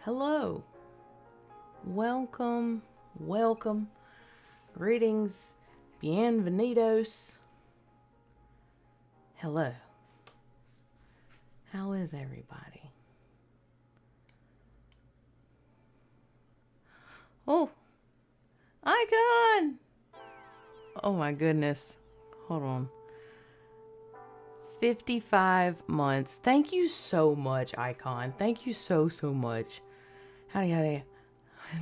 Hello. Welcome. Welcome. Greetings. Bienvenidos. Hello. How is everybody? Oh, Icon! Oh my goodness. Hold on. 55 months. Thank you so much, Icon. Thank you so much. Howdy, howdy.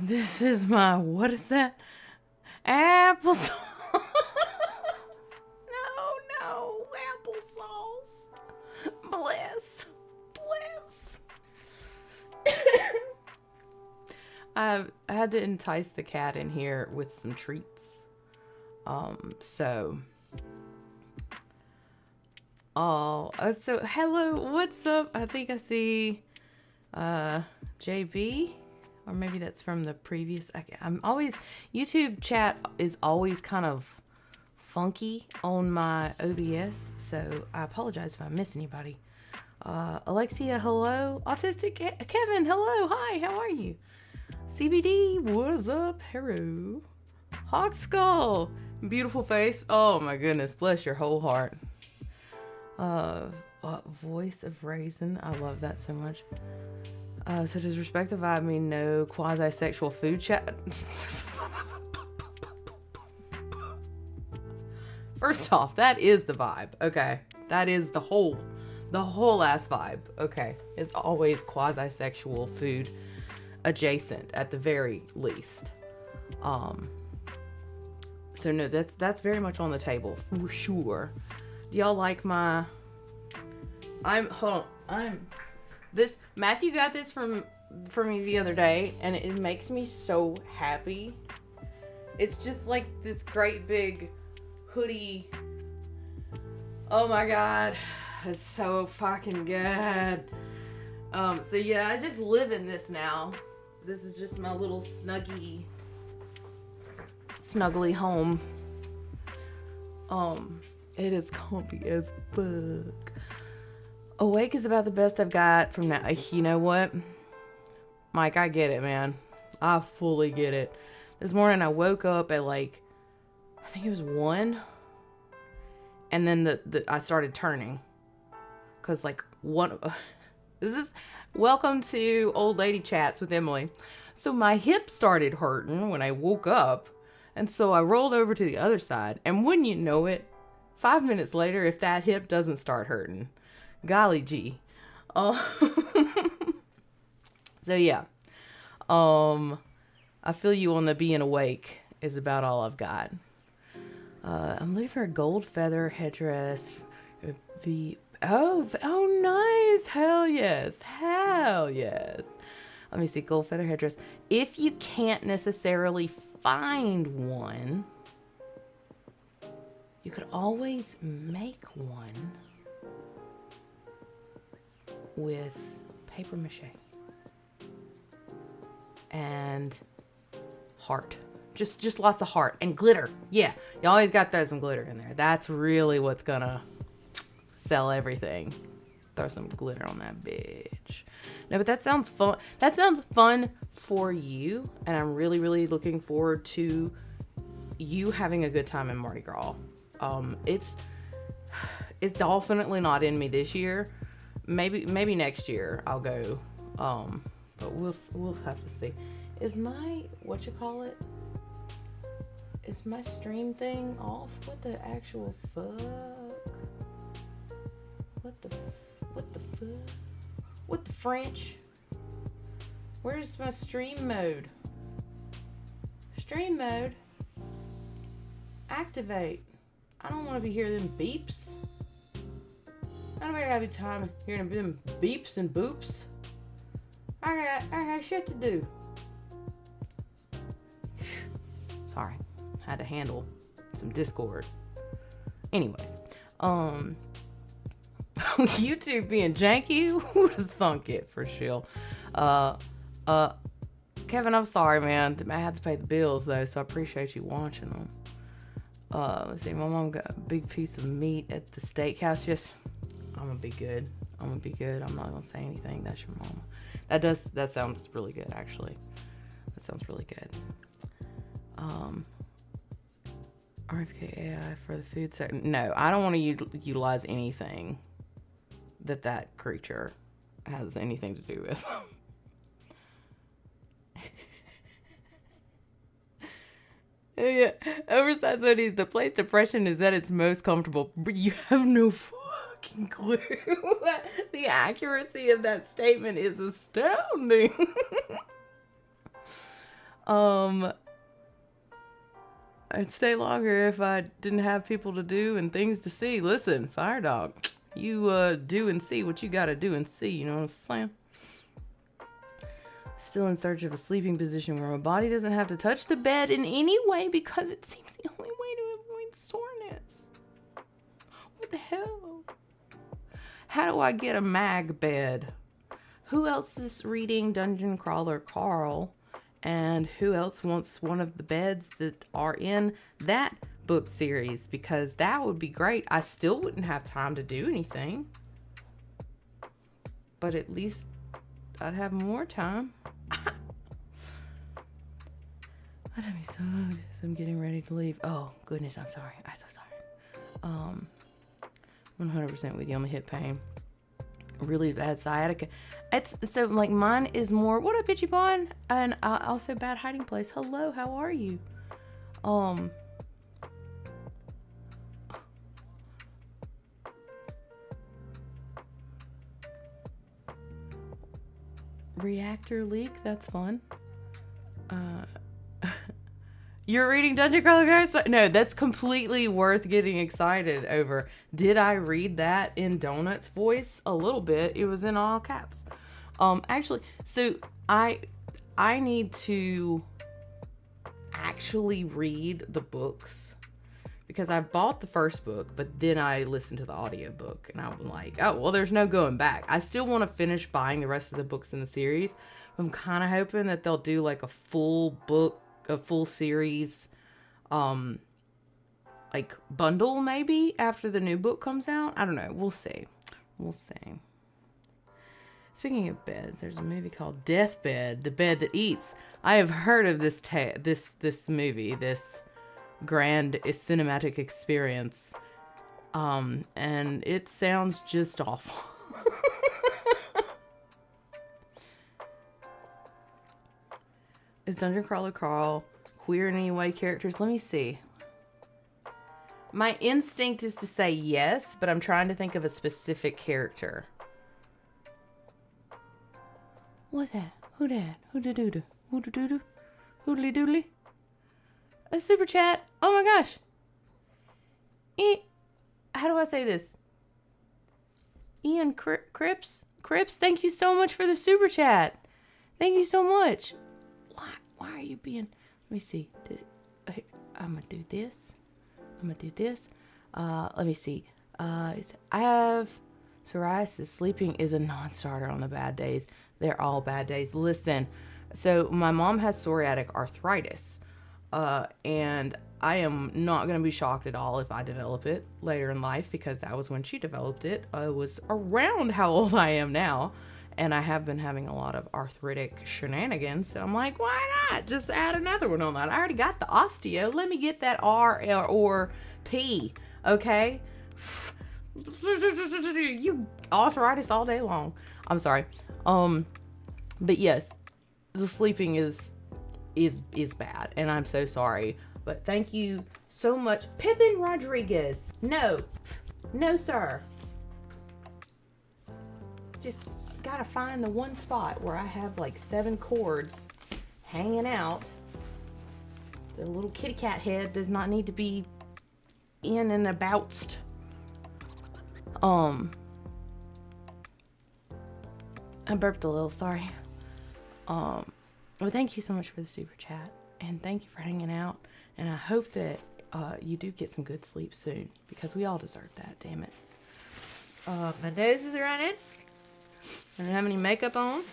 This is my, what is that? Applesauce. No, applesauce. Bliss. I had to entice the cat in here with some treats. So hello, what's up? I think I see JB, or maybe that's from the previous. I'm always, YouTube chat is always kind of funky on my OBS, so I apologize if I miss anybody. Alexia, hello. Autistic Kevin, hello. Hi, how are you? CBD, what's up? Hello. Hawk Skull, beautiful face. Oh my goodness, bless your whole heart. Voice of Raisin, I love that so much. So does respect the vibe mean no quasi-sexual food chat? First off, that is the vibe. Okay, that is the whole ass vibe. Okay, it's always quasi-sexual food adjacent at the very least. So no, that's very much on the table for sure. Do y'all like my? This Matthew got this for me the other day, and it makes me so happy. It's just like this great big hoodie. Oh my god, it's so fucking good. So yeah, I just live in this now. This is just my little snuggly home. It is comfy as fuck. Awake is about the best I've got from now. You know what? Mike, I get it, man. I fully get it. This morning I woke up at I think it was 1. And then I started turning. Cause this is welcome to Old Lady Chats with Emily. So my hip started hurting when I woke up. And so I rolled over to the other side. And wouldn't you know it, 5 minutes later, if that hip doesn't start hurting, golly gee. So yeah. I feel you on the being awake is about all I've got. I'm looking for a gold feather headdress. Oh, nice. Hell yes. Let me see, gold feather headdress. If you can't necessarily find one, you could always make one with paper mache and heart. Just lots of heart and glitter. Yeah, you always got to throw some glitter in there. That's really what's gonna sell everything. Throw some glitter on that bitch. No, but that sounds fun. That sounds fun for you, and I'm really looking forward to you having a good time in Mardi Gras. It's definitely not in me this year. Maybe next year I'll go. But we'll have to see. Is my is my stream thing off? What the actual fuck? What the fuck? What the French? Where's my stream mode? Stream mode. Activate. I don't want to be hearing them beeps. I don't have any time hearing them beeps and boops. I got shit to do. Sorry. Had to handle some Discord. Anyways. YouTube being janky? Who would have thunk it for sure? Kevin, I'm sorry, man. I had to pay the bills though, so I appreciate you watching them. Let's see, my mom got a big piece of meat at the steakhouse. I'm gonna be good. I'm gonna be good. I'm not gonna say anything. That's your mama. That sounds really good, actually. That sounds really good. RFK AI for the food sector. No, I don't want to utilize anything that creature has anything to do with. Yeah, oversized hoodies. The place depression is at its most comfortable, but you have no fucking clue. The accuracy of that statement is astounding. I'd stay longer if I didn't have people to do and things to see. Listen, Fire Dog, you do and see what you gotta do and see. You know what I'm saying? Still in search of a sleeping position where my body doesn't have to touch the bed in any way because it seems the only way to avoid soreness. What the hell? How do I get a mag bed? Who else is reading Dungeon Crawler Carl? And who else wants one of the beds that are in that book series? Because that would be great. I still wouldn't have time to do anything. But at least I'd have more time. I'm getting ready to leave. Oh, goodness, I'm sorry. I'm so sorry. 100% with you on the hip pain. Really bad sciatica. It's so like mine is more, what up, Itchy Bond? And also bad hiding place. Hello, how are you? Reactor leak, that's fun. You're reading Dungeon Crawler Guys? No, that's completely worth getting excited over. Did I read that in Donut's voice? A little bit. It was in all caps. Actually, so I need to actually read the books because I bought the first book, but then I listened to the audiobook and I'm like, oh, well, there's no going back. I still want to finish buying the rest of the books in the series. I'm kind of hoping that they'll do like a full book, a full series, like bundle maybe after the new book comes out. I don't know. We'll see. We'll see. Speaking of beds, there's a movie called Deathbed, The Bed That Eats. I have heard of this movie, this grand cinematic experience, and it sounds just awful. Is Dungeon Crawler Carl queer in any way characters? Let me see. My instinct is to say yes, but I'm trying to think of a specific character. What's that? Who that? Who-da-doo-doo? Who-da-doo-doo? Hoodly-doodly? A super chat? Oh my gosh. How do I say this? Ian Cripps? Cripps, thank you so much for the super chat. Thank you so much. Why are you being... Let me see. I'm going to do this. I'm going to do this. Let me see. I have psoriasis. Sleeping is a non-starter on the bad days. They're all bad days. Listen, so my mom has psoriatic arthritis. And I am not going to be shocked at all if I develop it later in life because that was when she developed it. I was around how old I am now. And I have been having a lot of arthritic shenanigans. So I'm like, why not? Just add another one on that. I already got the osteo. Let me get that R or P. Okay? You arthritis all day long. I'm sorry. But yes, the sleeping is bad. And I'm so sorry. But thank you so much. Pippin Rodriguez. No, sir. Just gotta find the one spot where I have like 7 cords hanging out. The little kitty cat head does not need to be in and aboutst. I burped a little, sorry. Well, thank you so much for the super chat, and thank you for hanging out. And I hope that you do get some good sleep soon because we all deserve that. Damn it. My nose is running. I don't have any makeup on.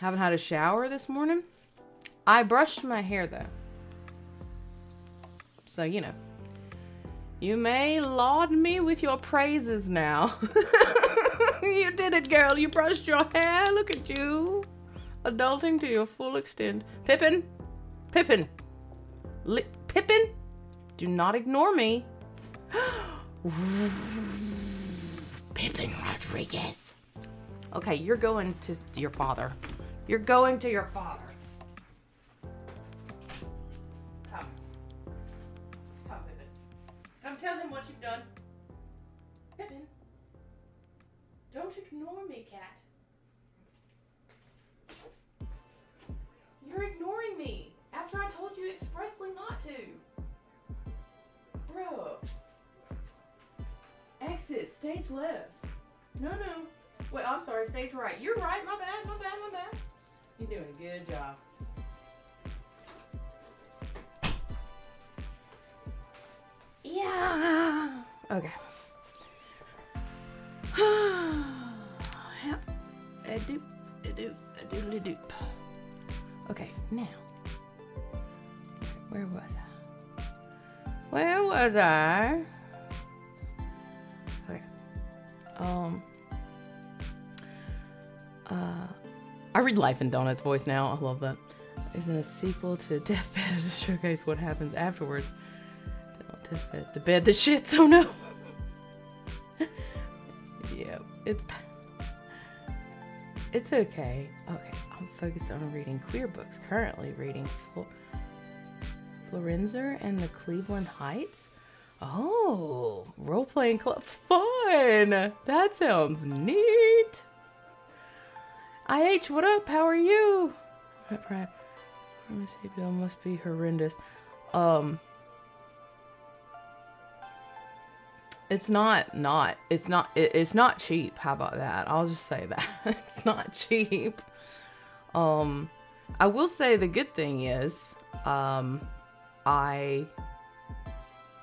Haven't had a shower this morning. I brushed my hair though. So, you know. You may laud me with your praises now. You did it, girl. You brushed your hair. Look at you. Adulting to your full extent. Pippin. Pippin. Pippin. Do not ignore me. Pippin Rodriguez. Okay, you're going to your father. You're going to your father. Come. Come, Pippin. Come tell him what you've done. Pippin. Don't ignore me, cat. You're ignoring me after I told you expressly not to. Bro. Exit. Stage left. No. Wait, I'm sorry. Stage right. You're right. My bad. You're doing a good job. Yeah. Okay. A-doop. Okay, now. Where was I? Okay. I read Life in Donut's voice now. I love that. Isn't a sequel to Deathbed to showcase what happens afterwards. Deathbed, the bed that shits. Oh no. Yeah, it's okay. Okay, I'm focused on reading queer books. Currently reading Florenzer and the Cleveland Heights. Oh, role-playing club. Fun! That sounds neat. IH, what up? How are you? Bill must be horrendous. It's not cheap. How about that? I'll just say that. It's not cheap. I will say the good thing is,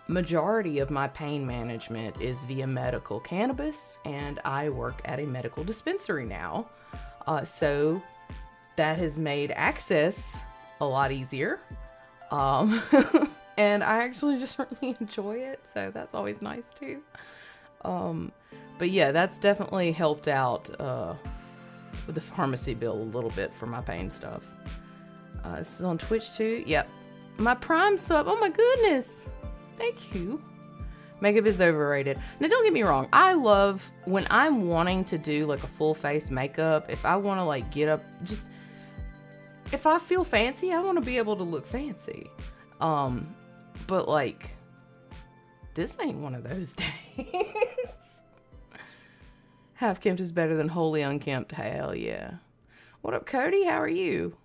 majority of my pain management is via medical cannabis, and I work at a medical dispensary now. So that has made access a lot easier. And I actually just really enjoy it, so that's always nice too. But yeah, that's definitely helped out with the pharmacy bill a little bit for my pain stuff. This is on Twitch too. Yep. My Prime sub. Oh my goodness. Thank you. Makeup is overrated. Now don't get me wrong. I love when I'm wanting to do like a full face makeup. If I want to like get up, just if I feel fancy, I want to be able to look fancy. But like, this ain't one of those days. Half kempt is better than wholly unkempt. Hell yeah. What up, Cody? How are you?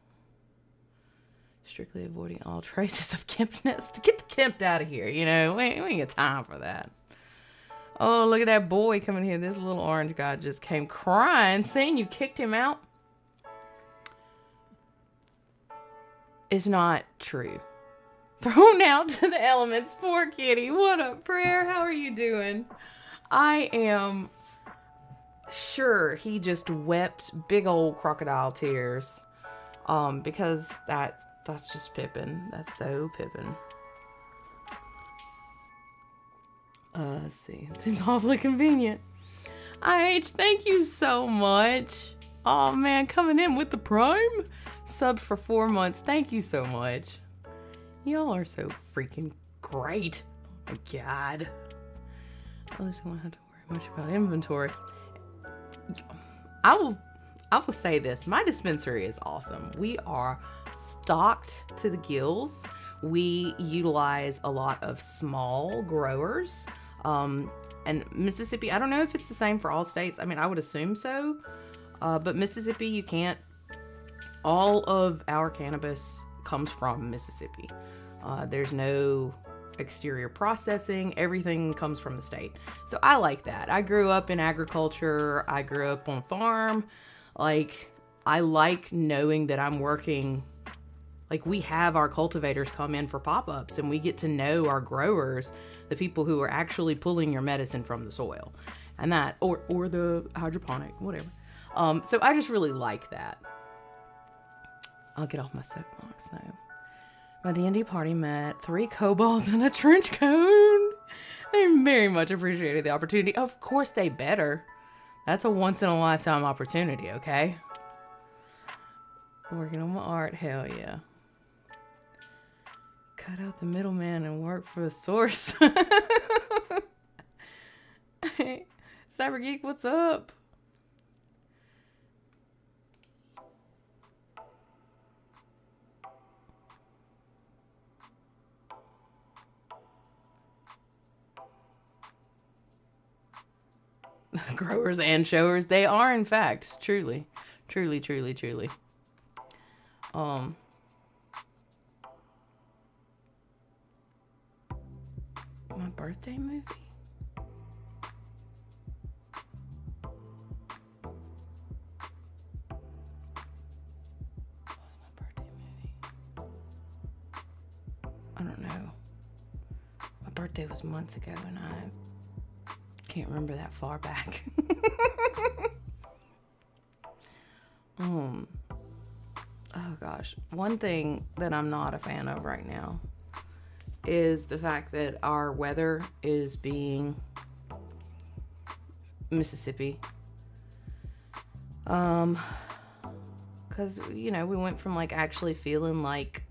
Strictly avoiding all traces of kempness. To get the kempt out of here, you know? We ain't got time for that. Oh, look at that boy coming here. This little orange guy just came crying, saying you kicked him out. It's not true. Thrown out to the elements. Poor kitty. What up, Prayer? How are you doing? I am sure he just wept big old crocodile tears. Because that's just Pippin. That's so Pippin. Let's see. It seems awfully convenient. IH, thank you so much. Oh man, coming in with the Prime sub for 4 months. Thank you so much. Y'all are so freaking great. Oh my god. At least I won't have to worry much about inventory. I will say this. My dispensary is awesome. We are stocked to the gills. We utilize a lot of small growers. And Mississippi, I don't know if it's the same for all states. I mean, I would assume so. But Mississippi, you can't. All of our cannabis comes from Mississippi. There's no exterior processing. Everything comes from the state. So I like that. I grew up in agriculture. I grew up on farm. Like, I like knowing that I'm working. Like, we have our cultivators come in for pop-ups, and we get to know our growers, the people who are actually pulling your medicine from the soil, and that, or the hydroponic, whatever. So I just really like that. I'll get off my soapbox though. By the indie party met 3 kobolds in a trench coat. They very much appreciated the opportunity. Of course they better. That's a once in a lifetime opportunity, okay? Working on my art, hell yeah. Cut out the middleman and work for the source. Hey, Cyber Geek, what's up? Growers and showers, they are in fact, truly. My birthday movie? I don't know. My birthday was months ago and I can't remember that far back. Oh gosh. One thing that I'm not a fan of right now is the fact that our weather is being Mississippi. Cause we went from like actually feeling like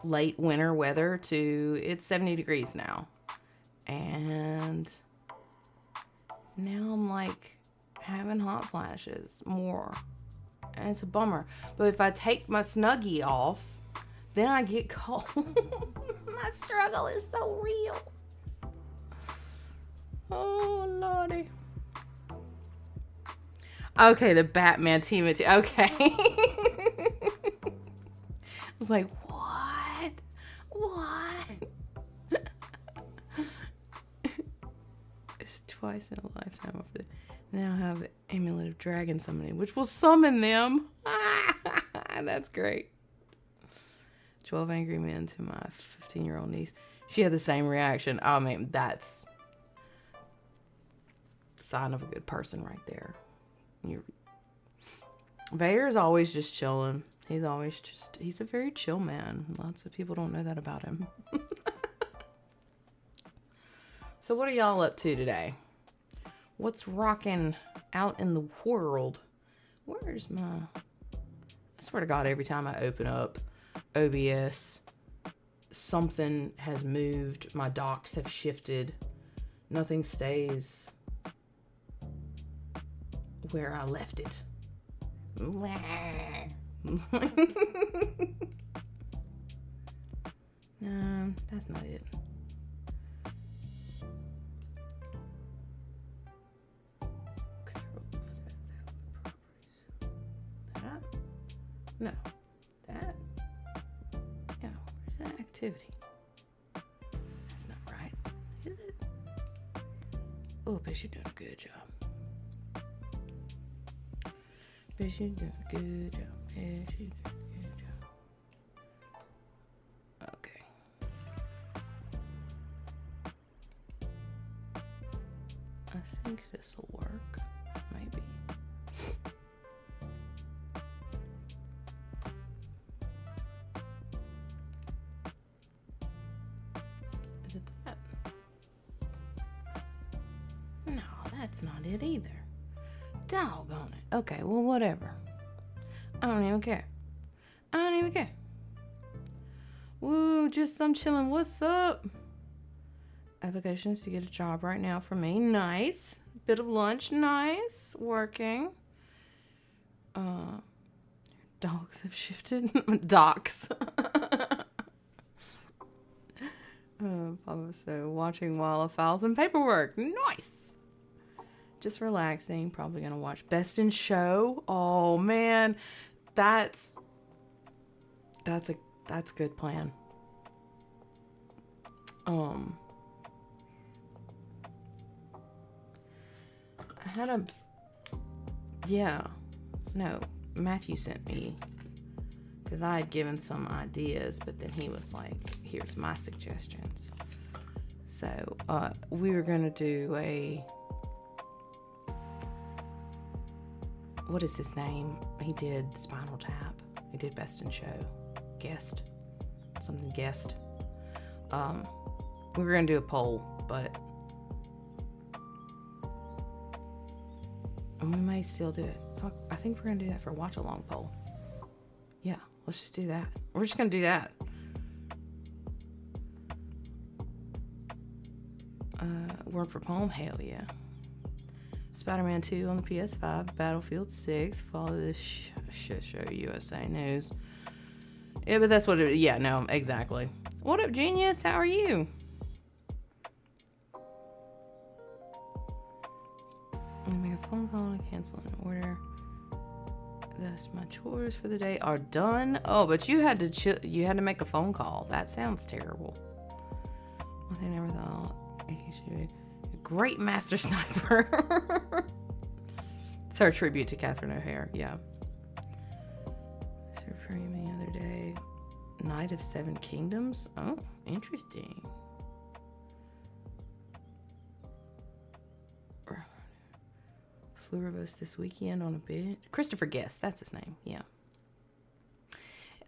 late winter weather to it's 70 degrees now. And now I'm like having hot flashes more. And it's a bummer. But if I take my Snuggie off, then I get cold. My struggle is so real. Oh, Lordy. Okay, the Batman team. Okay. I was like, what? It's twice in a lifetime of it. Now I have the amulet of dragon summoning, which will summon them. That's great. 12 angry men to my 15-year-old niece. She had the same reaction. I mean, that's a sign of a good person right there. Vader's always just chilling. He's a very chill man. Lots of people don't know that about him. So what are y'all up to today? What's rocking out in the world? Where's my... I swear to God, every time I open up OBS, something has moved. My docs have shifted. Nothing stays where I left it. No, that's not it. No. That? Yeah, where's that activity? That's not right. Is it? Oh, bet you're doing a good job. Bet you're doing a good job. Bet you're doing a good job. Okay. I think this will work. Maybe. That's not it either. Doggone it. Okay, well, whatever. I don't even care. Woo, just some chilling. What's up? Applications to get a job right now for me. Nice. Bit of lunch. Nice. Working. Dogs have shifted. Docs. So watching while I file some paperwork. Nice. Just relaxing. Probably gonna watch Best in Show. Oh man, that's a good plan. Matthew sent me because I had given some ideas, but then he was like, "Here's my suggestions." So we were gonna do a. What is his name? He did Spinal Tap. He did Best in Show. Guest. We were going to do a poll, but we may still do it. Fuck, I think we're gonna do that for watch along poll. Yeah, let's just do that. We're just gonna do that. Work for poem, hell yeah. Spider-Man 2 on the PS5, Battlefield 6, follow this shit show USA News. Yeah, but that's what it is. Yeah, no, exactly. What up, genius? How are you? I'm gonna make a phone call to cancel an order. Thus, my chores for the day are done. Oh, but you had to make a phone call. That sounds terrible. One thing I never thought. You should be a great master sniper. It's our tribute to Catherine O'Hare. Yeah. Sir Prime the other day. Knight of Seven Kingdoms. Oh, interesting. Flew reverse this weekend on a bit. Christopher Guest, that's his name. Yeah.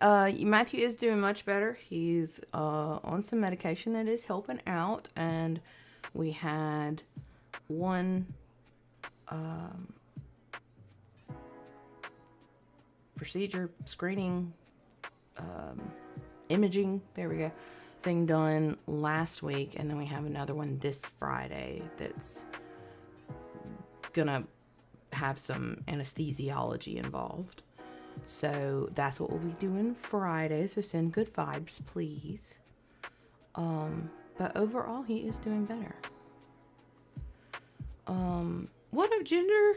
Matthew is doing much better. He's on some medication that is helping out, and we had one procedure screening imaging, there we go, thing done last week, and then we have another one this Friday that's gonna have some anesthesiology involved. So that's what we'll be doing Friday. So send good vibes, please. But overall, he is doing better. What up, Ginger?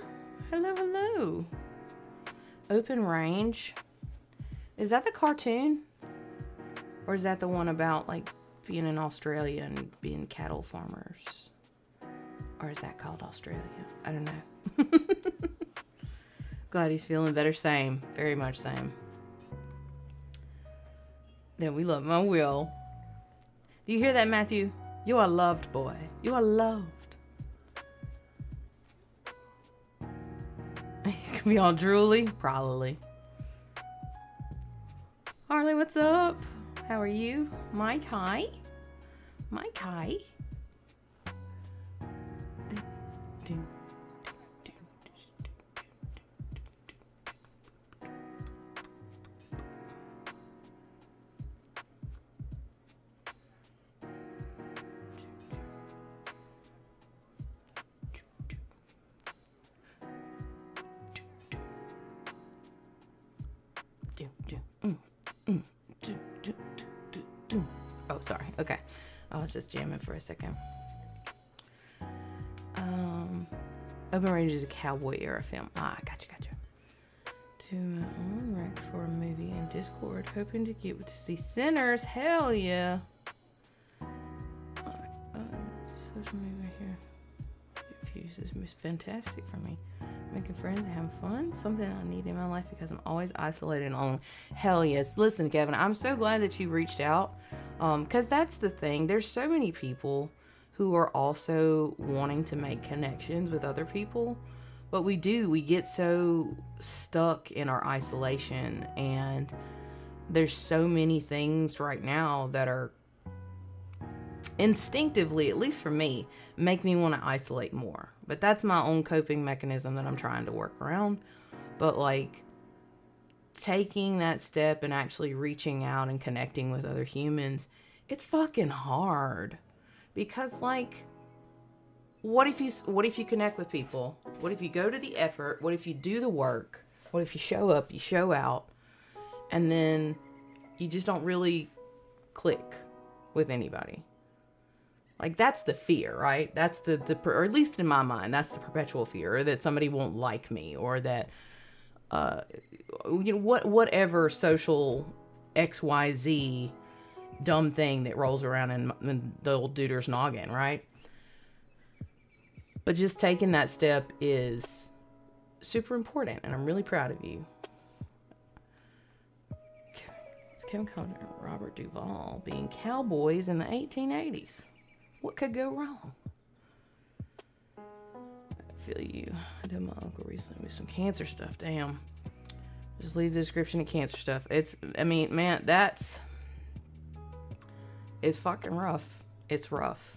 Hello, hello. Open Range. Is that the cartoon? Or is that the one about, like, being in Australia and being cattle farmers? Or is that called Australia? I don't know. Glad he's feeling better. Same. Very much same. Then we love my Will. Do you hear that, Matthew? You are loved, boy. You are loved. He's gonna be all drooly. Probably. Harley, what's up? How are you? Mike, hi. Mike, hi. Oh, sorry. Okay. I was just jamming for a second. Open Range is a cowboy era film. Ah, gotcha. Do my own rec for a movie in Discord. Hoping to get to see Sinners. Hell yeah. Social media here. Views is fantastic for me. Making friends and having fun. Something I need in my life because I'm always isolated and alone. Hell yes. Listen, Kevin, I'm so glad that you reached out. Because that's the thing. There's so many people who are also wanting to make connections with other people. But we get so stuck in our isolation. And there's so many things right now that are instinctively, at least for me, make me want to isolate more. But that's my own coping mechanism that I'm trying to work around. But like taking that step and actually reaching out and connecting with other humans, it's fucking hard. Because like, what if you connect with people? What if you go to the effort? What if you do the work? What if you show up, you show out, and then you just don't really click with anybody? Like, that's the fear, right? That's or at least in my mind, that's the perpetual fear, or that somebody won't like me, or that, whatever social XYZ dumb thing that rolls around in the old duder's noggin, right? But just taking that step is super important, and I'm really proud of you. It's Kevin Conner and Robert Duvall being cowboys in the 1880s. What could go wrong? I feel you. I did my uncle recently with some cancer stuff. Damn. Just leave the description of cancer stuff. It's fucking rough. It's rough.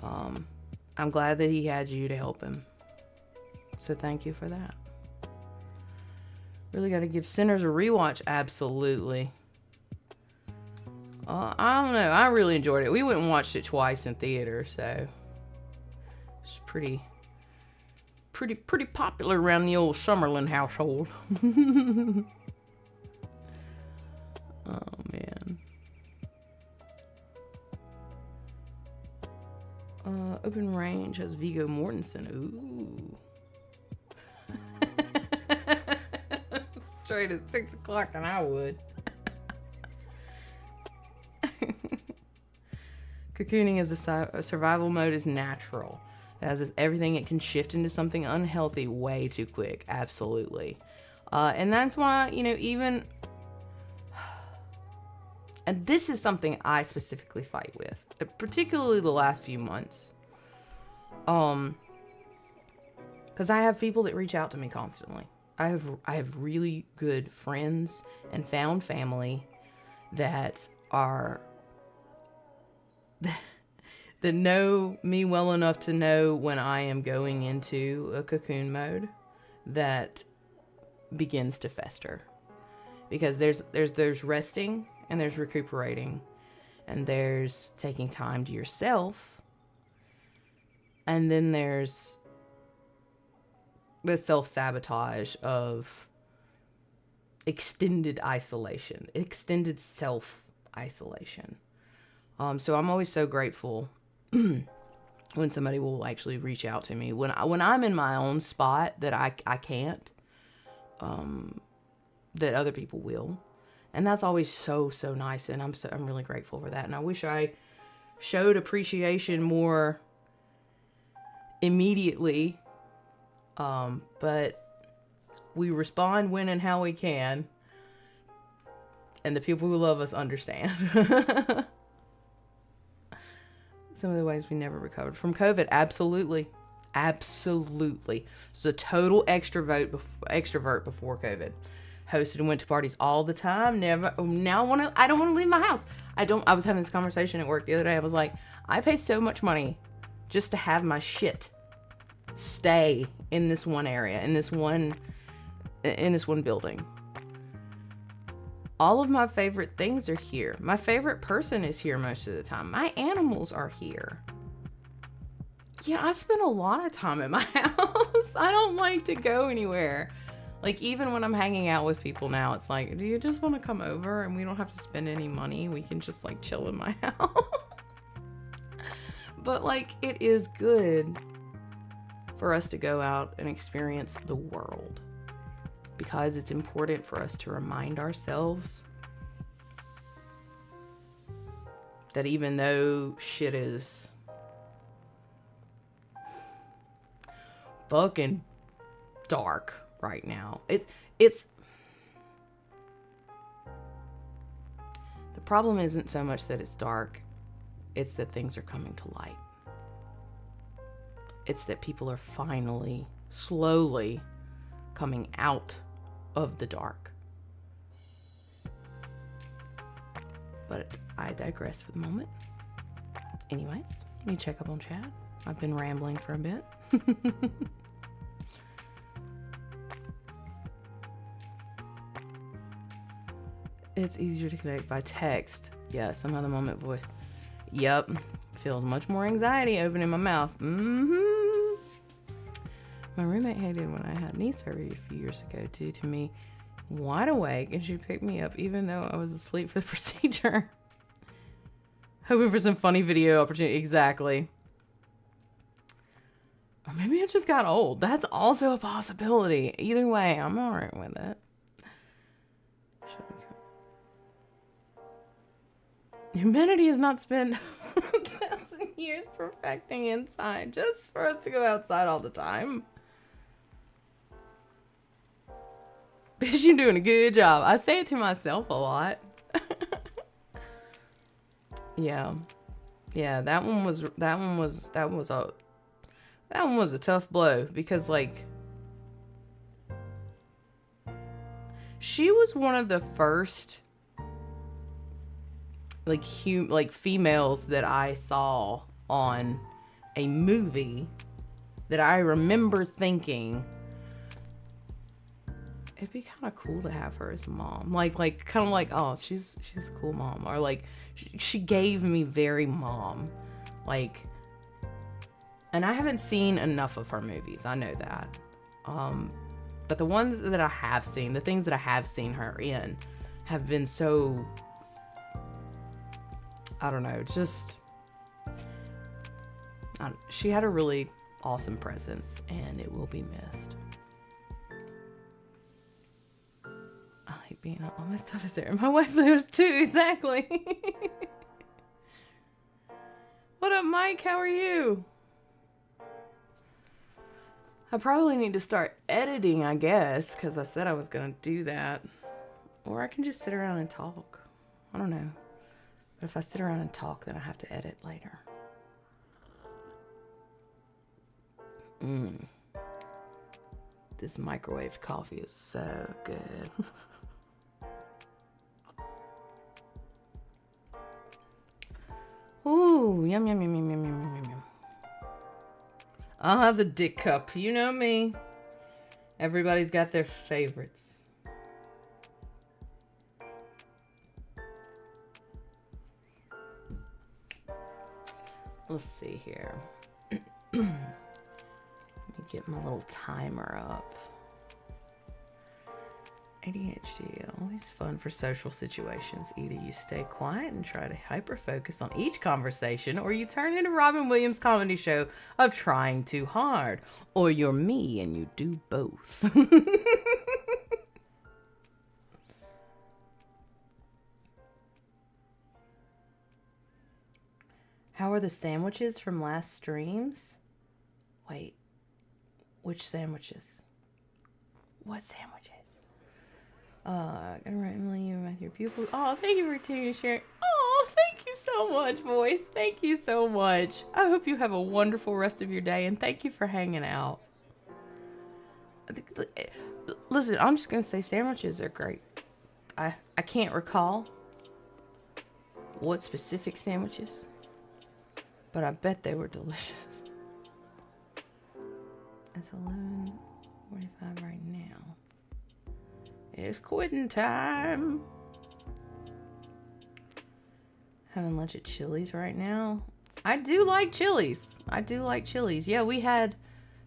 I'm glad that he had you to help him. So thank you for that. Really got to give Sinners a rewatch. Absolutely. I don't know. I really enjoyed it. We went and watched it twice in theater, so it's pretty popular around the old Summerlin household. Oh man. Open Range has Viggo Mortensen. Ooh. Straight at 6 o'clock, and I would. Cocooning as a survival mode is natural. It has everything. It can shift into something unhealthy way too quick. Absolutely. And that's why, even... And this is something I specifically fight with, particularly the last few months. Because I have people that reach out to me constantly. I have really good friends and found family that are that know me well enough to know when I am going into a cocoon mode that begins to fester. Because there's resting and there's recuperating and there's taking time to yourself, and then there's the self-sabotage of extended isolation, extended self-isolation. So I'm always so grateful when somebody will actually reach out to me when I'm in my own spot that I can't, that other people will. And that's always so nice, and I'm really grateful for that. And I wish I showed appreciation more immediately, but we respond when and how we can, and the people who love us understand. Some of the ways we never recovered from COVID. Absolutely. Was a total extrovert before COVID. Hosted and went to parties all the time. Now I don't want to leave my house. I was having this conversation at work the other day. I was like, I pay so much money just to have my shit stay in this one area, in this one building. All of my favorite things are here. My favorite person is here most of the time. My animals are here. Yeah, I spend a lot of time at my house. I don't like to go anywhere. Like, even when I'm hanging out with people now, it's like, do you just want to come over and we don't have to spend any money? We can just, like, chill in my house. But, like, it is good for us to go out and experience the world. Because it's important for us to remind ourselves that even though shit is fucking dark right now, it's the problem isn't so much that it's dark, it's that things are coming to light. It's that people are finally slowly coming out of the dark. But I digress for the moment. Anyways, let me check up on Chad. I've been rambling for a bit. It's easier to connect by text. Yeah, somehow the moment voice. Yep. Feels much more anxiety opening my mouth. Mm-hmm. My roommate hated when I had knee surgery a few years ago due to me wide awake, and she picked me up even though I was asleep for the procedure. Hoping for some funny video opportunity. Exactly. Or maybe I just got old. That's also a possibility. Either way, I'm alright with it. Humanity has not spent 1,000 years perfecting inside just for us to go outside all the time. Bitch, you're doing a good job. I say it to myself a lot. Yeah, that one was a tough blow because, like, she was one of the first like females that I saw on a movie that I remember thinking it'd be kind of cool to have her as a mom. Like kind of like, oh, she's a cool mom. Or like, she gave me very mom. Like, and I haven't seen enough of her movies. I know that. But the ones that I have seen, the things that I have seen her in, have been so, I don't know, just, she had a really awesome presence, and it will be missed. I like being, all my stuff is there. My wife lives too, exactly. What up, Mike? How are you? I probably need to start editing, I guess, because I said I was going to do that. Or I can just sit around and talk. I don't know. But if I sit around and talk, then I have to edit later. This microwave coffee is so good. Ooh, yum, yum, yum, yum, yum, yum, yum, yum. The dick cup. You know me. Everybody's got their favorites. Let's see here. Let me get my little timer up. ADHD, always fun for social situations. Either you stay quiet and try to hyper-focus on each conversation, or you turn into Robin Williams' comedy show of trying too hard. Or you're me and you do both. How are the sandwiches from last streams? Wait, which sandwiches? What sandwiches? Gonna write Emily, you're beautiful. Oh, thank you for sharing. Oh, thank you so much, voice. Thank you so much. I hope you have a wonderful rest of your day, and thank you for hanging out. Listen, I'm just gonna say sandwiches are great. I can't recall what specific sandwiches, but I bet they were delicious. It's 11:45 right now. It's quitting time. Having lunch at Chili's right now. I do like Chili's. Yeah, we had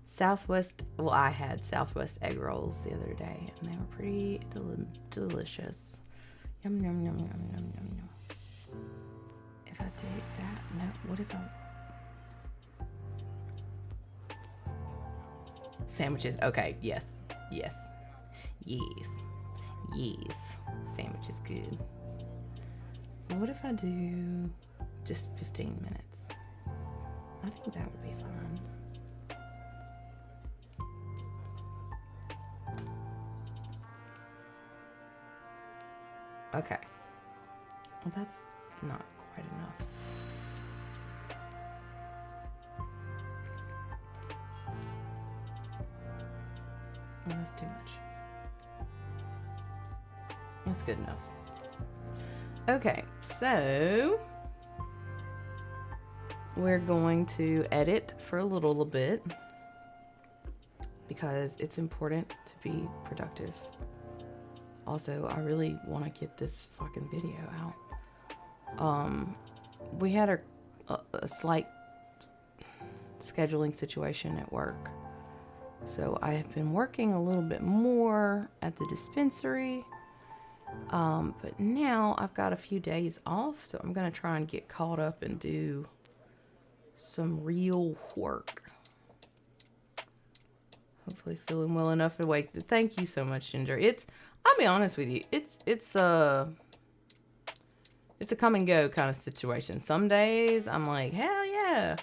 Southwest, well, I had Southwest egg rolls the other day, and they were pretty delicious. Yum, yum, yum, yum, yum, yum, yum. If I take that, no, what if I... Sandwiches, okay, yes. Sandwich is good. What if I do just 15 minutes? I think that would be fun. Okay. Well, that's not quite enough. Well, that's too much. That's good enough. Okay, so we're going to edit for a little bit because it's important to be productive. Also, I really want to get this fucking video out. We had a slight scheduling situation at work. So I have been working a little bit more at the dispensary. But now I've got a few days off, so I'm going to try and get caught up and do some real work. Hopefully feeling well enough to wake. Thank you so much, Ginger. I'll be honest with you. It's a come and go kind of situation. Some days I'm like, hell yeah.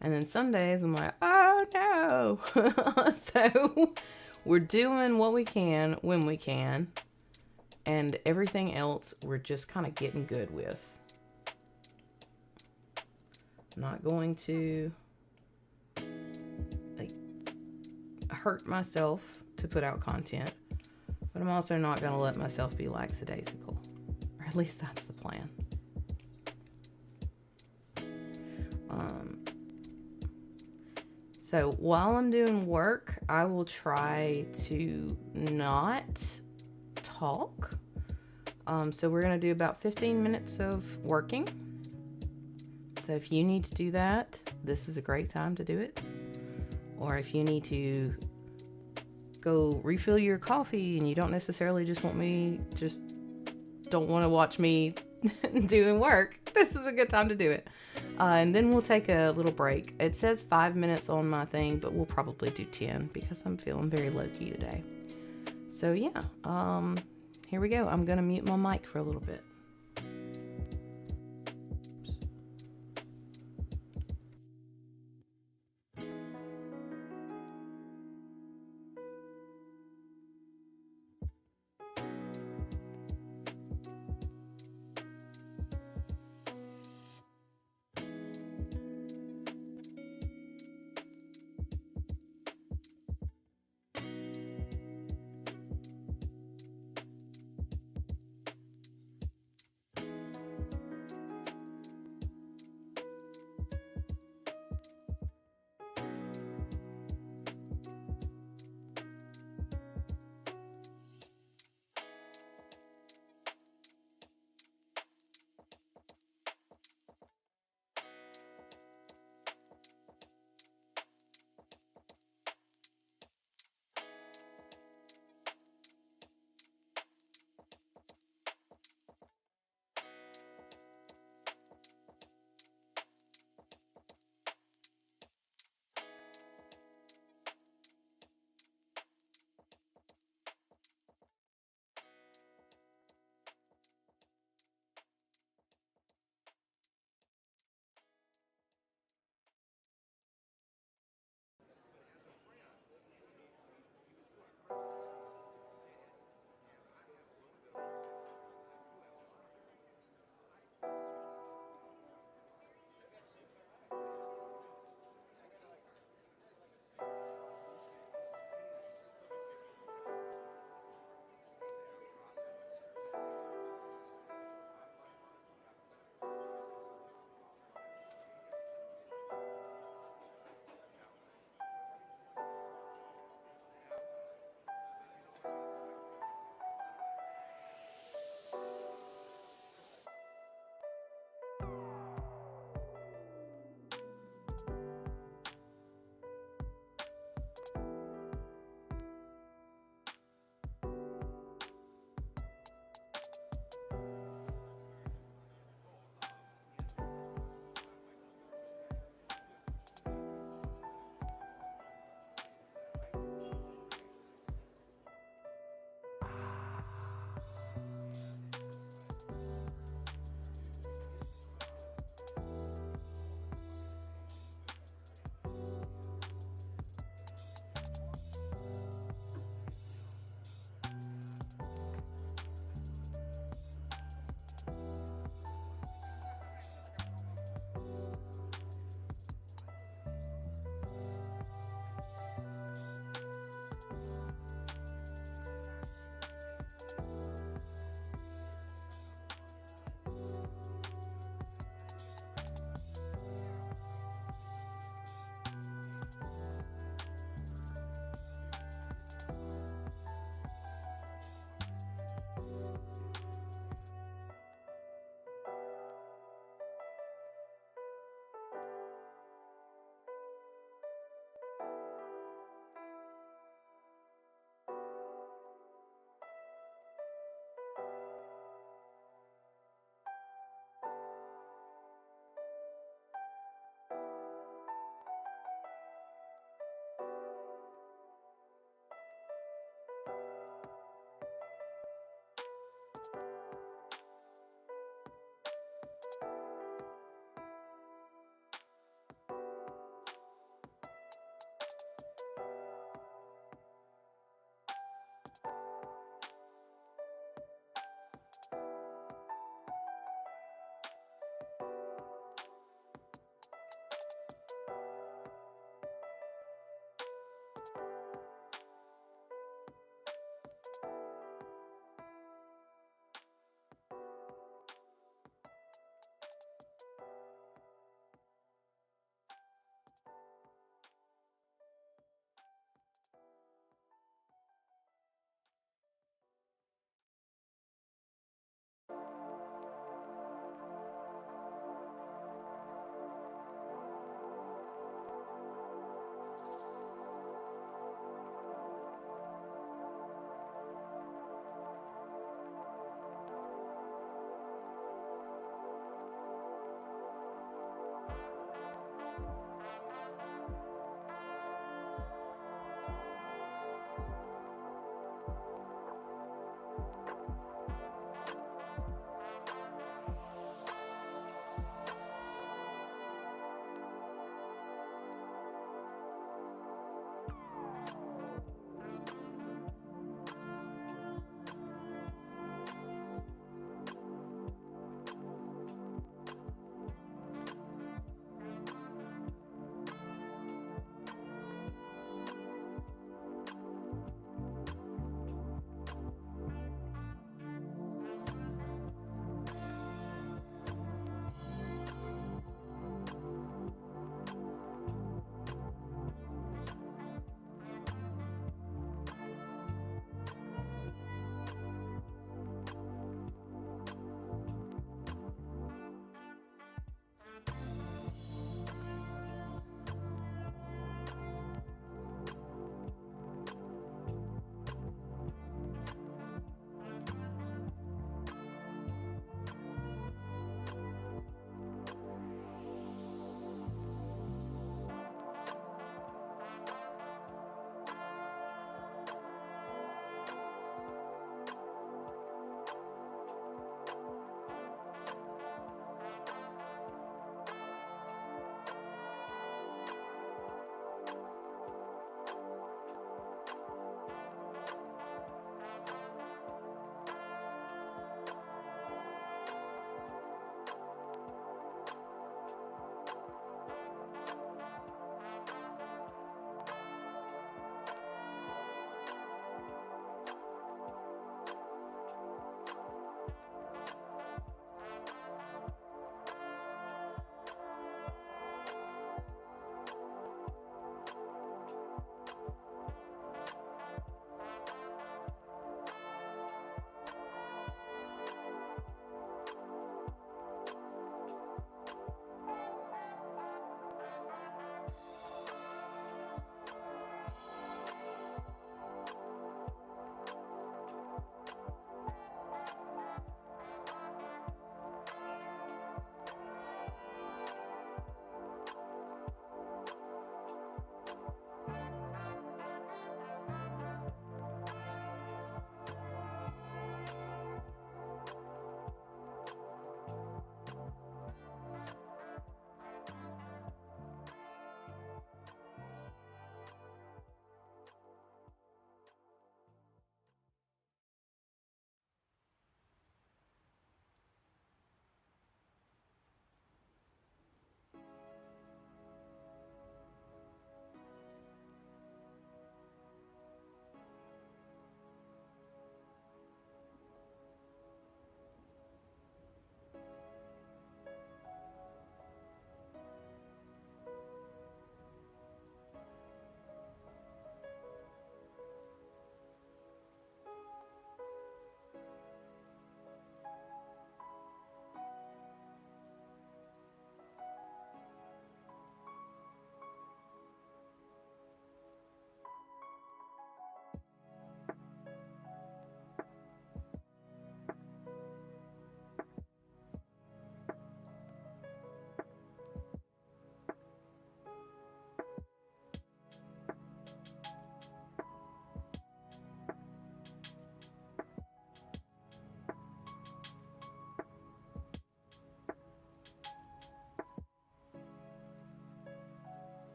And then some days I'm like, oh no. So we're doing what we can when we can. And everything else we're just kind of getting good with. I'm not going to like hurt myself to put out content. But I'm also not going to let myself be lackadaisical. Or at least that's the plan. So while I'm doing work, I will try to not talk. So we're going to do about 15 minutes of working. So if you need to do that, this is a great time to do it. Or if you need to go refill your coffee and you don't necessarily don't want to watch me doing work, this is a good time to do it. And then we'll take a little break. It says 5 minutes on my thing, but we'll probably do 10 because I'm feeling very low-key today. So yeah, here we go. I'm going to mute my mic for a little bit.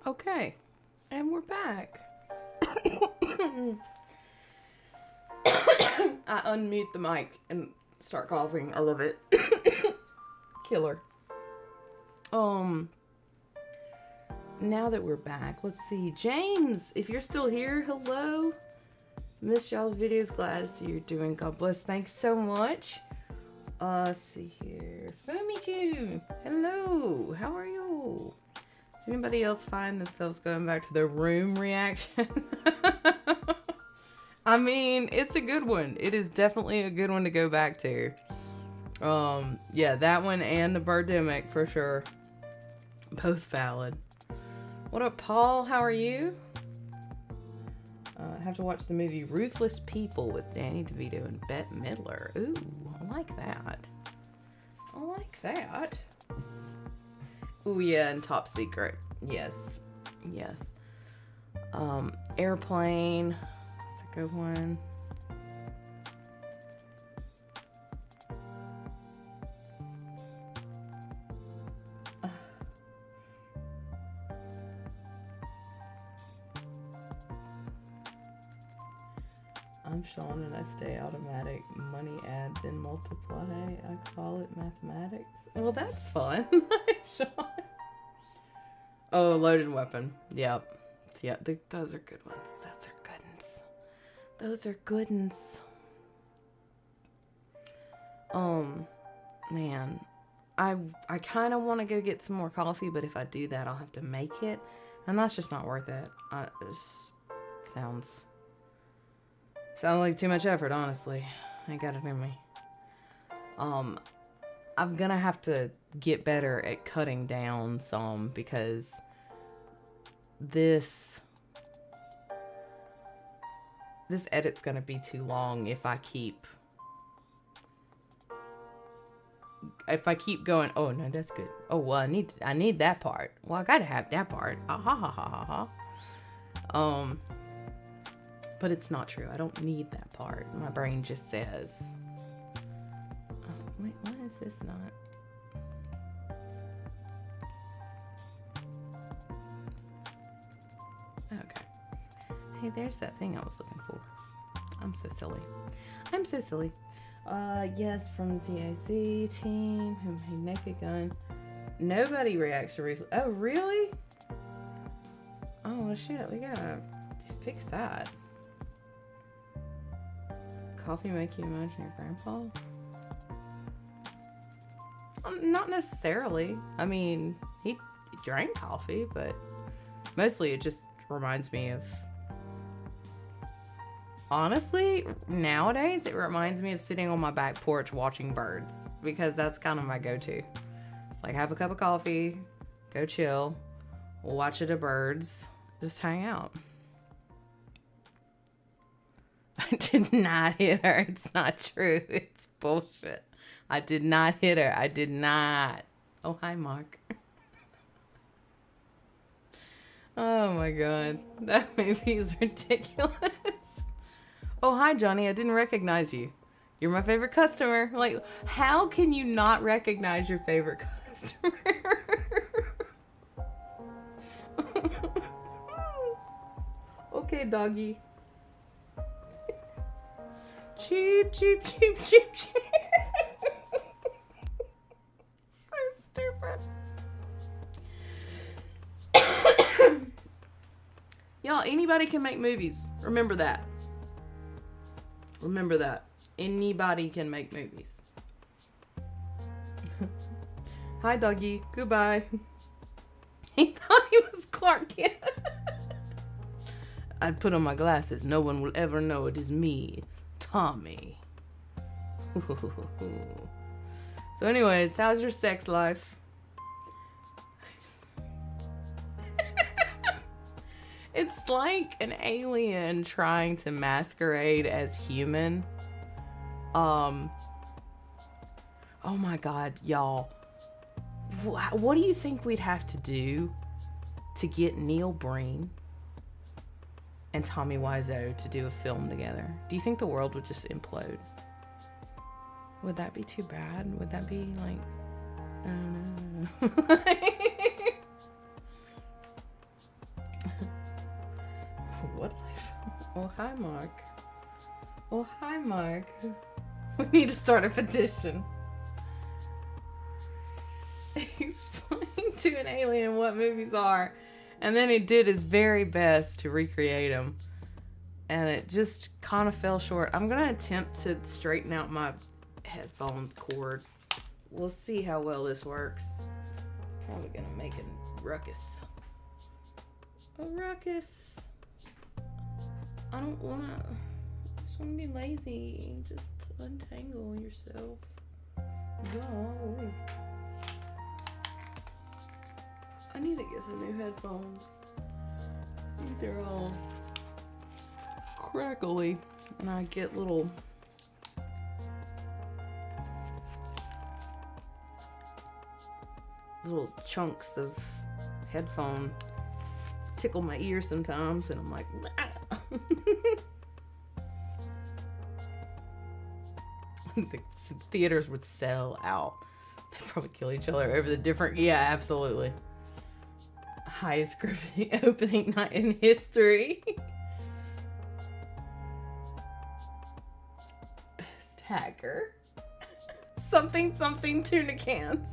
Okay. And we're back. I unmute the mic and start coughing. I love it. Killer. Now that we're back, let's see. James, if you're still here, hello. Missed y'all's videos. Glad to see you're doing. God bless. Thanks so much. Let's see here. Fumichu, hello. How are you? Does anybody else find themselves going back to their room reaction? I mean, it's a good one. It is definitely a good one to go back to. Yeah, that one and the Birdemic for sure. Both valid. What up, Paul? How are you? I have to watch the movie Ruthless People with Danny DeVito and Bette Midler. Ooh, I like that. I like that. Ooh, yeah, and Top Secret. Yes. Yes. Airplane. That's a good one. I'm Sean and I stay automatic. Money add, then multiply. I call it mathematics. Well, that's fun. Sean. Oh, Loaded Weapon. Yep. Yeah, those are good ones. Those are good ones. Those are good ones. Man. I kind of want to go get some more coffee, but if I do that, I'll have to make it. And that's just not worth it. Sounds like too much effort, honestly. I got it in me. I'm gonna have to get better at cutting down some because this edit's gonna be too long if I keep going. Oh no, that's good. Oh well, I need that part. Well, I gotta have that part. Ah ha ha ha ha ha. But it's not true. I don't need that part. My brain just says. Oh, wait, why is this not? Okay. Hey, there's that thing I was looking for. I'm so silly. I'm so silly. Yes, from ZAC team who made Naked Gun. Nobody reacts to Ruthless. Oh, really? Oh, well, shit. We gotta fix that. Coffee make you imagine your grandpa? Not necessarily. I mean, he drank coffee, but mostly it just reminds me of... Honestly, nowadays, it reminds me of sitting on my back porch watching birds, because that's kind of my go-to. It's like, have a cup of coffee, go chill, watch the birds, just hang out. I did not hit her. It's not true. It's bullshit. I did not hit her. I did not. Oh, hi, Mark. Oh, my God. That movie is ridiculous. Oh, hi, Johnny. I didn't recognize you. You're my favorite customer. Like, how can you not recognize your favorite customer? Okay, doggy. Cheep, cheep, cheep, cheep, cheep. So stupid. Y'all, anybody can make movies. Remember that. Remember that. Anybody can make movies. Hi, doggy. Goodbye. He thought he was Clark Kent. I'd put on my glasses. No one will ever know it is me. Tommy. So anyways, how's your sex life? It's like an alien trying to masquerade as human. Oh my God, y'all. What do you think we'd have to do to get Neil Breen and Tommy Wiseau to do a film together? Do you think the world would just implode? Would that be too bad? Would that be like, I don't know. hi, Mark. Oh, hi, Mark. We need to start a petition. Explain to an alien what movies are. And then he did his very best to recreate them. And it just kind of fell short. I'm going to attempt to straighten out my headphone cord. We'll see how well this works. Probably going to make a ruckus. A ruckus. I don't want to... I just want to be lazy. Just untangle yourself. Golly. I need to get some new headphones. These are all crackly. And I get little... little chunks of headphone tickle my ear sometimes, and I'm like, the theaters would sell out. They'd probably kill each other over the different... Yeah, absolutely. Highest opening night in history. Best hacker. Something tuna cans.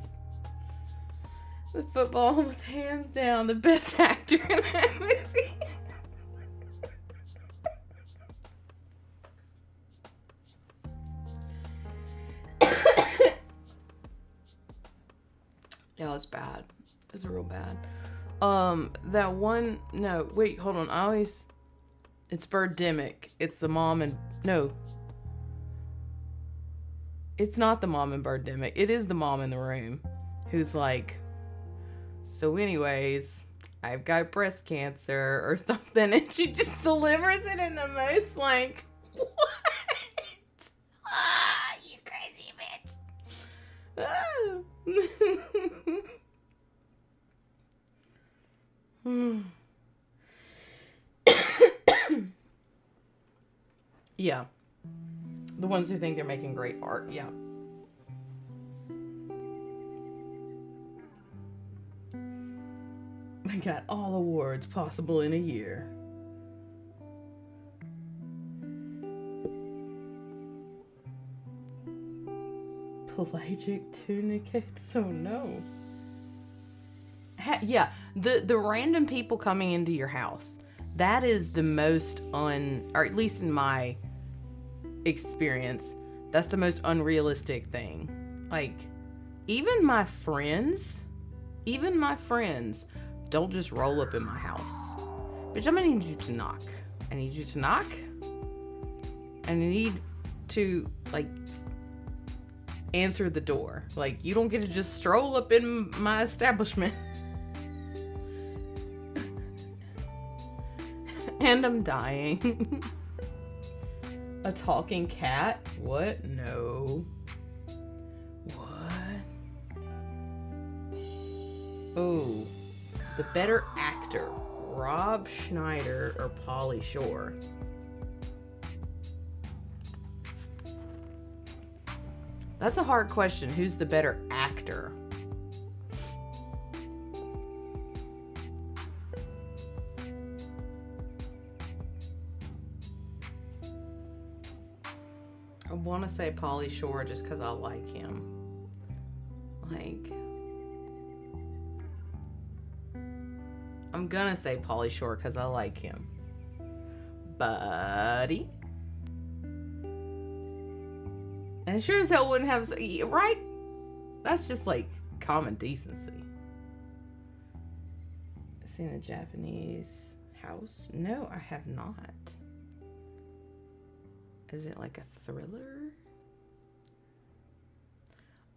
The football was hands down the best actor in that movie. Yeah, it was bad. It was real bad. That one... No, wait, hold on. It's Birdemic. It's the mom and... No. It's not the mom in Birdemic. It is the mom in the room who's like... So anyways, I've got breast cancer or something, and she just delivers it in the most like, what? Ah, you crazy bitch. Yeah. The ones who think they're making great art, yeah. I got all awards possible in a year. Pelagic tunicates? Oh no. Yeah, the random people coming into your house. That is the most or at least in my experience, that's the most unrealistic thing. Like, even my friends don't just roll up in my house. Bitch, I'm gonna need you to knock. I need you to knock. And I need to, like, answer the door. Like, you don't get to just stroll up in my establishment. And I'm dying. A talking cat? What? No. What? Oh. The better actor, Rob Schneider or Pauly Shore? That's a hard question. Who's the better actor? I want to say Pauly Shore just because I like him. Like... I'm gonna say Pauly Shore because I like him. Buddy. And sure as hell wouldn't have... Right? That's just like common decency. Seen a Japanese house? No, I have not. Is it like a thriller?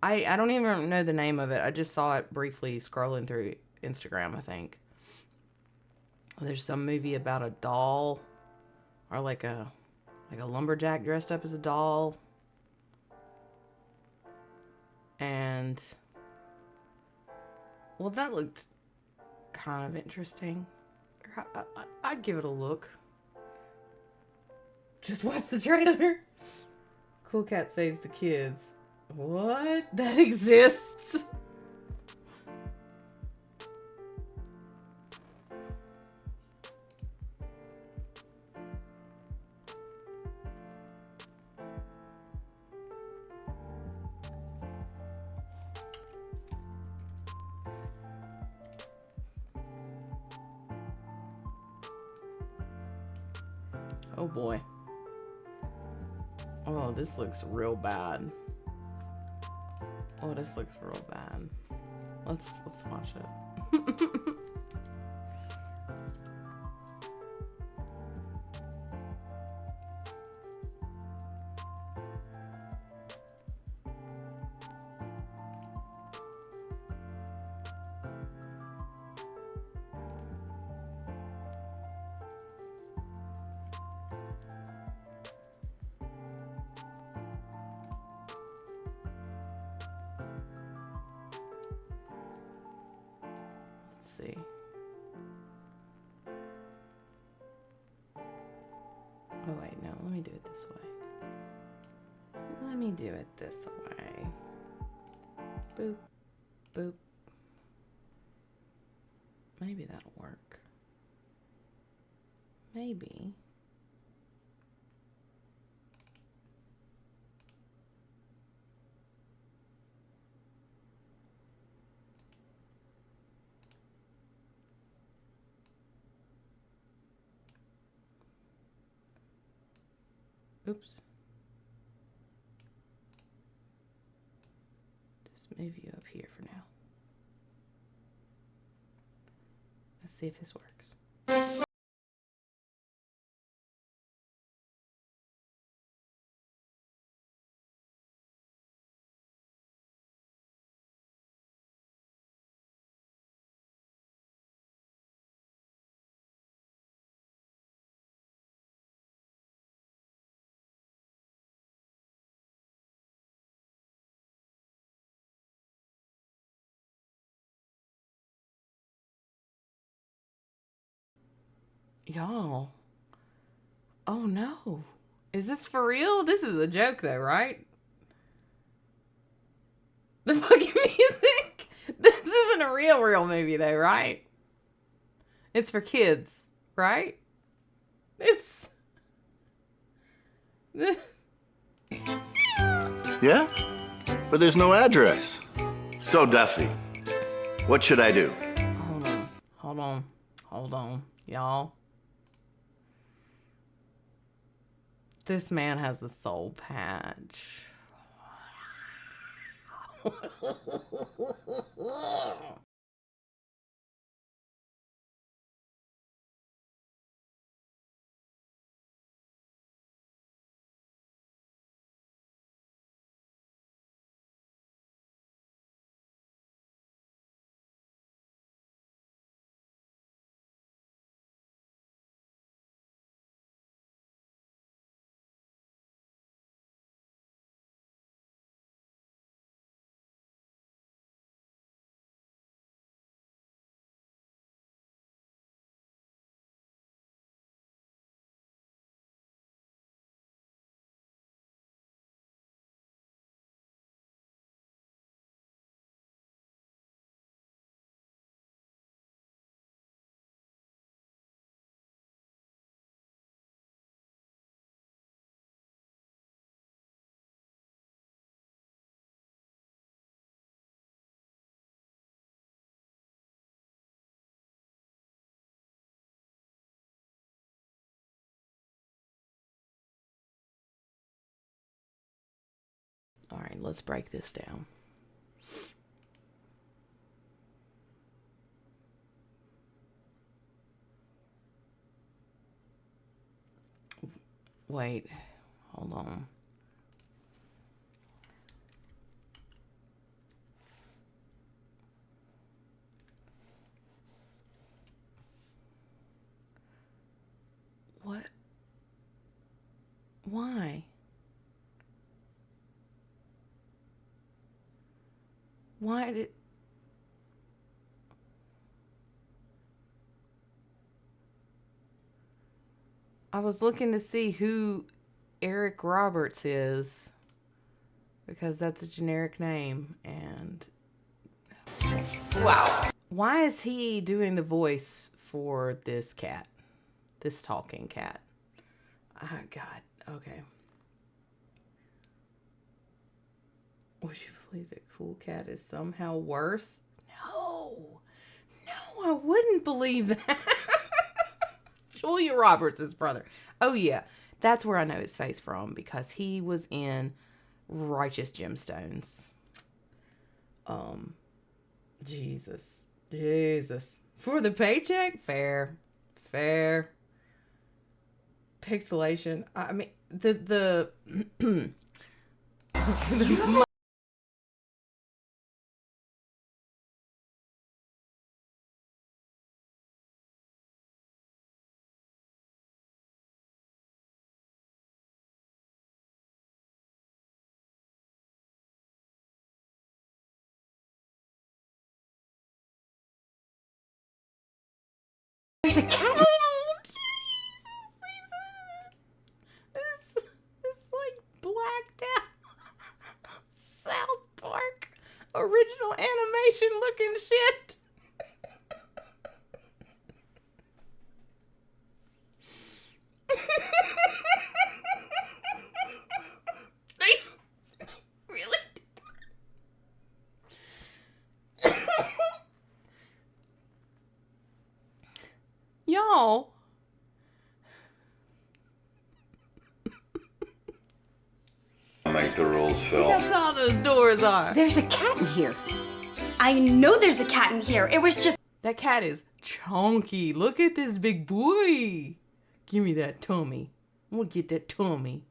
I don't even know the name of it. I just saw it briefly scrolling through Instagram, I think. There's some movie about a doll, or like a lumberjack dressed up as a doll. And well, that looked kind of interesting. I'd give it a look. Just watch the trailer. Cool Cat Saves the Kids. What? That exists? Oh boy. Oh, this looks real bad. Oh, this looks real bad. Let's watch it. Let's see. Oh wait, no, let me do it this way. Let me do it this way. Boop, boop. Maybe that'll work. Maybe. Oops. Just move you up here for now. Let's see if this works. Y'all. Oh no. Is this for real? This is a joke though, right? The fucking music. This isn't a real movie though, right? It's for kids, right? It's... Yeah? But there's no address. So, Duffy, what should I do? Hold on, y'all. This man has a soul patch. All right, let's break this down. Wait, hold on. What? Why? Why did... I was looking to see who Eric Roberts is, because that's a generic name, and... Wow. Why is he doing the voice for this cat? This talking cat? Oh, God. Okay. Would you believe that Cool Cat is somehow worse? No. No, I wouldn't believe that. Julia Roberts' brother. Oh, yeah. That's where I know his face from, because he was in Righteous Gemstones. Jesus. For the paycheck? Fair. Pixelation. I mean, the There's a cat. This like blacked out South Park original animation looking shit. Really? Y'all. Make the rules, Phil. That's all those doors are. There's a cat in here. I know there's a cat in here. It was just That cat is chunky. Look at this big boy. Give me that tummy. I'm gonna get that tummy.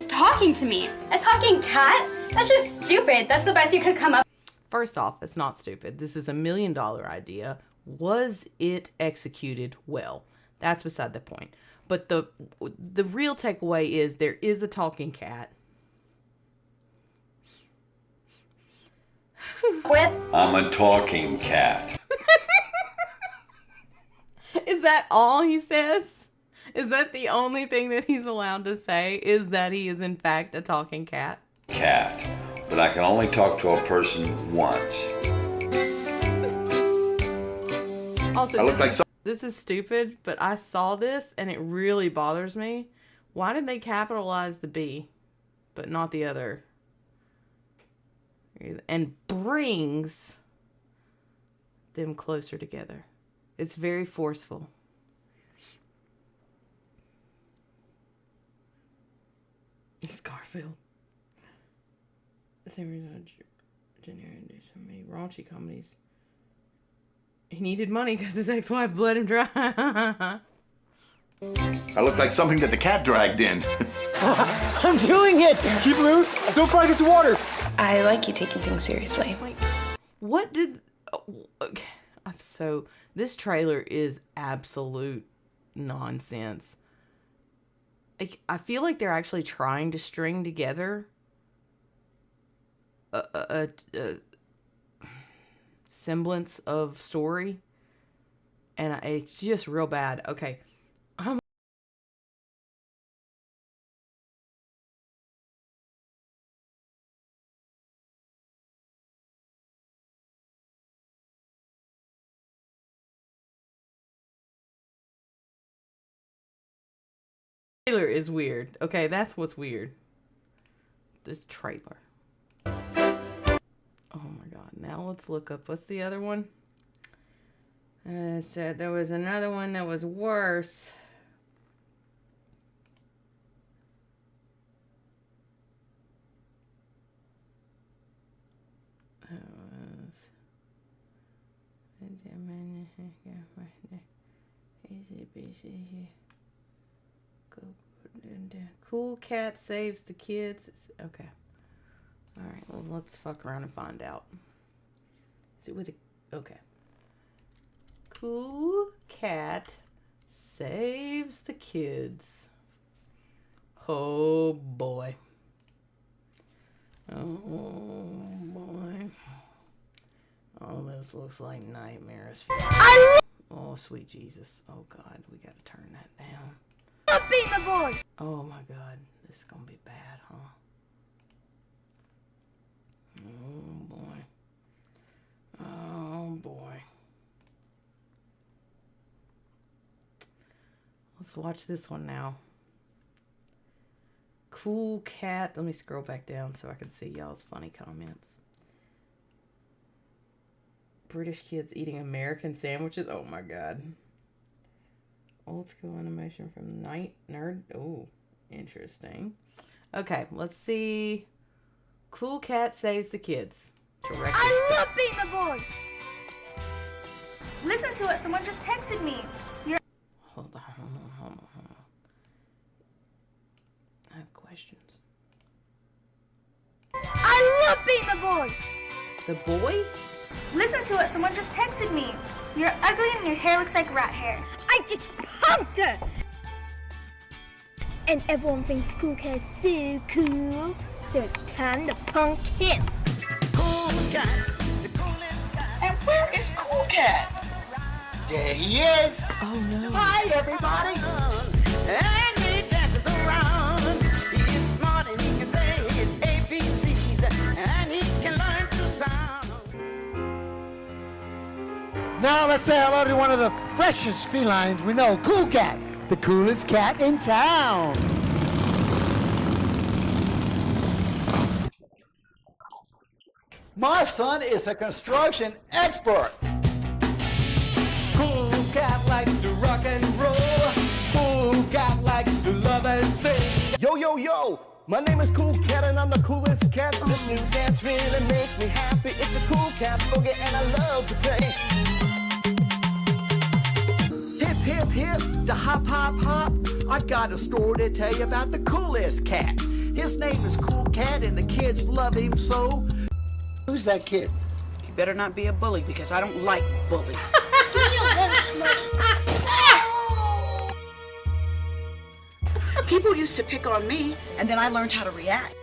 talking to me. A talking cat? That's just stupid. That's the best you could come up. First off, it's not stupid. This is $1 million idea. Was it executed well? That's beside the point. But the real takeaway is there is a talking cat. With I'm a talking cat. Is that all he says? Is that the only thing that he's allowed to say? Is that he is in fact a talking cat? Cat. But I can only talk to a person once. Also, I look like this is stupid, but I saw this and it really bothers me. Why did they capitalize the B, but not the other? And brings them closer together. It's very forceful. It's Garfield. The same reason generated so many raunchy comedies. He needed money because his ex-wife bled him dry. I look like something that the cat dragged in. I'm doing it! Keep loose! Don't fry against the water! I like you taking things seriously. What did... okay. This trailer is absolute nonsense. I feel like they're actually trying to string together a semblance of story, and it's just real bad. Okay. Trailer is weird. Okay, that's what's weird. This trailer. Oh my god. Now let's look up. What's the other one? Said there was another one that was worse. Cool cat saves the kids. Okay. All right. Well, let's fuck around and find out. Is it with a... Okay. Cool cat saves the kids. Oh boy. Oh boy. Oh, this looks like nightmares. Oh, sweet Jesus. Oh God, we gotta turn that down. Stop beating the boy! Oh my God, this is gonna be bad, huh? Oh boy. Oh boy. Let's watch this one now. Cool cat. Let me scroll back down so I can see y'all's funny comments. British kids eating American sandwiches. Oh my God. Old school animation from Night Nerd. Oh, interesting. Okay, let's see. Cool Cat Saves the Kids. I love being a boy. Listen to it. Someone just texted me. Hold on. I have questions. I love being a boy. The boy? Listen to it. Someone just texted me. You're ugly and your hair looks like rat hair. I just punked her. And everyone thinks Cool Cat's so cool. So it's time to punk him. Cool Cat, the coolest cat. And where is Cool Cat? There he is. Oh no. Hi, everybody. And he dances around. He is smart and he can say his ABCs. And he can learn to sound. Now let's say hello to one of the freshest felines we know, Cool Cat, the coolest cat in town. My son is a construction expert. Cool Cat likes to rock and roll. Cool Cat likes to love and sing. Yo, yo, yo! My name is Cool Cat and I'm the coolest cat. This new dance really makes me happy. It's a cool cat boogie and I love to play. Hip, hip, hip, the hop, hop, hop. I got a story to tell you about the coolest cat. His name is Cool Cat and the kids love him so. Who's that kid? You better not be a bully because I don't like bullies. People used to pick on me, and then I learned how to react.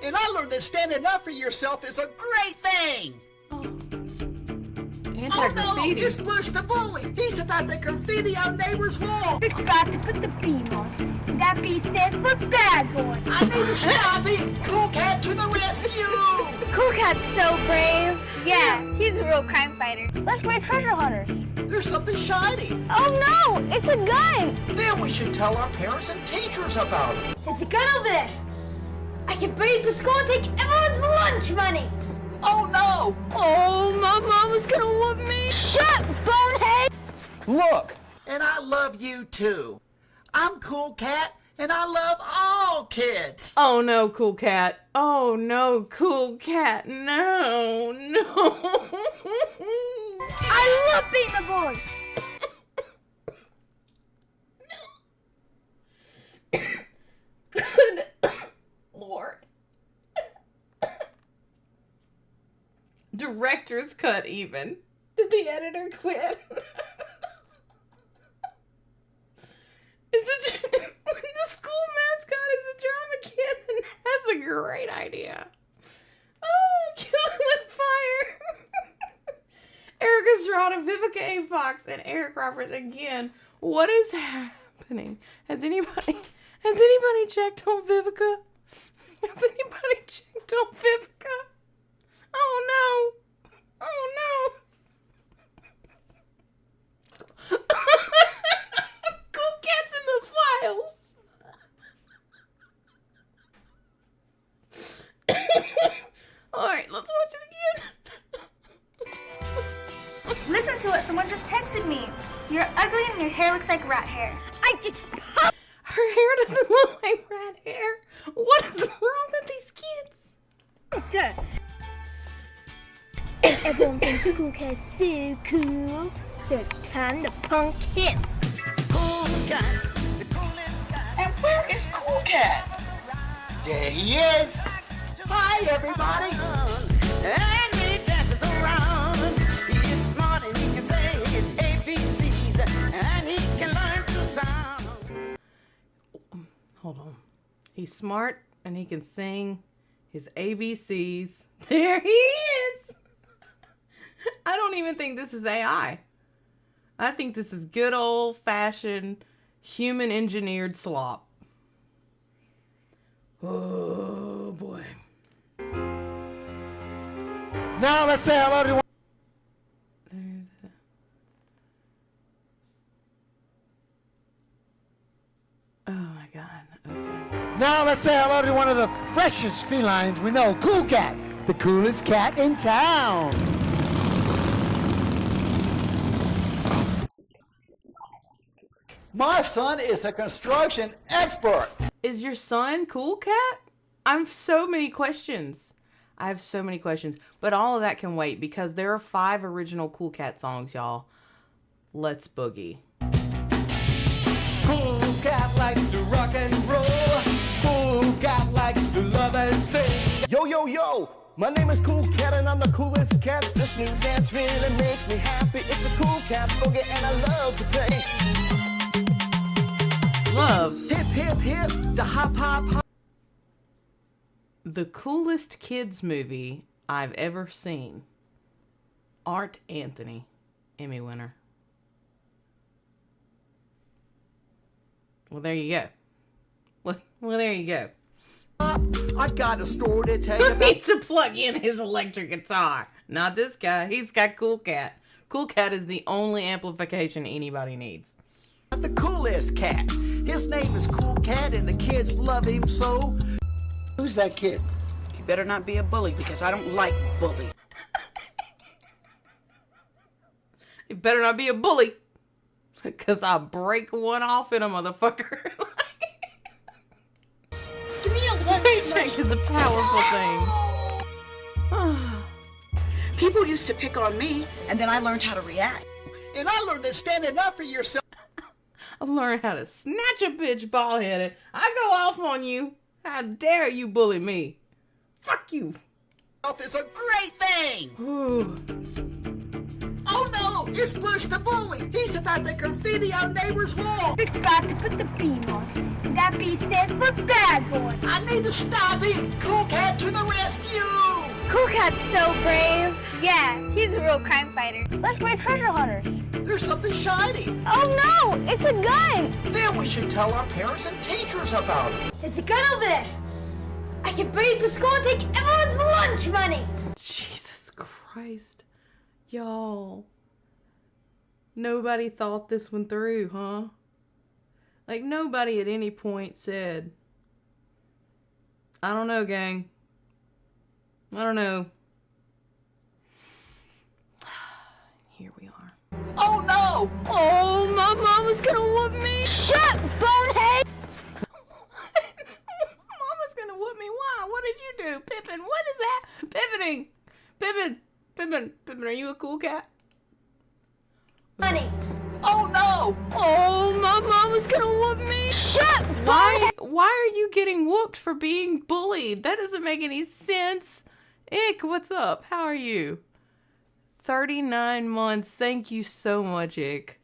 And I learned that standing up for yourself is a great thing. Anti-graffiti. It's Bush the bully. He's about to graffiti our neighbor's wall. It's about to put the beam on. That B stands for bad boy. I need to stop him. Cool Cat to the rescue. Cool Cat's so brave. Yeah, he's a real crime fighter. Let's play treasure hunters. There's something shiny. Oh no, it's a gun. Then we should tell our parents and teachers about it. It's a gun over there. I can bring it to school and take everyone's lunch money. Oh no! Oh, my mama's gonna love me. Shut, bonehead. Look, and I love you too. I'm Cool Cat, and I love all kids. Oh no, Cool Cat. Oh no, Cool Cat. No, no. I love being a boy. Good Lord. Director's cut even. Did the editor quit? When the school mascot is a drama kid, and that's a great idea. Oh, kill him with fire. Eric Estrada, Vivica A. Fox, and Eric Roberts again. What is happening? Has anybody checked on Vivica? Has anybody checked on Vivica? Oh no! Oh no! Cool Cat's in the files. All right, let's watch it again. Listen to it. Someone just texted me. You're ugly and your hair looks like rat hair. I just punked. Her hair doesn't look like rat hair. What is wrong with these kids? her. Everyone thinks Cool Cat's so cool, so it's time to punk him. Cool Cat, the coolest cat. And where is Cool Cat? There he is. Hi, everybody. And he dances around. He is smart and he can say his ABCs. And he can learn to sound. Hold on. He's smart and he can sing his ABCs. There he is. I don't even think this is AI. I think this is good old-fashioned human engineered slop. Oh boy. Now let's say hello to Oh my god. Okay. Now let's say hello to one of the freshest felines we know, Cool Cat, the coolest cat in town. My son is a construction expert. Is your son Cool Cat? I have so many questions. But all of that can wait because there are 5 original Cool Cat songs, y'all. Let's boogie. Cool cat likes to rock and roll. Cool cat likes to love and sing. Yo, yo, yo! My name is Cool Cat and I'm the coolest cat. This new dance really makes me happy. It's a cool cat boogie and I love to play. Love. Hip, hip, hip, the hop, hop, hop. The coolest kids movie I've ever seen. Art Anthony, Emmy winner. Well, there you go. Well, there you go. I got a story to tell you Who about. needs to plug in his electric guitar? Not this guy. He's got Cool Cat. Cool Cat is the only amplification anybody needs. The coolest cat. His name is Cool Cat and the kids love him so. Who's that kid? You better not be a bully because I don't like bullies. You better not be a bully. Because I'll break one off in a motherfucker. Give me a lunch Paycheck is a powerful thing. People used to pick on me, and then I learned how to react. And I learned that standing up for yourself I learned how to snatch a bitch bald-headed. I go off on you. How dare you bully me? Fuck you. is a great thing. Ooh. Oh no, it's Bush the bully. He's about to graffiti our neighbor's wall. It's about to put the beam on. That B stands for bad boy. I need to stop him. Cool Cat to the rescue. Cool Cat's so brave. Yeah, he's a real crime fighter. Let's play treasure hunters. There's something shiny. Oh no, it's a gun. Then we should tell our parents and teachers about it. It's a gun over there. I can bring it to school and take everyone's lunch money. Jesus Christ. Y'all. Nobody thought this one through, huh? Like, nobody at any point said, I don't know, gang. I don't know. Here we are. Oh no! Oh, my mama's gonna whoop me. Shut, bonehead! Mama's gonna whoop me. Why? What did you do? Pippin, what is that? Pippining. Pippin, are you a cool cat? Money. Oh no! Oh, my mama's gonna whoop me. Shut, Why are you getting whooped for being bullied? That doesn't make any sense. Ick, what's up? How are you? 39 months. Thank you so much, Ick.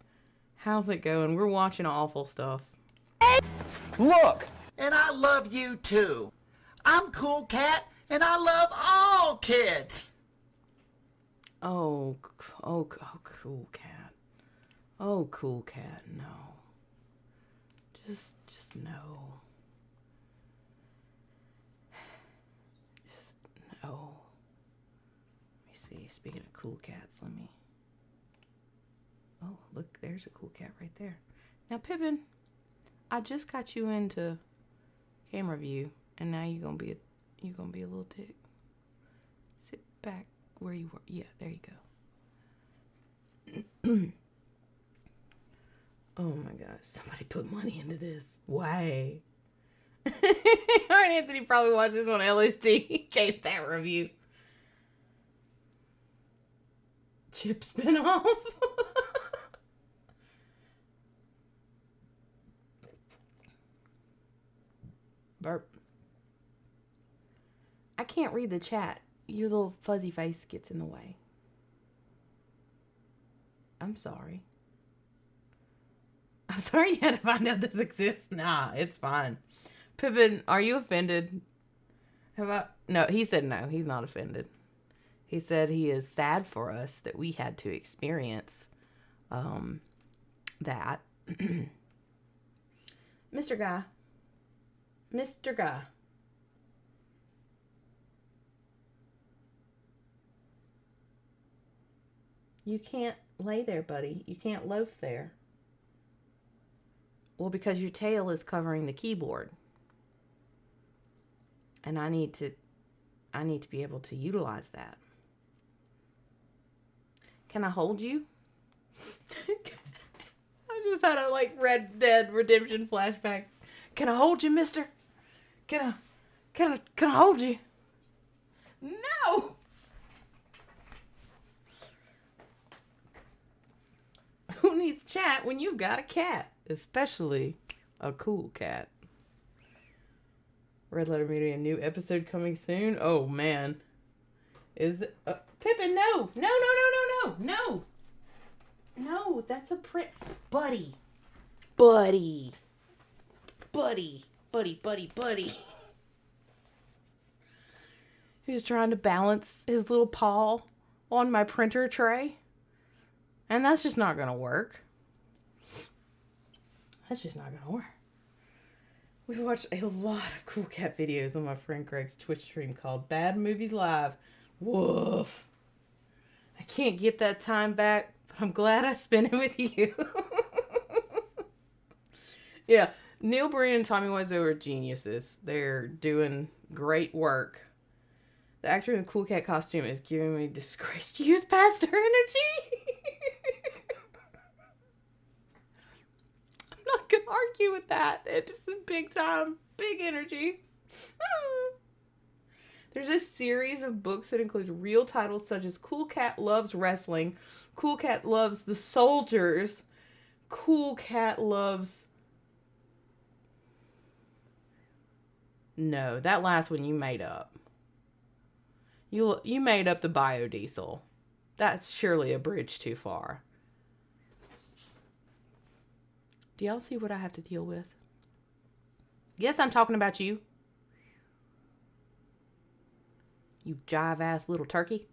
How's it going? We're watching awful stuff. Look, and I love you too. I'm Cool Cat, and I love all kids. Oh, cool cat. Oh, cool cat, no. Just no. Just no. Let me see. Speaking of cool cats, let me. Oh, look, there's a cool cat right there. Now, Pippin, I just got you into camera view, and now you're gonna be a little tick. Sit back where you were. Yeah, there you go. Oh my gosh, somebody put money into this. Why? Alright, Anthony probably watched this on LSD. He gave that review. Chip spin-off. Burp. I can't read the chat. Your little fuzzy face gets in the way. I'm sorry. I'm sorry you had to find out this exists. Nah, it's fine. Pippin, are you offended? No, he said no. He's not offended. He said he is sad for us that we had to experience that. Mr. Guy. Mr. Guy. You can't lay there, buddy. You can't loaf there. Well, because your tail is covering the keyboard. And I need to be able to utilize that. Can I hold you? I'm just had a like Red Dead Redemption flashback. Can I hold you, mister? Can I hold you? No! Who needs chat when you've got a cat? Especially a cool cat. Red Letter Media, new episode coming soon. Oh, man. Is it... Pippin, no! No, no, no, no, no! No! No, that's a print... Buddy. Buddy. Buddy. Buddy, buddy, buddy. He's trying to balance his little paw on my printer tray. And that's just not going to work. That's just not going to work. We've watched a lot of Cool Cat videos on my friend Greg's Twitch stream called Bad Movies Live. Woof. I can't get that time back, but I'm glad I spent it with you. Yeah, Neil Breen and Tommy Wiseau are geniuses. They're doing great work. The actor in the Cool Cat costume is giving me disgraced youth pastor energy. I'm not gonna argue with that. It's just a big time, big energy. There's a series of books that includes real titles such as Cool Cat Loves Wrestling, Cool Cat Loves the Soldiers, Cool Cat Loves... No, that last one you made up. You made up the biodiesel. That's surely a bridge too far. Do y'all see what I have to deal with? Yes, I'm talking about you. You jive-ass little turkey.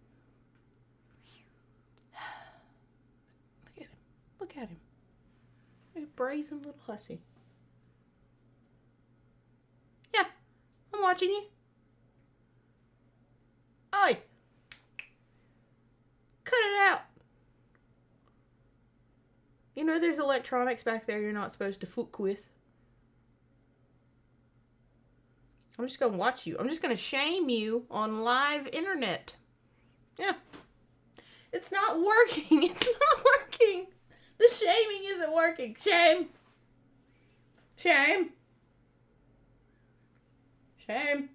Look at him. Look at him. A brazen little hussy. Yeah, I'm watching you. Oi! Cut it out. You know there's electronics back there you're not supposed to fuck with. I'm just going to watch you. I'm just going to shame you on live internet. Yeah. It's not working. It's not working. The shaming isn't working. Shame. Shame. Shame.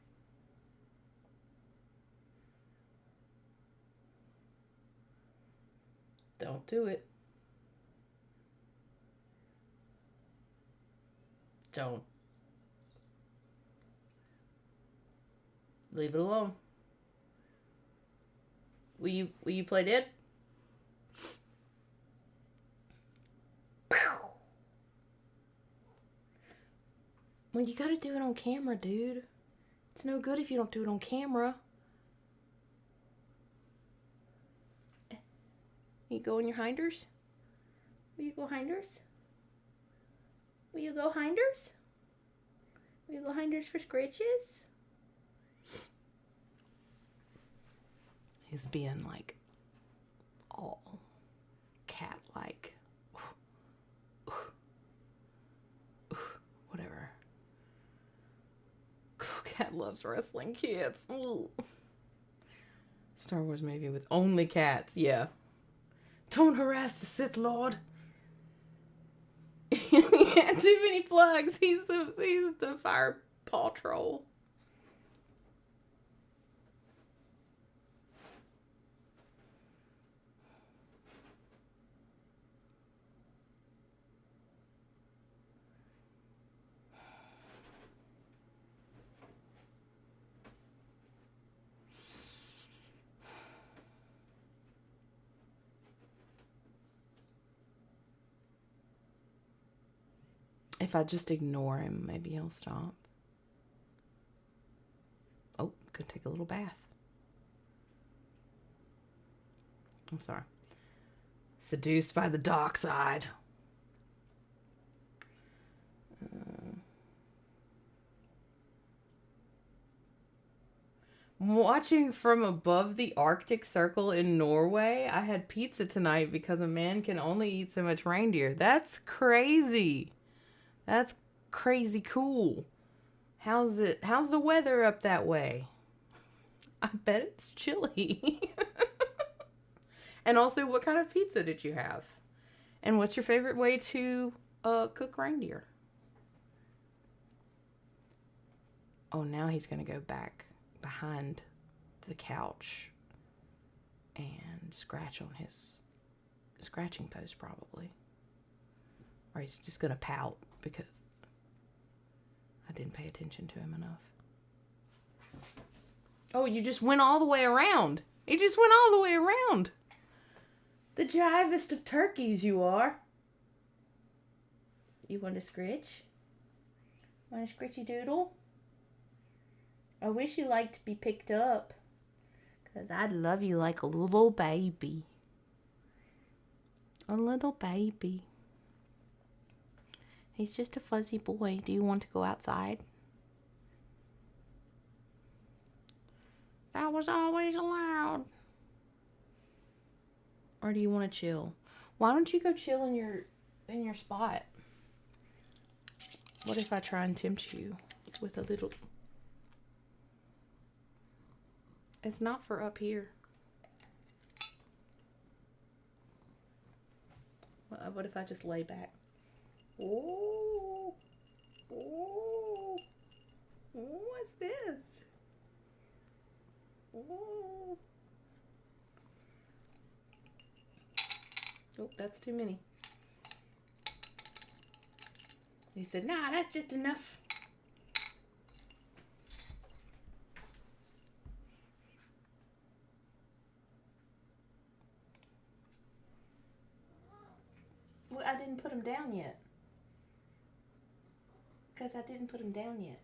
Don't do it. Don't. Leave it alone. Will you play dead? Well, you gotta do it on camera, dude. It's no good if you don't do it on camera. You go in your hinders? Will you go hinders? Will you go hinders? Will you go hinders for scratches? He's being like all cat-like. Whatever. Cool Cat loves wrestling kids. Ooh. Star Wars movie with only cats. Yeah. Don't harass the Sith Lord. Too many plugs. He's the fire paw troll. If I just ignore him, maybe he'll stop. Oh, could take a little bath. I'm sorry. Seduced by the dark side. Watching from above the Arctic Circle in Norway, I had pizza tonight because a man can only eat so much reindeer. That's crazy. That's crazy cool. How's the weather up that way? I bet it's chilly. And also, what kind of pizza did you have? And what's your favorite way to cook reindeer? Oh, now he's going to go back behind the couch and scratch on his scratching post, probably. Or he's just going to pout because I didn't pay attention to him enough. Oh, you just went all the way around. You just went all the way around. The jivest of turkeys you are. You want to scritch? Want a scritchy doodle? I wish you liked to be picked up. Because I'd love you like a little baby. A little baby. He's just a fuzzy boy. Do you want to go outside? That was always allowed. Or do you want to chill? Why don't you go chill in your spot? What if I try and tempt you with a little... It's not for up here. What if I just lay back? Oh. Oh. What's this? Oh. Oh, that's too many. He said, nah, that's just enough. Well, I didn't put him down yet. Because I didn't put him down yet.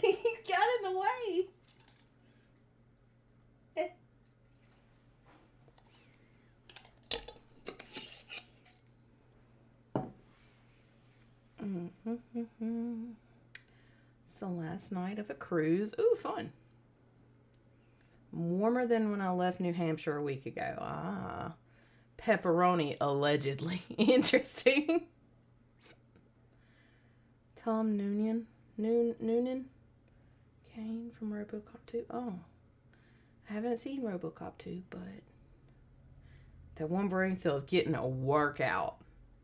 You got in the way. It's the last night of a cruise. Ooh, fun. Warmer than when I left New Hampshire a week ago. Ah. Pepperoni, allegedly. Interesting. Tom Noonan. Noonan? Kane from RoboCop 2. Oh. I haven't seen RoboCop 2, but that one brain cell is getting a workout.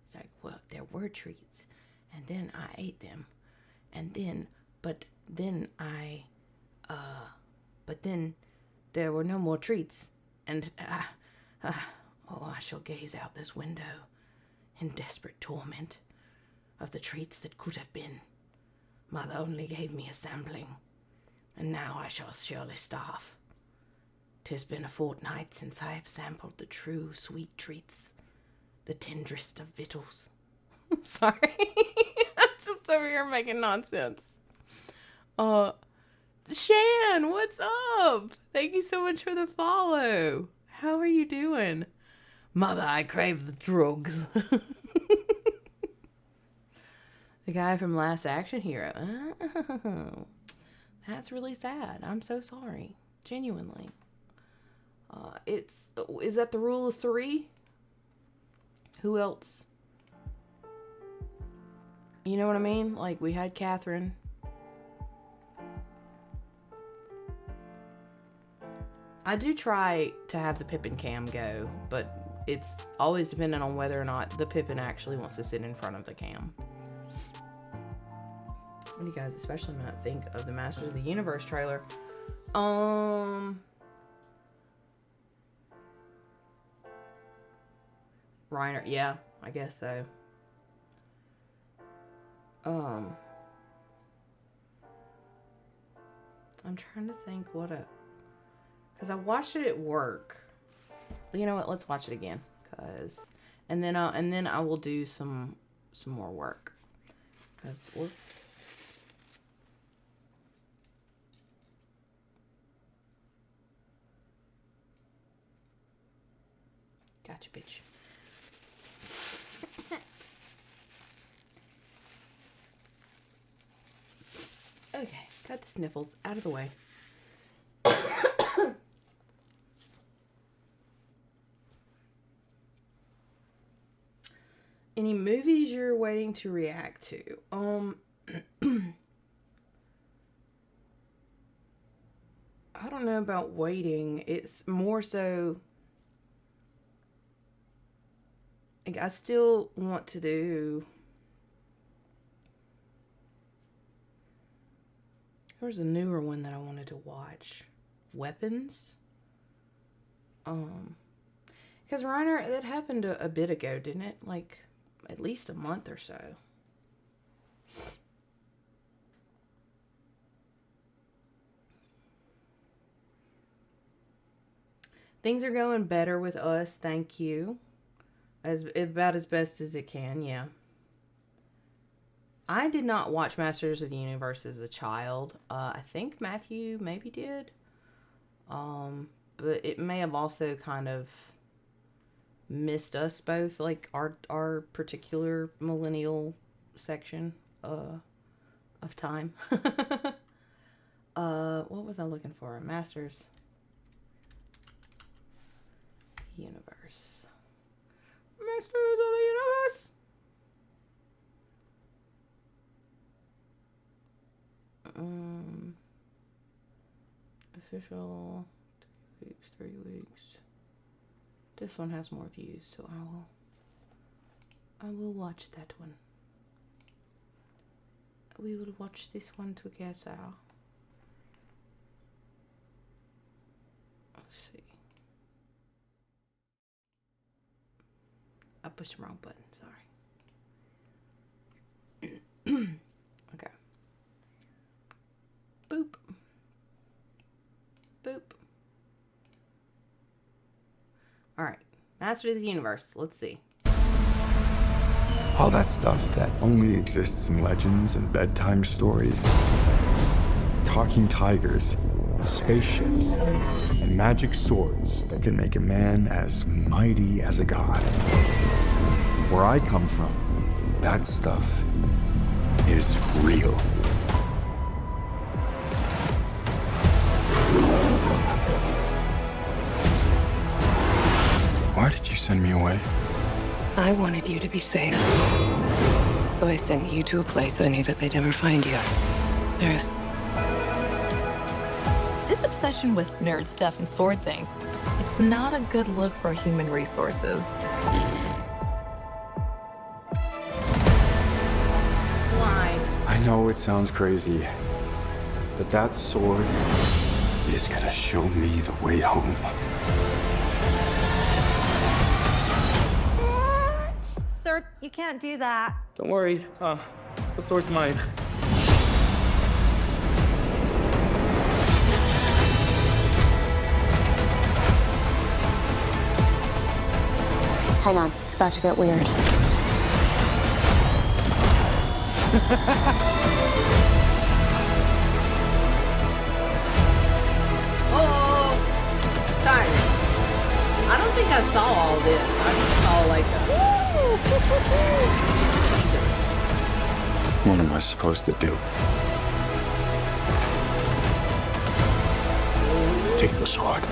It's like, well, there were treats. And then I ate them. And then, but then there were no more treats. And, oh, I shall gaze out this window in desperate torment of the treats that could have been. Mother only gave me a sampling, and now I shall surely starve. 'Tis been a fortnight since I have sampled the true sweet treats, the tenderest of victuals. Sorry. I'm just over here making nonsense. Shan, what's up? Thank you so much for the follow. How are you doing? Mother, I crave the drugs. The guy from Last Action Hero. Oh, that's really sad. I'm so sorry. Genuinely. Is that the rule of 3? Who else? You know what I mean? Like, we had Catherine. I do try to have the Pippin cam go, but it's always dependent on whether or not the Pippin actually wants to sit in front of the cam. What do you guys especially might think of the Masters of the Universe trailer? Reiner, yeah, I guess so. I'm trying to think because I watched it at work. You know what? Let's watch it again, and then I will do some more work, because we're. Gotcha, bitch. Okay, got the sniffles out of the way. Any movies you're waiting to react to? I don't know about waiting. It's more so Like, I still want to do... There was a newer one that I wanted to watch. Weapons? Because Reiner, that happened a bit ago, didn't it? Like, at least a month or so. Things are going better with us, thank you. About as best as it can, yeah. I did not watch Masters of the Universe as a child. I think Matthew maybe did. But it may have also kind of missed us both, like our particular millennial section of time. What was I looking for? Masters Universe. Masters of the Universe. Official 3 weeks. This one has more views, so I will watch that one. We will watch this one together. Let's see. I pushed the wrong button, sorry. Okay. Boop. Boop. Alright. Master of the Universe. Let's see. All that stuff that only exists in legends and bedtime stories. Talking tigers, spaceships, and magic swords that can make a man as mighty as a god. Where I come from, that stuff is real. Why did you send me away? I wanted you to be safe. So I sent you to a place I knew that they'd never find you. There's... This obsession with nerd stuff and sword things, it's not a good look for human resources. Why? I know it sounds crazy, but that sword is gonna show me the way home. Sir, you can't do that. Don't worry, the sword's mine. Hang on, it's about to get weird. Oh, sorry. I don't think I saw all this. I just saw like a... What am I supposed to do? Take the sword.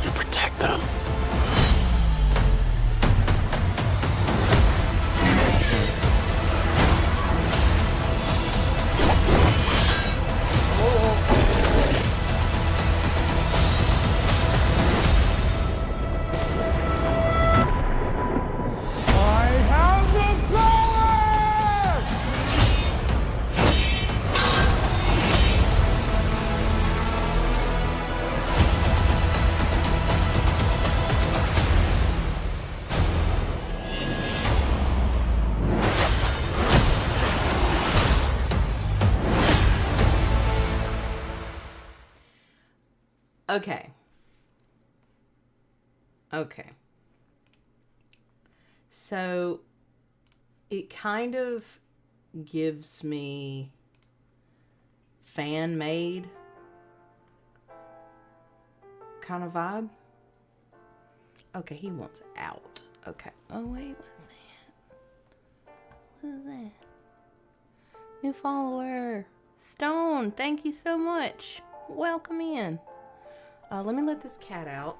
You protect them. Okay. Okay. So it kind of gives me fan-made kind of vibe. Okay, he wants out. Okay. Oh, wait, what's that? What is that? New follower. Stone, thank you so much. Welcome in. Let me let this cat out.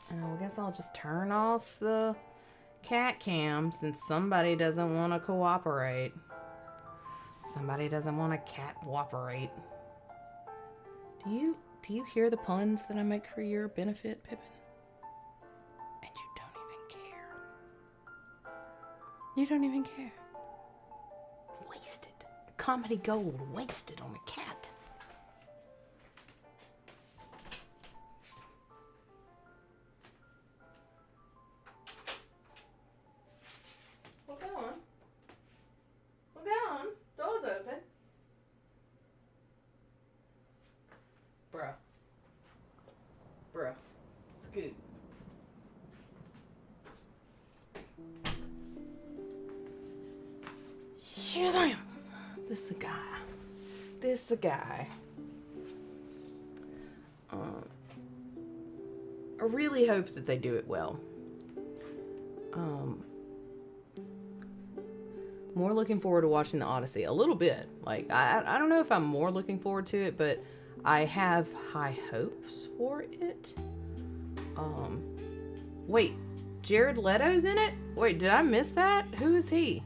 And I guess I'll just turn off the cat cam since somebody doesn't want to cooperate. Somebody doesn't want to cat cooperate. Do you hear the puns that I make for your benefit, Pippin? And you don't even care. You don't even care. Wasted. Comedy gold wasted on a cat. Well, go on. Well, go on. Door's open. Bruh. Bruh. Scoot. Here's I am. This is a guy. This is a guy. I really hope that they do it well. More looking forward to watching the Odyssey a little bit. Like I don't know if I'm more looking forward to it, but I have high hopes for it. Wait, Jared Leto's in it? Wait, did I miss that? Who is he?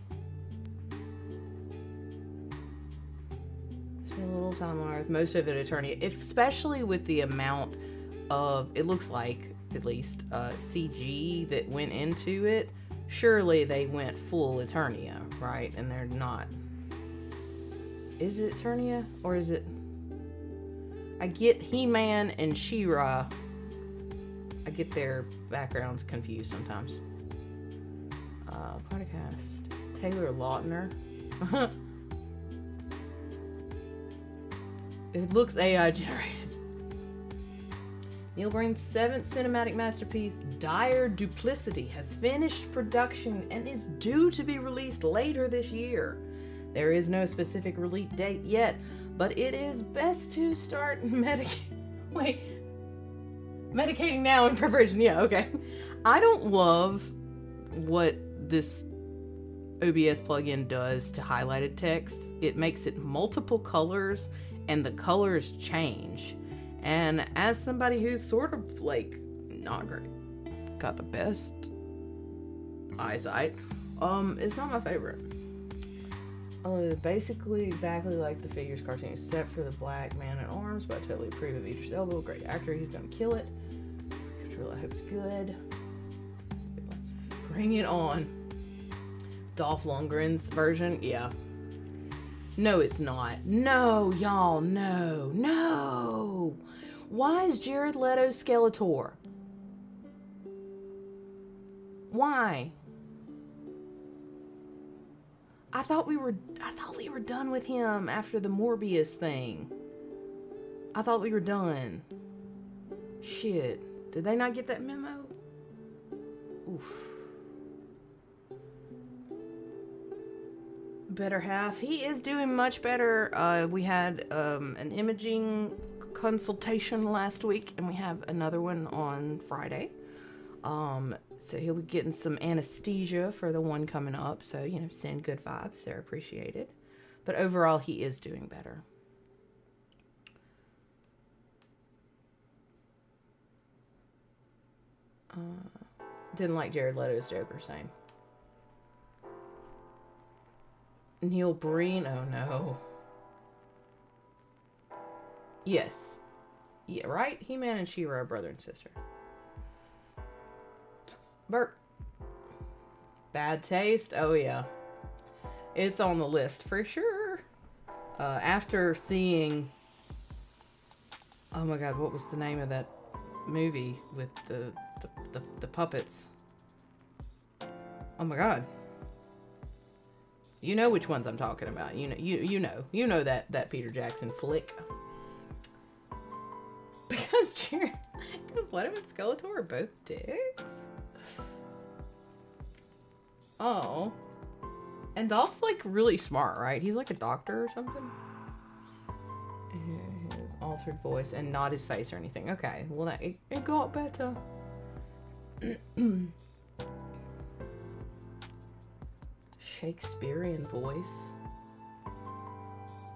Spent a little time on Earth, most of it Eternia, especially with the amount of, it looks like, at least, CG that went into it. Surely they went full Eternia, right? And they're not. Is it Eternia? Or is it... I get He-Man and She-Ra. I get their backgrounds confused sometimes. Podcast. Taylor Lautner. It looks AI generated. Neil Breen's 7th cinematic masterpiece, Dire Duplicity, has finished production and is due to be released later this year. There is no specific release date yet, but it is best to start medicating now in preparation. Yeah, okay. I don't love what this OBS plugin does to highlighted text. It makes it multiple colors and the colors change. And as somebody who's sort of like not great, got the best eyesight, it's not my favorite. Basically exactly like the Figures cartoon, except for the black man in arms, but I totally approve of Idris Elba. Great actor, he's gonna kill it. I hope it's good. Bring it on. Dolph Lundgren's version, yeah. No, it's not. No, y'all, no, no. Why is Jared Leto Skeletor? Why? I thought we were done with him after the Morbius thing. I thought we were done. Shit. Did they not get that memo? Oof. Better half. He is doing much better. We had an imaging consultation last week, and we have another one on Friday. So he'll be getting some anesthesia for the one coming up. So, you know, send good vibes. They're appreciated. But overall, he is doing better. Didn't like Jared Leto's Joker, same. Neil Breen, oh no. Yes. Yeah, right? He-Man and She-Ra are brother and sister. Bert. Bad taste? Oh yeah. It's on the list for sure. After seeing... Oh my god, what was the name of that movie with the puppets? Oh my god. You know which ones I'm talking about. You know that Peter Jackson flick. Because Leto and Skeletor are both dicks. Oh. And Dolph's like really smart, right? He's like a doctor or something. His altered voice and not his face or anything. Okay, well it got better. Shakespearean voice.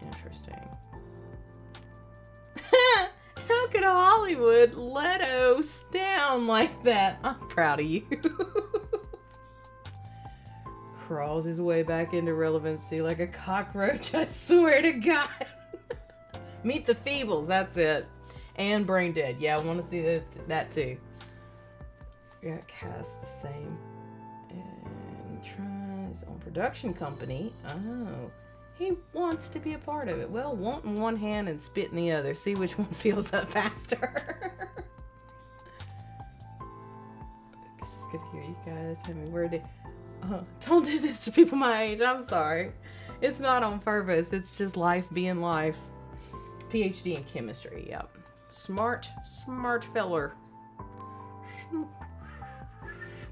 Interesting. How could Hollywood Leto down like that? I'm proud of you. Crawls his way back into relevancy like a cockroach, I swear to God. Meet the Feebles, that's it. And Brain Dead. Yeah, I want to see that too. Got cast the same. And trying his own production company. Oh, he wants to be a part of it. Well, want in one hand and spit in the other. See which one fills up faster. I guess it's good to hear you guys. I mean, don't do this to people my age. I'm sorry. It's not on purpose. It's just life being life. PhD in chemistry. Yep. Smart feller.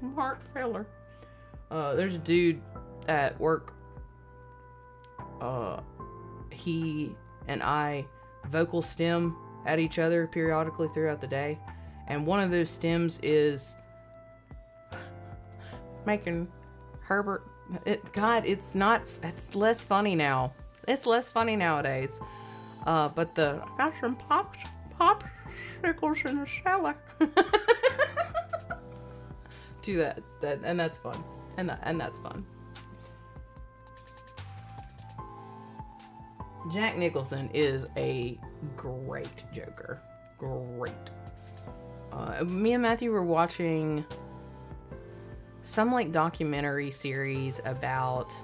Smart feller. There's a dude at work. He and I vocal stem at each other periodically throughout the day, and one of those stems is making Herbert. It's less funny now. It's less funny nowadays. But I got some popsicles in the cellar. Do that, and that's fun, and that's fun. Jack Nicholson is a great Joker. Great. Me and Matthew were watching some like documentary series about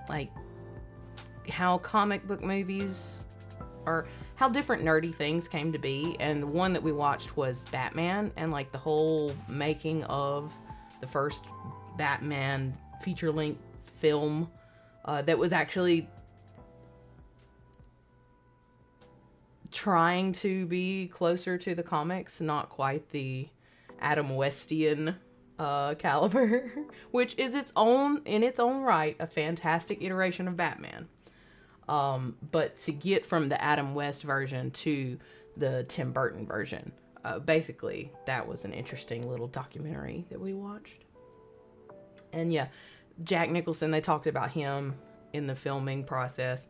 like how comic book movies or how different nerdy things came to be, and the one that we watched was Batman, and like the whole making of the first Batman feature-length film that was actually trying to be closer to the comics, not quite the Adam Westian caliber, which is in its own right a fantastic iteration of Batman. But to get from the Adam West version to the Tim Burton version, basically that was an interesting little documentary that we watched. And yeah, Jack Nicholson, they talked about him in the filming process,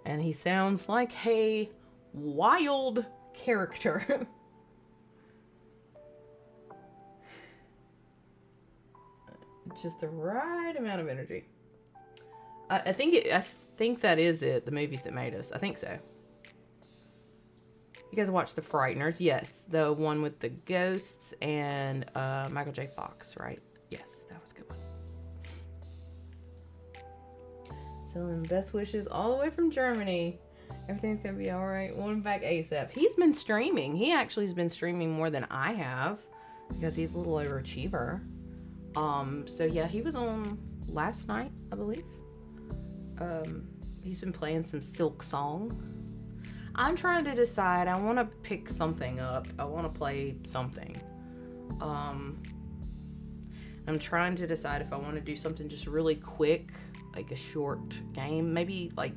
and he sounds like a wild character. Just the right amount of energy. I think that is it. The movies that made us. I think so. You guys watched The Frighteners? Yes, the one with the ghosts and Michael J. Fox, right? Yes, that was a good one. Sending best wishes all the way from Germany. Everything's gonna be all right. One back ASAP. He's been streaming. He actually has been streaming more than I have because he's a little overachiever. So yeah, he was on last night, I believe. He's been playing some Silk Song. I'm trying to decide. I want to pick something up. I want to play something. I'm trying to decide if I want to do something just really quick, like a short game. Maybe like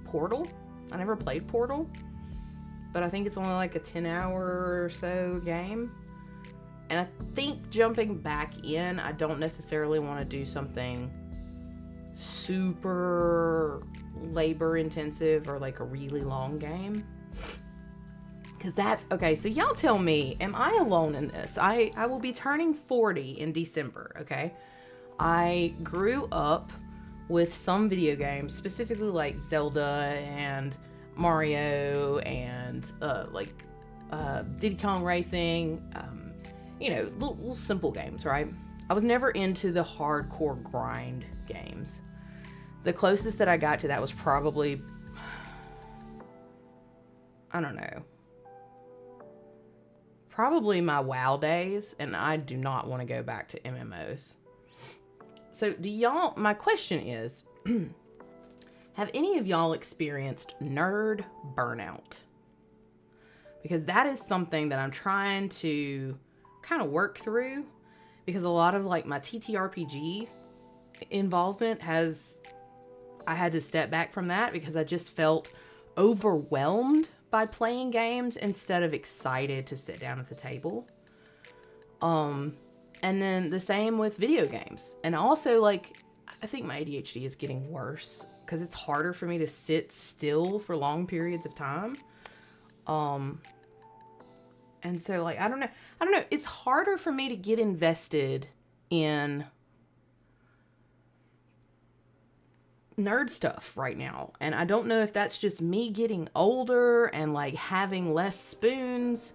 Portal. I never played Portal, but I think it's only like a 10-hour or so game. And I think jumping back in, I don't necessarily want to do something super labor intensive or like a really long game. Because that's, okay, so y'all tell me, am I alone in this? I will be turning 40 in December, okay? I grew up with some video games, specifically like Zelda and Mario and Diddy Kong Racing, little simple games, right? I was never into the hardcore grind games. The closest that I got to that was probably, I don't know, probably my WoW days, and I do not want to go back to MMOs. So my question is, have any of y'all experienced nerd burnout? Because that is something that I'm trying to kind of work through, because a lot of like my TTRPG involvement I had to step back from that because I just felt overwhelmed by playing games instead of excited to sit down at the table. And then the same with video games. And also, like, I think my ADHD is getting worse because it's harder for me to sit still for long periods of time. And so, like, I don't know. It's harder for me to get invested in nerd stuff right now. And I don't know if that's just me getting older and like having less spoons,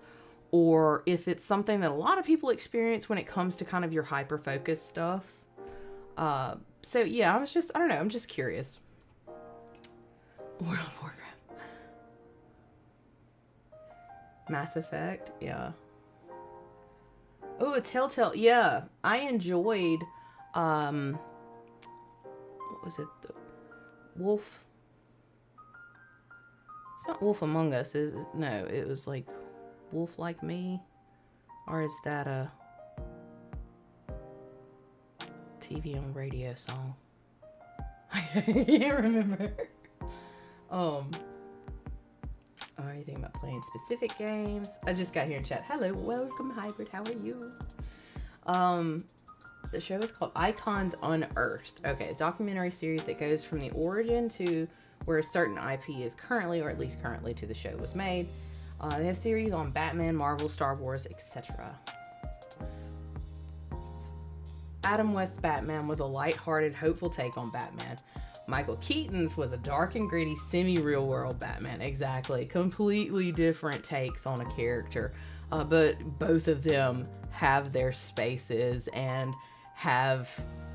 or if it's something that a lot of people experience when it comes to kind of your hyper-focused stuff. So yeah, I don't know, I'm just curious. World of Warcraft. Mass Effect, yeah. Oh, a Telltale, yeah. I enjoyed, what was it? The Wolf. It's not Wolf Among Us, is it? No, it was like Wolf Like Me. Or is that a TV and radio song? I can't remember. Are you thinking about playing specific games? I just got here in chat. Hello, welcome Hybrid. How are you? The show is called Icons Unearthed. Okay, a documentary series that goes from the origin to where a certain IP is currently, or at least currently, to the show was made. They have series on Batman, Marvel, Star Wars, etc. Adam West's Batman was a lighthearted, hopeful take on Batman. Michael Keaton's was a dark and gritty, semi-real world Batman. Exactly. Completely different takes on a character. But both of them have their spaces and have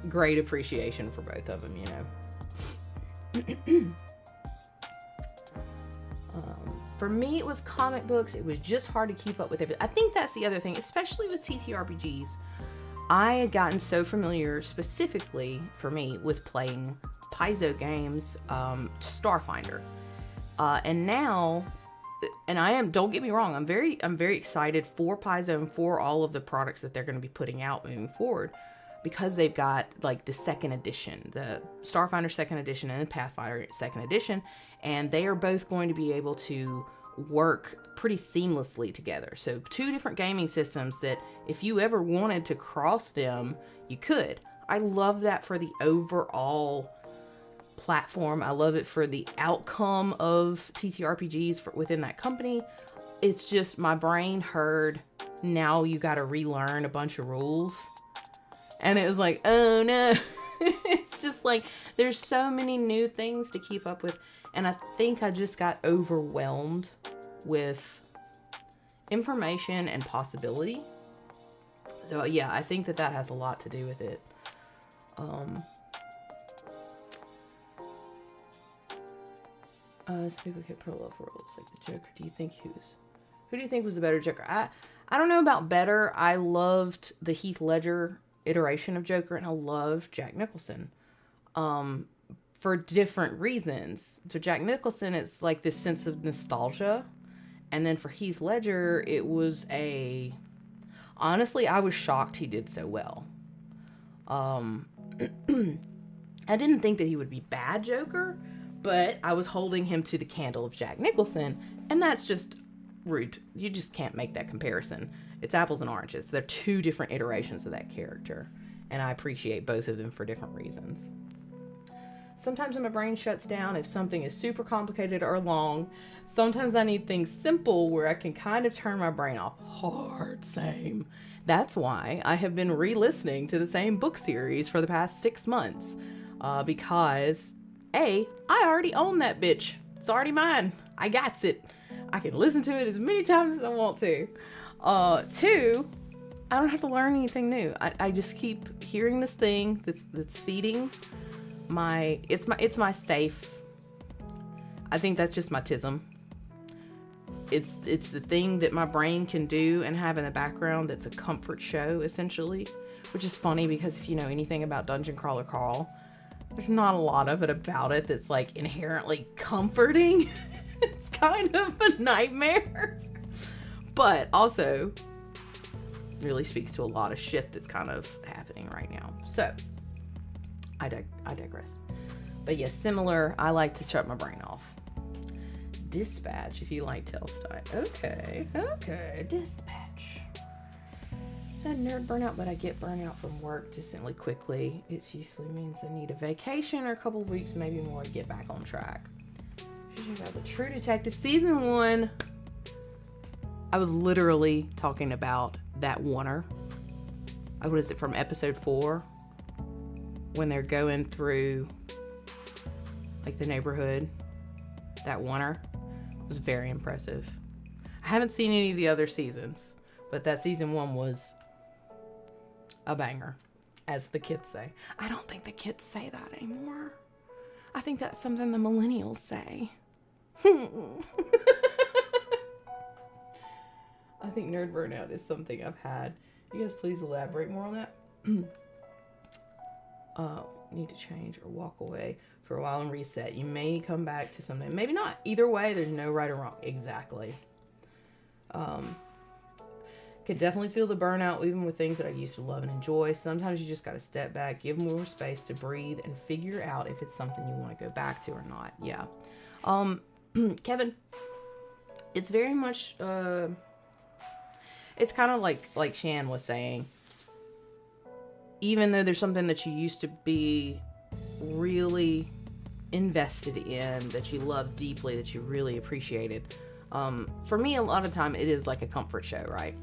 great appreciation for both of them, you know. For me, it was comic books. It was just hard to keep up with everything. I think that's the other thing, especially with TTRPGs. I had gotten so familiar, specifically for me, with playing Paizo games, Starfinder, and now, and I am, don't get me wrong, I'm very excited for Paizo and for all of the products that they're going to be putting out moving forward, because they've got like the second edition, the Starfinder second edition and the Pathfinder second edition, and they are both going to be able to work pretty seamlessly together. So 2 different gaming systems that if you ever wanted to cross them, you could. I love that for the overall platform. I love it for the outcome of TTRPGs within that company. It's just my brain heard, now you got to relearn a bunch of rules. And it was like, oh no. It's just like, there's so many new things to keep up with. And I think I just got overwhelmed with information and possibility. So yeah, I think that has a lot to do with it. Some people get pro love worlds like the Joker. Who do you think was the better Joker? I don't know about better. I loved the Heath Ledger iteration of Joker, and I loved Jack Nicholson. For different reasons. So Jack Nicholson, it's like this sense of nostalgia. And then for Heath Ledger, it was honestly, I was shocked he did so well. I didn't think that he would be bad Joker, but I was holding him to the candle of Jack Nicholson, and that's just rude. You just can't make that comparison. It's apples and oranges. They're 2 different iterations of that character, and I appreciate both of them for different reasons. Sometimes when my brain shuts down, if something is super complicated or long, sometimes I need things simple where I can kind of turn my brain off. Hard, same. That's why I have been re-listening to the same book series for the past 6 months. Because, A, I already own that bitch. It's already mine. I got it. I can listen to it as many times as I want to. 2, I don't have to learn anything new. I just keep hearing this thing that's feeding it's my safe. I think that's just my tism. It's the thing that my brain can do and have in the background that's a comfort show, essentially. Which is funny because if you know anything about Dungeon Crawler Carl, there's not a lot of it about it that's like inherently comforting. It's kind of a nightmare. But also really speaks to a lot of shit that's kind of happening right now. So I digress. But yes, similar. I like to shut my brain off. Dispatch, if you like Telstar. Okay. Dispatch. I had nerd burnout, but I get burnout from work decently quickly. It usually means I need a vacation or a couple of weeks, maybe more, to get back on track. Should check out the True Detective Season 1. I was literally talking about that oneer. What is it, from episode 4? When they're going through like the neighborhood, that oneer was very impressive. I haven't seen any of the other seasons, but that season 1 was a banger, as the kids say. I don't think the kids say that anymore. I think that's something the millennials say. I think nerd burnout is something I've had. You guys please elaborate more on that. Need to change or walk away for a while and reset. You may come back to something. Maybe not. Either way, there's no right or wrong. Exactly. Could definitely feel the burnout even with things that I used to love and enjoy. Sometimes you just got to step back, give more space to breathe, and figure out if it's something you want to go back to or not. Yeah. Kevin, it's very much, it's kind of like Shan was saying, even though there's something that you used to be really invested in, that you love deeply, that you really appreciated, for me, a lot of the time, it is like a comfort show, right?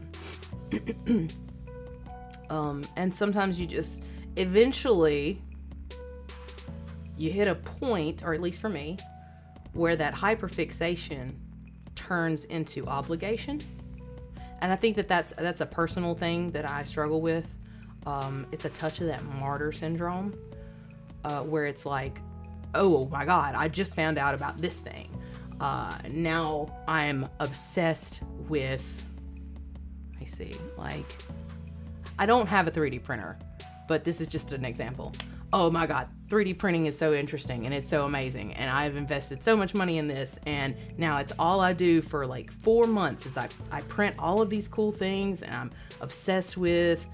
And sometimes you just, eventually, you hit a point, or at least for me, where that hyperfixation turns into obligation. And I think that's a personal thing that I struggle with. It's a touch of that martyr syndrome, where it's like, oh my God, I just found out about this thing. Now I'm obsessed with, I see, like, I don't have a 3D printer, but this is just an example. Oh my God, 3D printing is so interesting and it's so amazing. And I've invested so much money in this. And now it's all I do for like 4 months is I print all of these cool things, and I'm obsessed with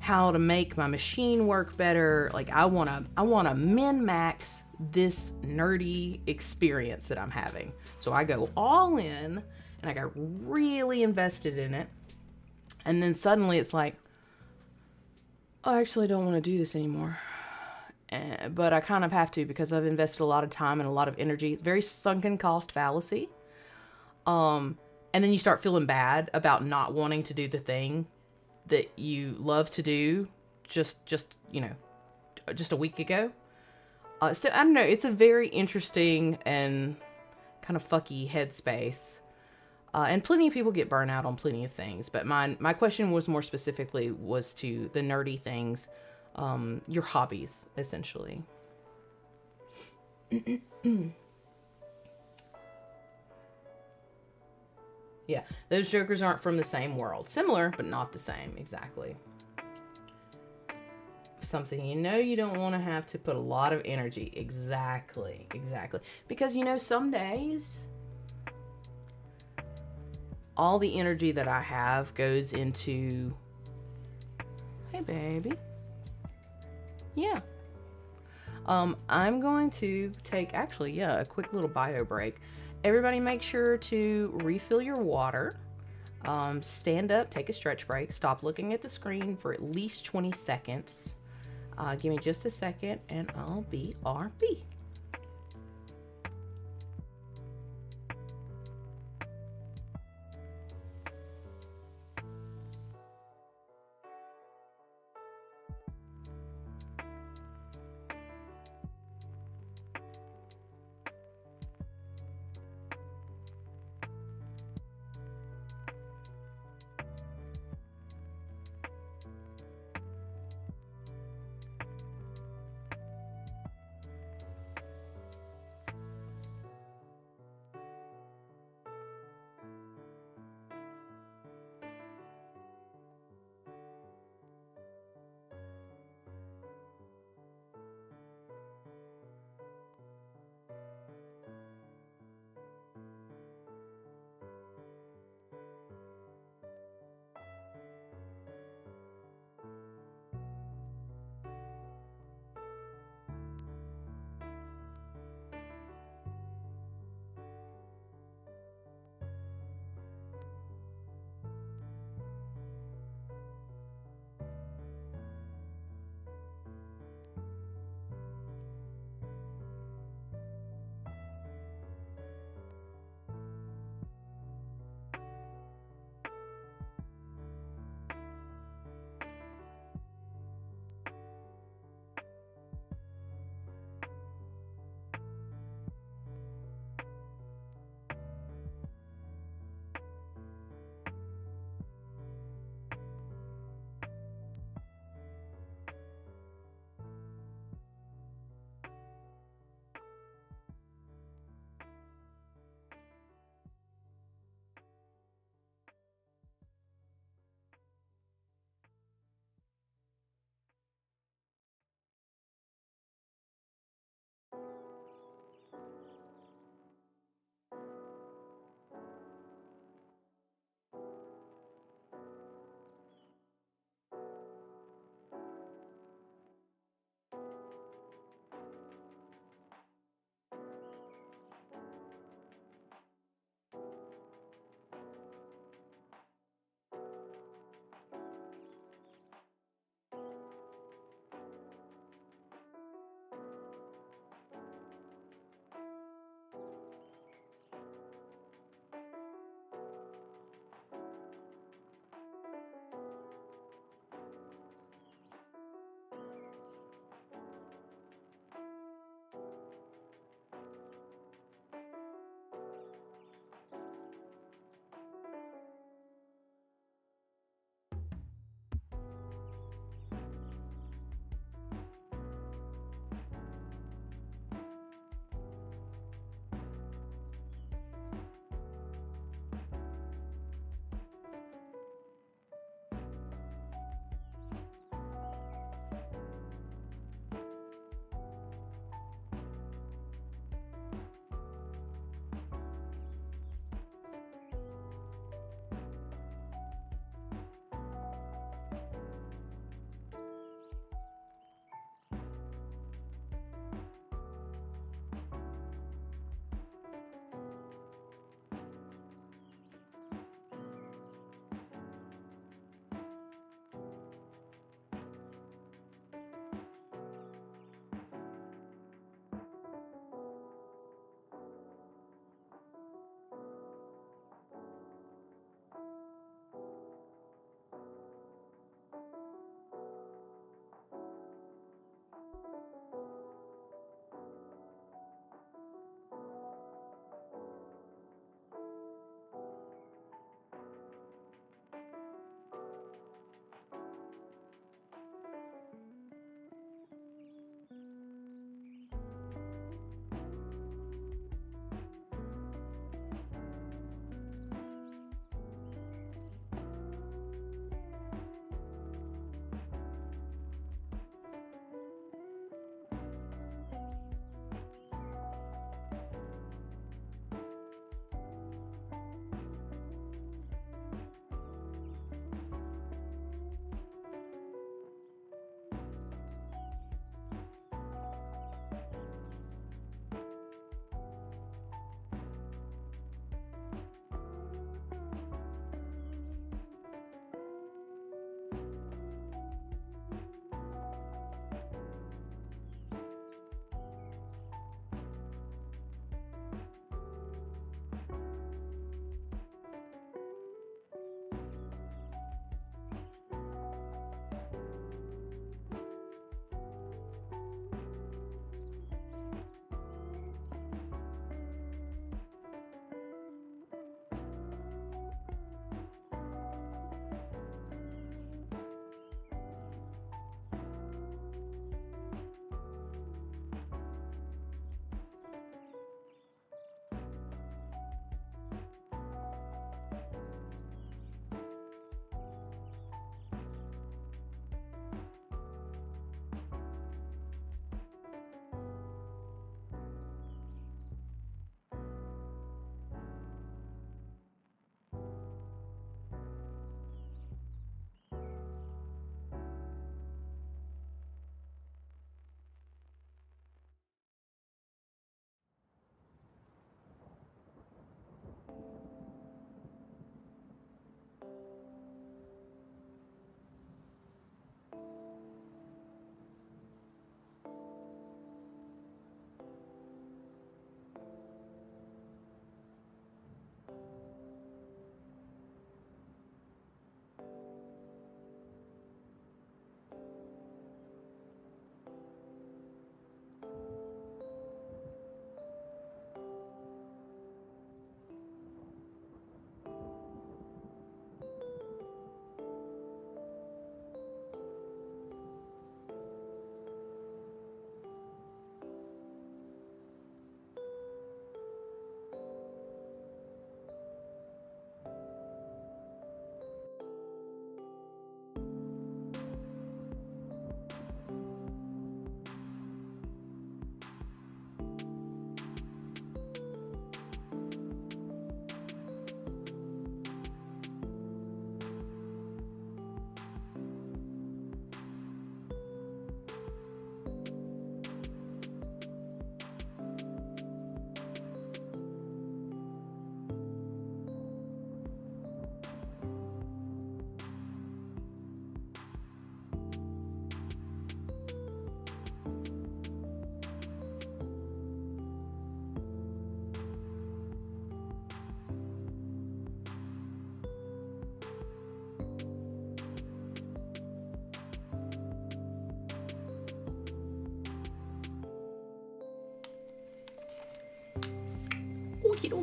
how to make my machine work better. Like I wanna min-max this nerdy experience that I'm having. So I go all in and I got really invested in it. And then suddenly it's like, I actually don't want to do this anymore. But I kind of have to because I've invested a lot of time and a lot of energy. It's very sunken cost fallacy. And then you start feeling bad about not wanting to do the thing that you love to do just a week ago. So I don't know, it's a very interesting and kind of fucky headspace. And plenty of people get burnt out on plenty of things, but my question was more specifically was to the nerdy things, your hobbies, essentially. Yeah, those jokers aren't from the same world. Similar, but not the same, exactly. Something you don't want to have to put a lot of energy. Exactly. Because some days all the energy that I have goes into, hey baby. Yeah. I'm going to take a quick little bio break. Everybody make sure to refill your water. Stand up, take a stretch break, stop looking at the screen for at least 20 seconds. Give me just a second and I'll be RB.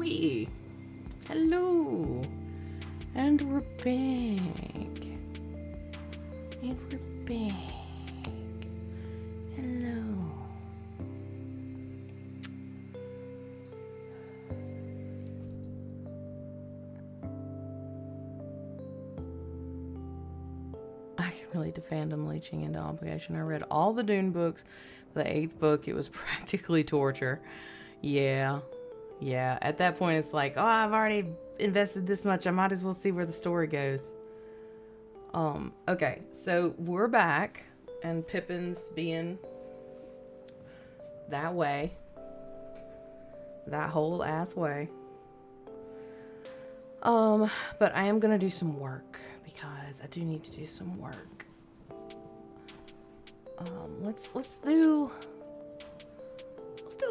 Chloe. Hello. And we're back. And we're back. Hello. I can relate to fandom leeching into obligation. I read all the Dune books. For the 8th book, it was practically torture. Yeah. Yeah. At that point, it's like, oh, I've already invested this much. I might as well see where the story goes. Okay. So we're back. And Pippin's being that way. That whole ass way. But I am going to do some work. Because I do need to do some work. Let's do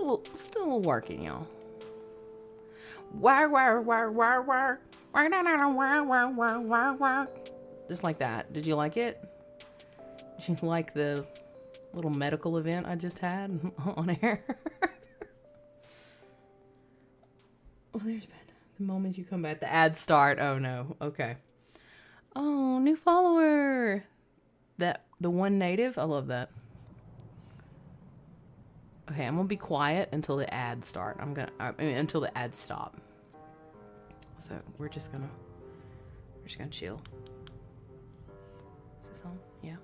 a little working, y'all. Just like that. Did you like it? Did you like the little medical event I just had on air? Oh, there's Ben. The moment you come back, the ads start. Oh no. Okay. Oh, new follower. The one native. I love that. Okay, I'm gonna be quiet until the ads start. Until the ads stop. So we're just gonna chill. Is this on? Yeah.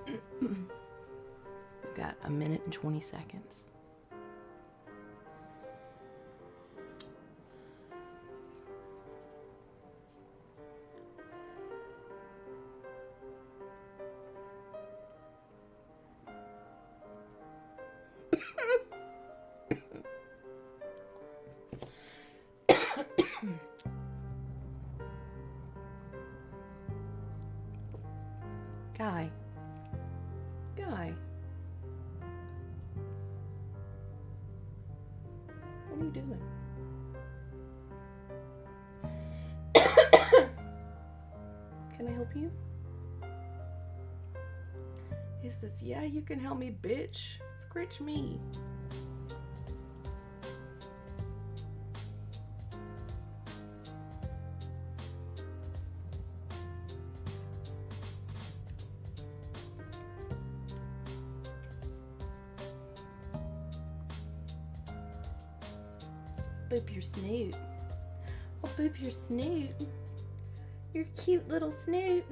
Okay. We've got 1 minute and 20 seconds. Guy. What are you doing? Can I help you? He says, yeah, you can help me, bitch. Scratch me. Boop your snoot. Oh, boop your snoot. Your cute little snoot.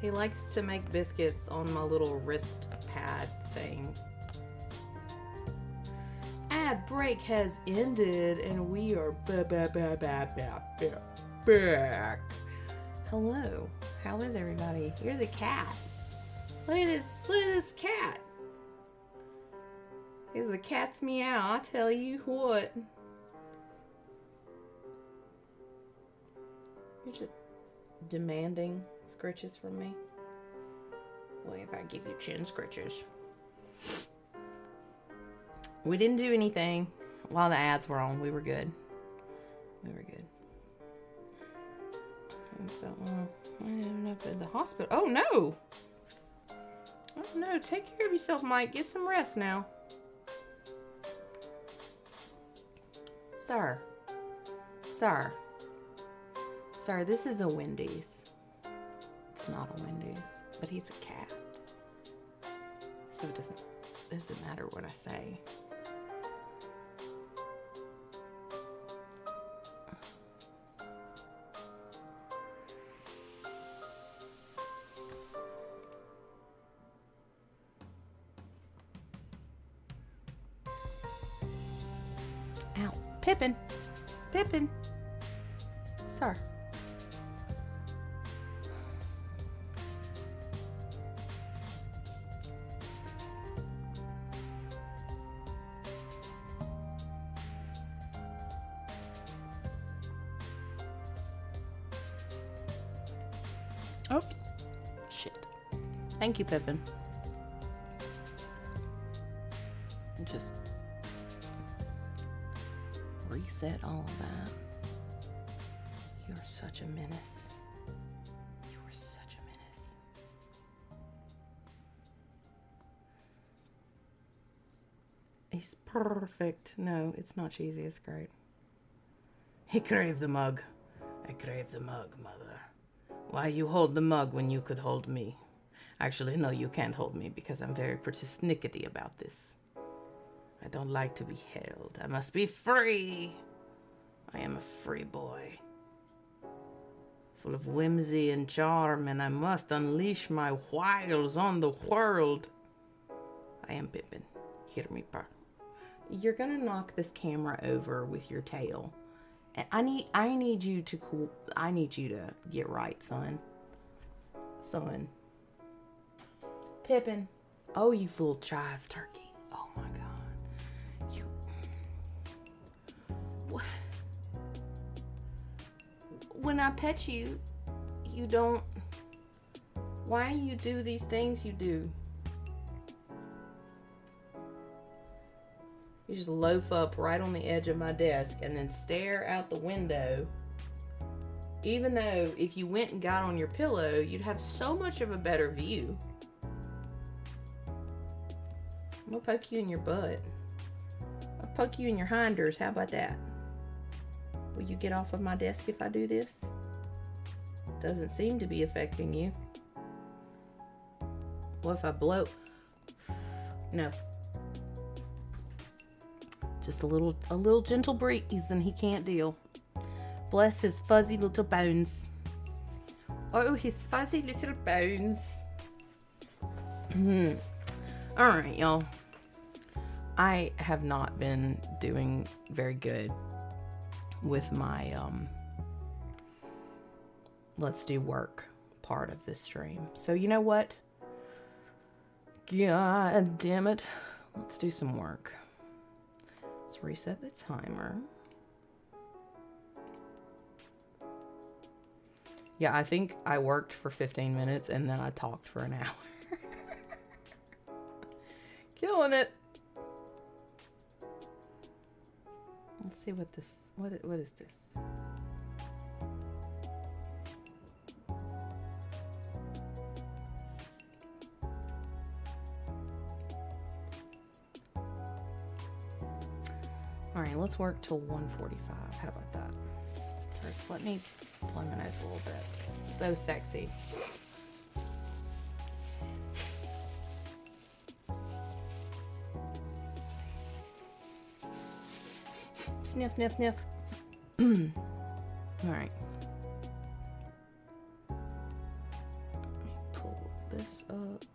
He likes to make biscuits on my little wrist pad thing. Ad break has ended and we are back. Hello. How is everybody? Here's a cat. Look at this cat. Here's the cat's meow. I tell you what. You're just demanding scritches from me. What if I give you chin scritches? We didn't do anything while the ads were on. We were good. We were good. I ended up at the hospital. Oh no! Oh no, take care of yourself, Mike. Get some rest now. Sir. Sir, this is a Wendy's. It's not a Wendy's, but he's a cat. So it doesn't matter what I say. Ow. Pippin. Sir. Oh, shit. Thank you, Pippin. Just reset all of that. You are such a menace. You are such a menace. He's perfect. No, it's not cheesy. It's great. He craved the mug. I crave the mug, mother. Why you hold the mug when you could hold me? Actually, no, you can't hold me because I'm very persnickety about this. I don't like to be held. I must be free. I am a free boy. Full of whimsy and charm, and I must unleash my wiles on the world. I am Pippin. Hear me, pa. You're gonna knock this camera over with your tail. And I need you to get right, son. Son. Pippin. Oh, you little chive turkey. Oh my god. You. What? When I pet you, you don't. Why you do these things you do? You just loaf up right on the edge of my desk and then stare out the window. Even though if you went and got on your pillow, you'd have so much of a better view. I'm gonna poke you in your butt. I'll poke you in your hinders. How about that? Will you get off of my desk if I do this? Doesn't seem to be affecting you. What if I blow? No. Just a little gentle breeze and he can't deal. Bless his fuzzy little bones. Oh, his fuzzy little bones. Alright, y'all. I have not been doing very good with my let's do work part of this stream. So you know what? God damn it. Let's do some work. Let's reset the timer. Yeah, I think I worked for 15 minutes and then I talked for an hour. Killing it. Let's see what this, what is this? All right, let's work till 1:45. How about that? First, let me blow my nose a little bit. So sexy. Sniff, sniff, sniff. All right. Let me pull this up.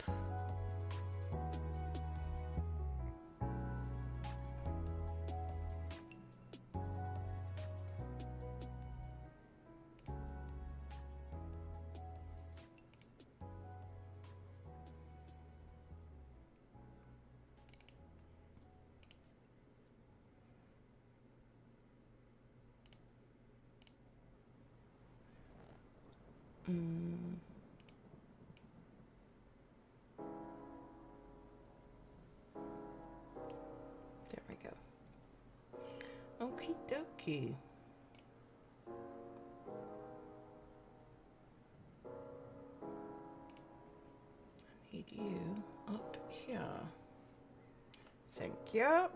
There we go. Okie dokie. I need you up here. Thank you.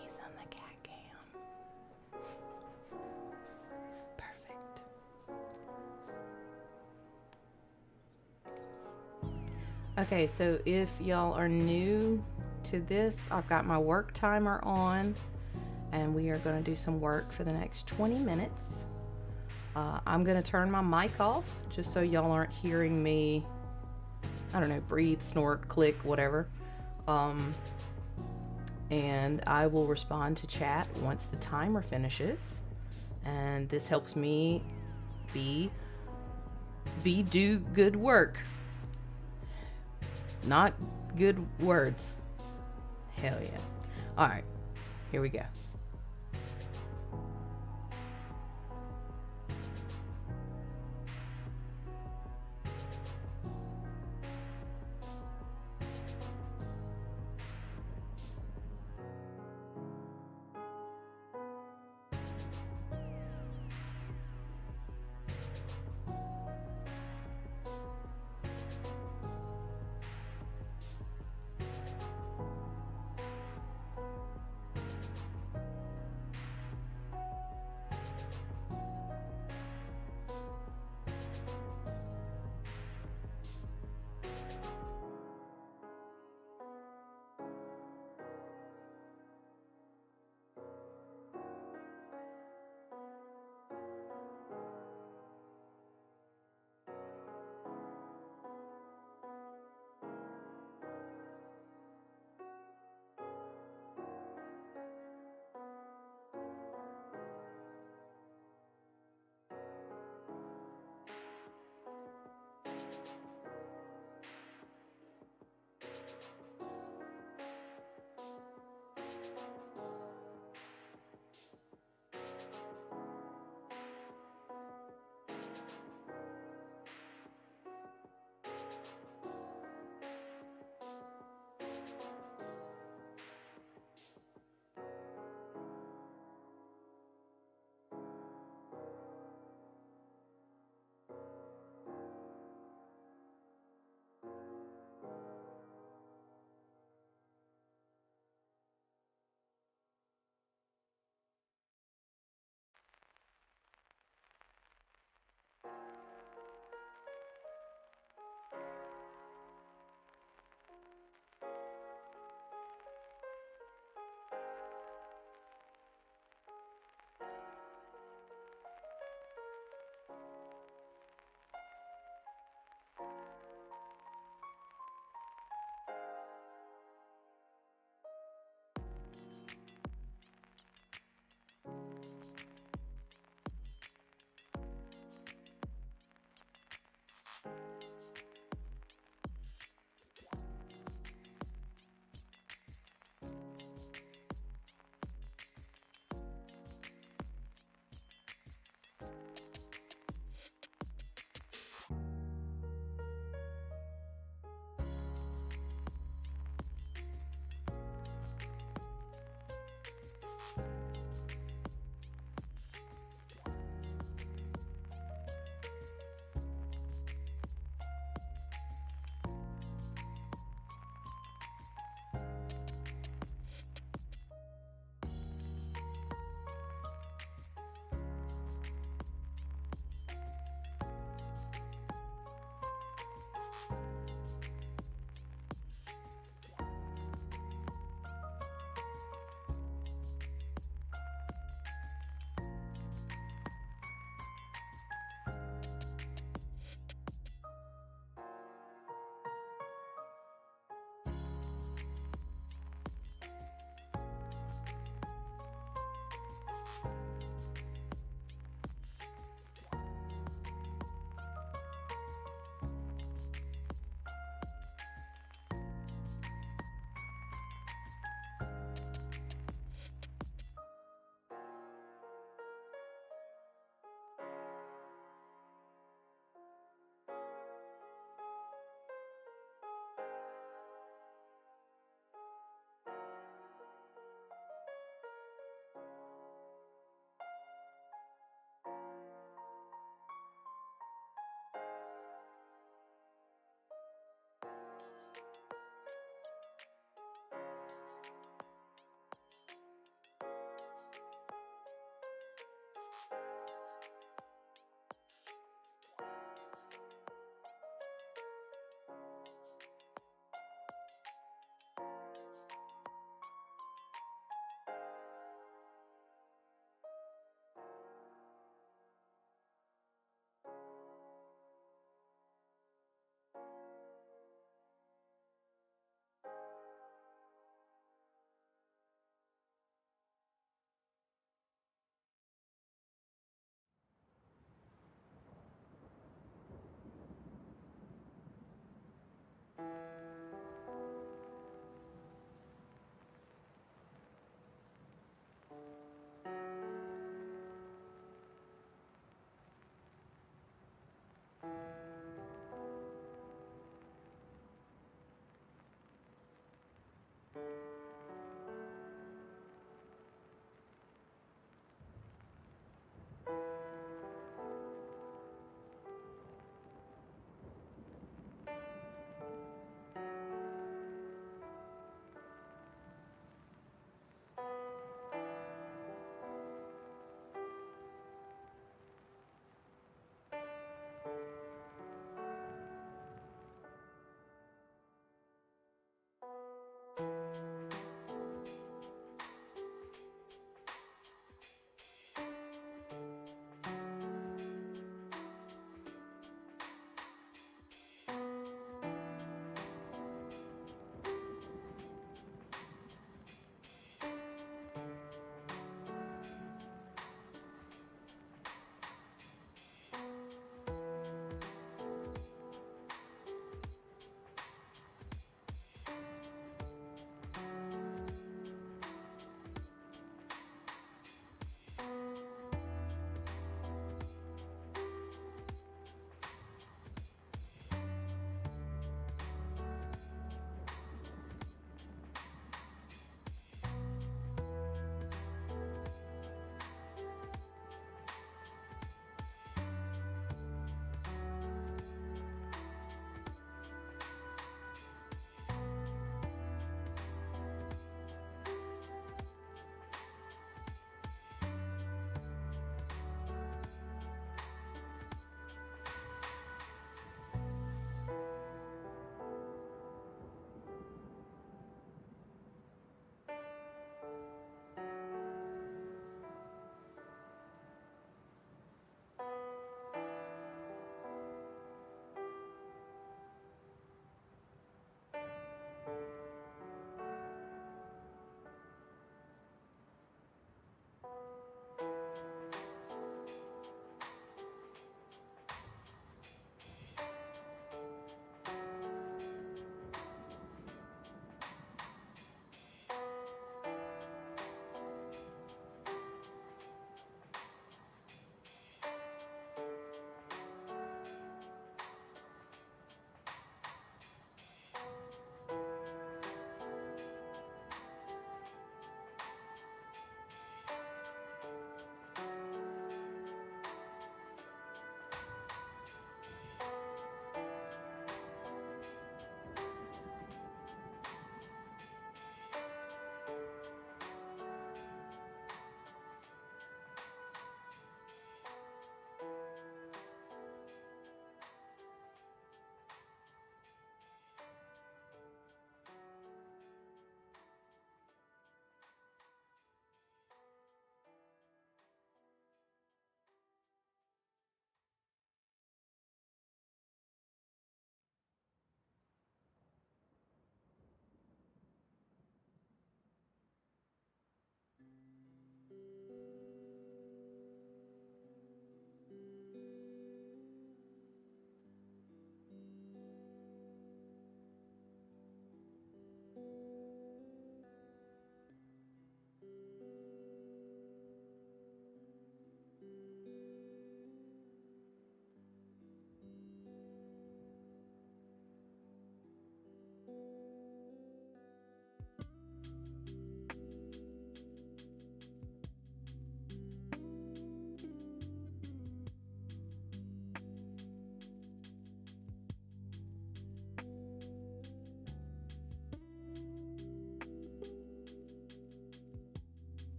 He's on the cat cam. Perfect. Okay, so if y'all are new to this, I've got my work timer on and we are going to do some work for the next 20 minutes. I'm going to turn my mic off just so y'all aren't hearing me, I don't know, breathe, snort, click, whatever. And I will respond to chat once the timer finishes. And this helps me do good work. Not good words. Hell yeah. All right, here we go.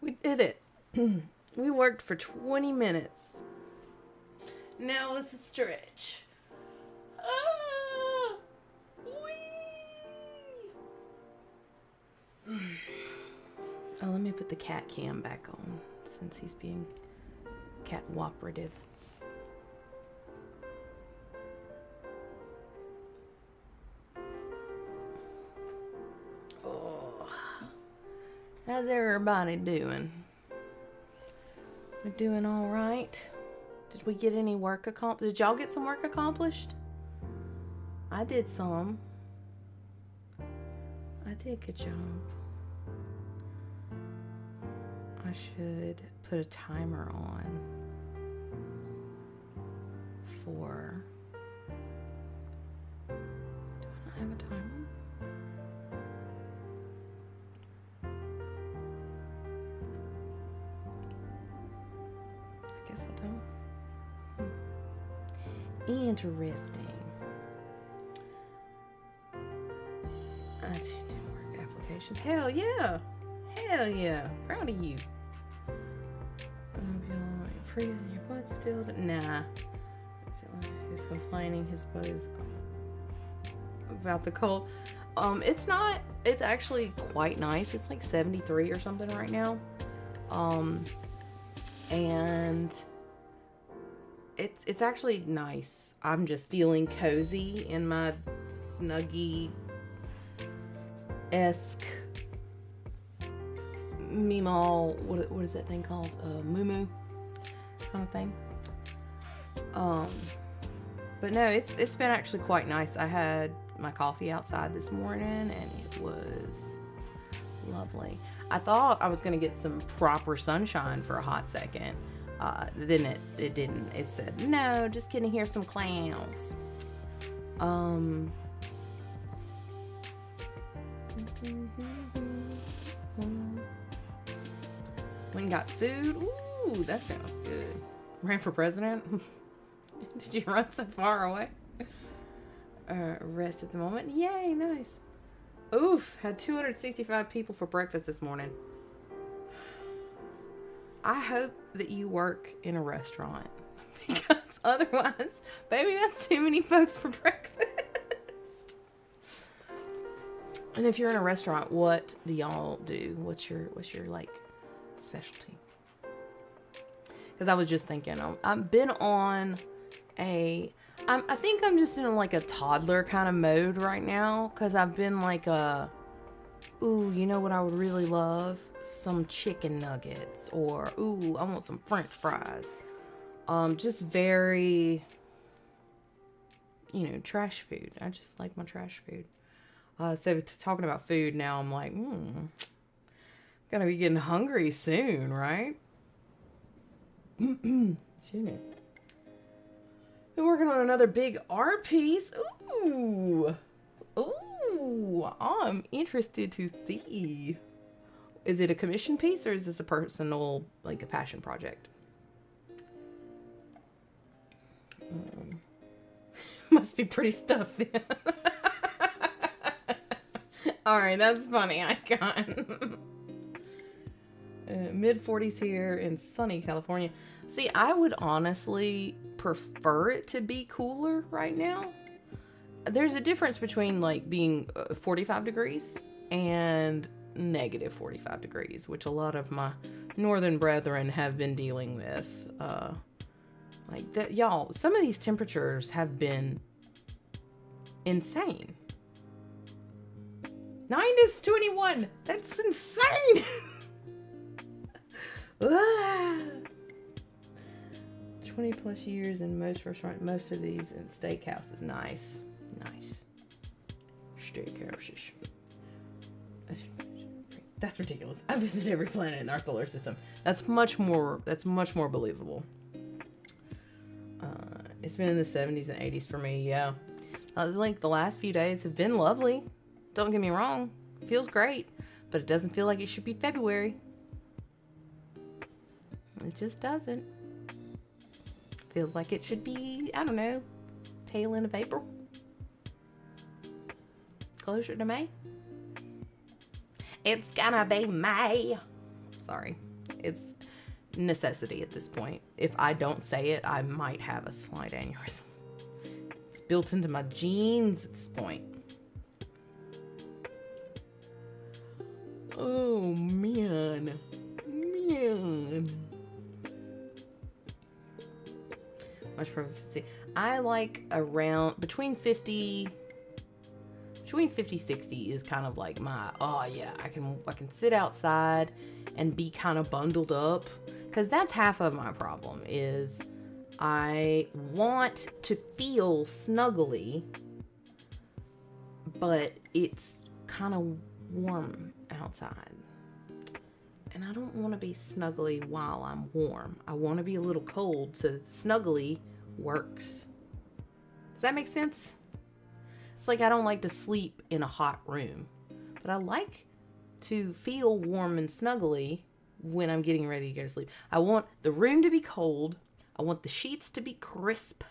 We did it. We worked for 20 minutes. Now it's a stretch. Ah, wee. Oh, let me put the cat cam back on since he's being cat cooperative. Oh, how's everybody doing? We doing all right? Did we get any work accomplished? Did y'all get some work accomplished? I did some. I did a good job. I should put a timer on for... Do I not have a timer? I guess I don't. Interesting. That's work applications. Hell yeah. Hell yeah. Proud of you. Freezing your butt still, but nah. He's complaining his butt is about the cold. It's not. It's actually quite nice. It's like 73 or something right now. And it's actually nice. I'm just feeling cozy in my Snuggie-esque Meemaw, what is that thing called? Moo kind of thing. But no, it's been actually quite nice. I had my coffee outside this morning and it was lovely. I thought I was gonna get some proper sunshine for a hot second. Then it didn't. It said, no, just kidding, here's some clouds. Went and got food. Ooh, that sounds good. Ran for president. Did you run so far away? Rest at the moment. Yay, nice. Oof, had 265 people for breakfast this morning. I hope that you work in a restaurant because otherwise, baby, that's too many folks for breakfast. And if you're in a restaurant, what do y'all do? What's your like specialty? Because I was just thinking, I've been on I think I'm just in like a toddler kind of mode right now. Because I've been like ooh, you know what I would really love? Some chicken nuggets. Or, ooh, I want some French fries. Just very, trash food. I just like my trash food. So talking about food now, I'm like, gonna be getting hungry soon, right? Been working on another big art piece. Ooh, I'm interested to see. Is it a commission piece or is this a personal, like a passion project? Must be pretty stuffed then. Alright, that's funny. I got mid-40s here in sunny California. See, I would honestly prefer it to be cooler right now. There's a difference between like being 45 degrees and negative 45 degrees, which a lot of my northern brethren have been dealing with. Like that, y'all, some of these temperatures have been insane. 9 is 21. That's insane. 20 plus years in most restaurants, most of these in steakhouses. Nice. Steakhouses. That's ridiculous. I visited every planet in our solar system. That's much more believable. It's been in the 70s and 80s for me, yeah. Like the last few days have been lovely. Don't get me wrong. It feels great, but it doesn't feel like it should be February. It just doesn't. Feels like it should be, I don't know, tail end of April. Closer to May. It's gonna be May. Sorry. It's necessity at this point. If I don't say it, I might have a slight aneurysm. It's built into my genes at this point. Oh, man. Much proficiency. I like around between 50, 60 is kind of like my, oh yeah, I can sit outside and be kind of bundled up, because that's half of my problem is I want to feel snuggly, but it's kind of warm outside. And I don't want to be snuggly while I'm warm. I want to be a little cold, so snuggly works. Does that make sense? It's like I don't like to sleep in a hot room, but I like to feel warm and snuggly when I'm getting ready to go to sleep. I want the room to be cold. I want the sheets to be crisp.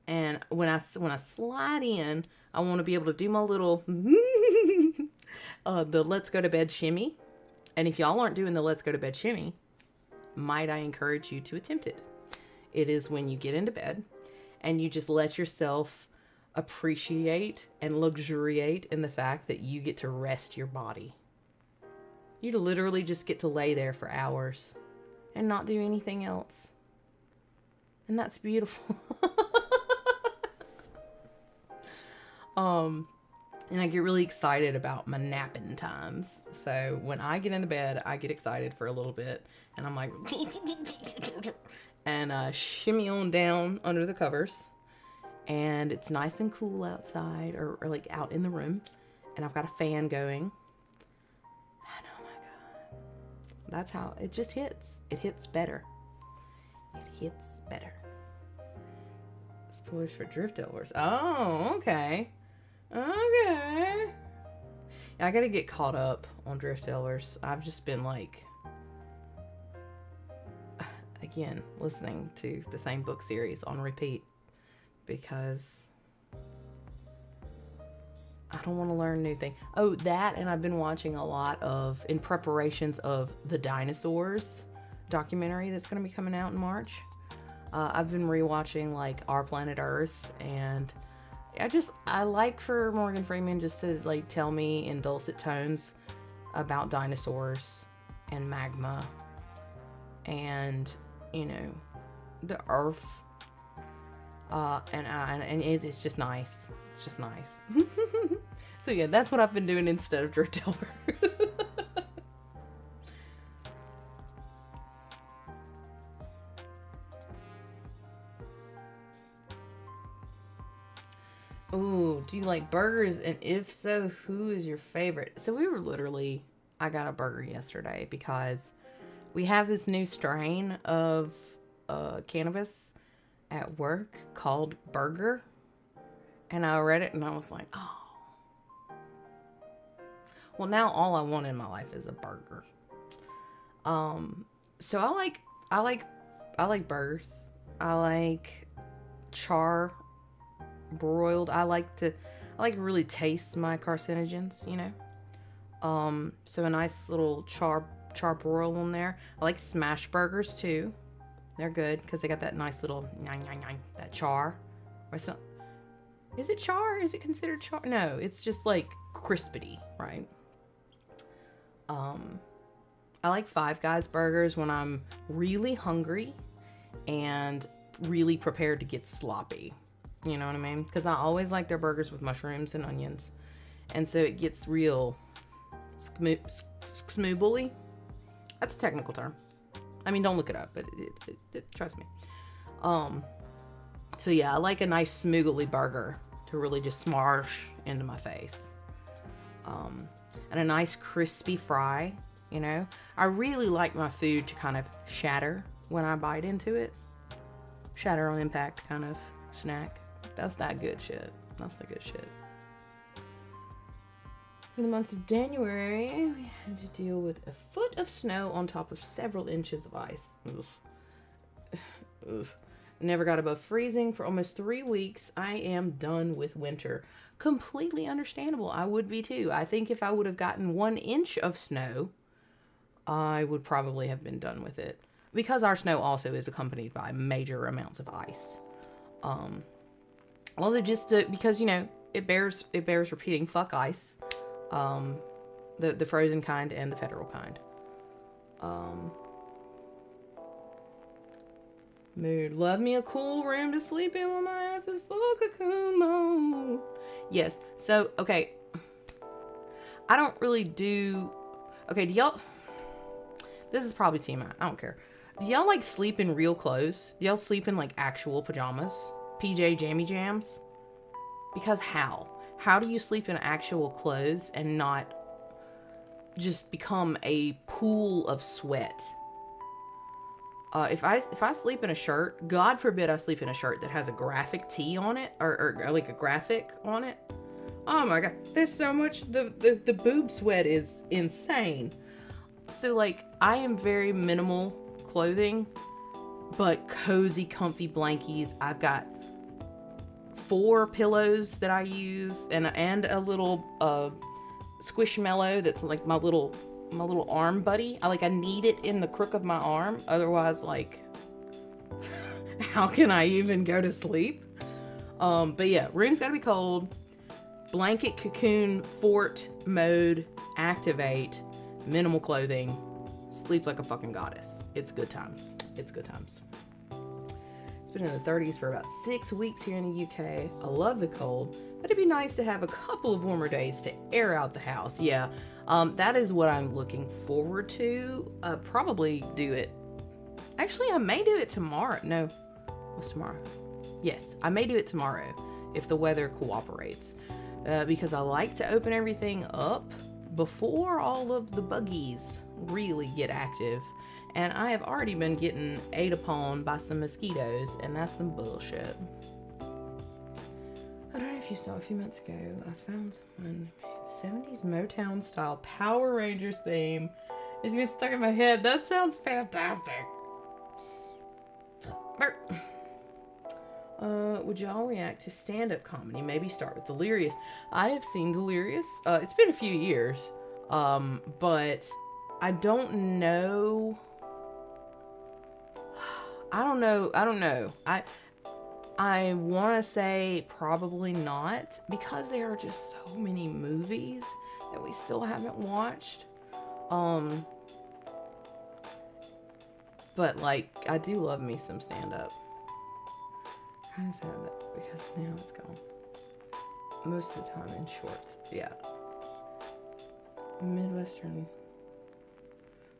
And when I slide in, I want to be able to do my little the let's go to bed shimmy. And if y'all aren't doing the let's go to bed shimmy, might I encourage you to attempt it. It is when you get into bed and you just let yourself appreciate and luxuriate in the fact that you get to rest your body. You literally just get to lay there for hours and not do anything else. And that's beautiful. And I get really excited about my napping times. So when I get into bed, I get excited for a little bit. And I'm like, and shimmy on down under the covers. And it's nice and cool outside, or like out in the room. And I've got a fan going. And oh my God. That's how it just hits. It hits better. It hits better. Spoilers for Drift Elvers. Oh, okay. Okay. I gotta get caught up on Drift Elvers. I've just been like, again, listening to the same book series on repeat because I don't want to learn new things. Oh, that, and I've been watching a lot of, in preparations of the Dinosaurs documentary that's going to be coming out in March. I've been rewatching like Our Planet Earth, and I like for Morgan Freeman just to like tell me in dulcet tones about dinosaurs and magma and, you know, the earth. And it's just nice. It's just nice. So yeah, that's what I've been doing instead of Drift Elver. Ooh, do you like burgers? And if so, who is your favorite? So I got a burger yesterday because we have this new strain of cannabis at work called Burger. And I read it and I was like, oh. Well, now all I want in my life is a burger. So I like burgers. I like char broiled. I like to really taste my carcinogens, you know. So a nice little char broil on there. I like smash burgers too. They're good because they got that nice little that char. Or so, is it char? Is it considered char? No, it's just like crispity, right? I like Five Guys burgers when I'm really hungry and really prepared to get sloppy. You know what I mean? Because I always like their burgers with mushrooms and onions. And so it gets real smoobly. That's a technical term. I mean, don't look it up, but trust me. So yeah, I like a nice smoogly burger to really just smarsh into my face. And a nice crispy fry, you know. I really like my food to kind of shatter when I bite into it. Shatter on impact kind of snack. That's that good shit. That's the good shit. In the months of January, we had to deal with a foot of snow on top of several inches of ice. Oof. Never got above freezing for almost 3 weeks. I am done with winter. Completely understandable. I would be too. I think if I would have gotten 1 inch of snow I would probably have been done with it. Because our snow also is accompanied by major amounts of ice. Also just because, you know, it bears repeating, fuck ice. The frozen kind and the federal kind. Mood. Love me a cool room to sleep in while my ass is full cocoon mode. Yes. So, okay. I don't really do... Okay, do y'all... This is probably TMI. I don't care. Do y'all, like, sleep in real clothes? Do y'all sleep in, like, actual pajamas? PJ jammy jams? Because how? How do you sleep in actual clothes and not just become a pool of sweat? If I sleep in a shirt, God forbid I sleep in a shirt that has a graphic tee on it, or like a graphic on it. Oh my God, there's so much, the boob sweat is insane. So like, I am very minimal clothing, but cozy, comfy blankies. I've got 4 pillows that I use, and a little squishmallow that's like my little arm buddy. I need it in the crook of my arm, otherwise, like, how can I even go to sleep? But yeah, room's gotta be cold. Blanket cocoon fort mode activate. Minimal clothing. Sleep like a fucking goddess. It's good times. It's good times. It's been in the 30s for about 6 weeks here in the UK. I love the cold, but it'd be nice to have a couple of warmer days to air out the house. Yeah, that is what I'm looking forward to. Probably do it. Actually, I may do it tomorrow. No, what's tomorrow? Yes, I may do it tomorrow if the weather cooperates. Because I like to open everything up before all of the buggies really get active. And I have already been getting ate upon by some mosquitoes, and that's some bullshit. I don't know if you saw a few months ago, I found someone made 70s Motown style Power Rangers theme. It's been stuck in my head. That sounds fantastic. Would y'all react to stand-up comedy? Maybe start with Delirious. I have seen Delirious. It's been a few years, but I don't know. I don't know. I want to say probably not, because there are just so many movies that we still haven't watched. But like, I do love me some stand-up. Kind of sad that because now it's gone. Most of the time in shorts. Yeah. Midwestern.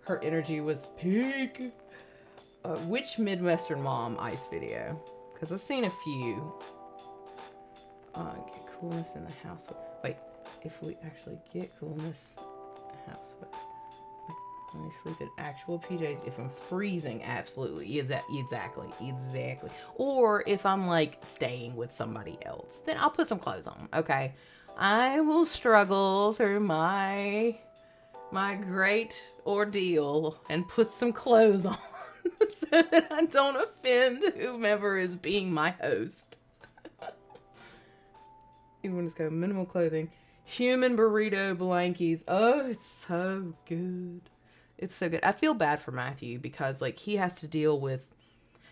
Her energy was peak. Which Midwestern mom ice video? Because I've seen a few. Get coolness in the house. Wait, if we actually get coolness in the house. When I sleep in actual PJs, if I'm freezing, absolutely, exactly. Or if I'm like staying with somebody else, then I'll put some clothes on. Okay, I will struggle through my great ordeal and put some clothes on so that I don't offend whomever is being my host. Even when it's got minimal clothing, human burrito blankies. Oh, it's so good. It's so good. I feel bad for Matthew because like he has to deal with,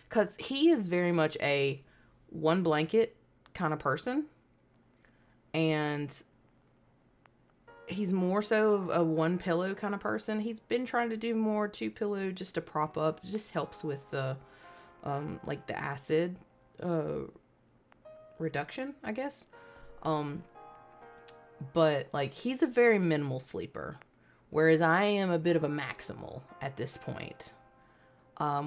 because he is very much a one blanket kind of person, and he's more so a one pillow kind of person. He's been trying to do more 2 pillow just to prop up. It just helps with the like the acid reduction, I guess. But like he's a very minimal sleeper. Whereas I am a bit of a maximal at this point,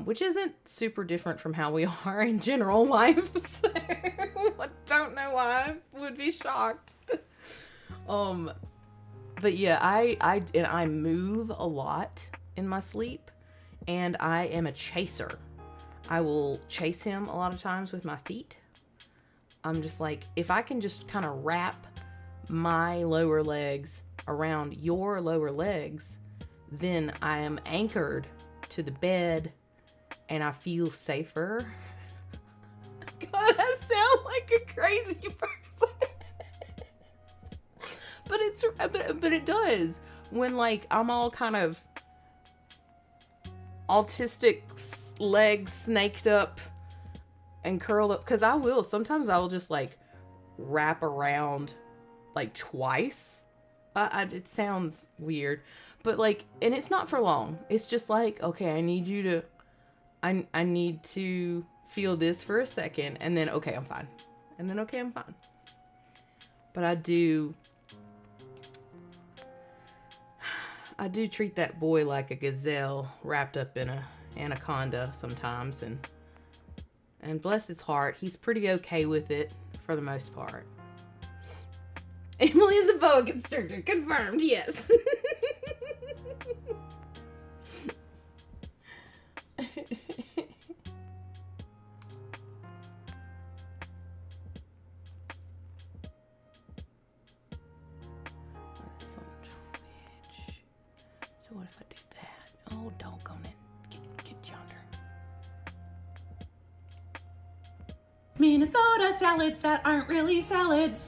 which isn't super different from how we are in general life. So I don't know why I would be shocked. But yeah, I move a lot in my sleep, and I am a chaser. I will chase him a lot of times with my feet. I'm just like, if I can just kind of wrap my lower legs around your lower legs, then I am anchored to the bed and I feel safer. God, I sound like a crazy person. But it does. When like I'm all kind of autistic legs snaked up and curled up. Because sometimes I will just like wrap around like twice. It sounds weird, but like, and it's not for long. It's just like, okay, I need to feel this for a second, and then okay, I'm fine. And then okay, I'm fine. But I do treat that boy like a gazelle wrapped up in a anaconda sometimes, and bless his heart, he's pretty okay with it for the most part. Emily is a boa constrictor. Confirmed, yes. So what if I did that? Oh, doggone it. Get yonder. Minnesota salads that aren't really salads.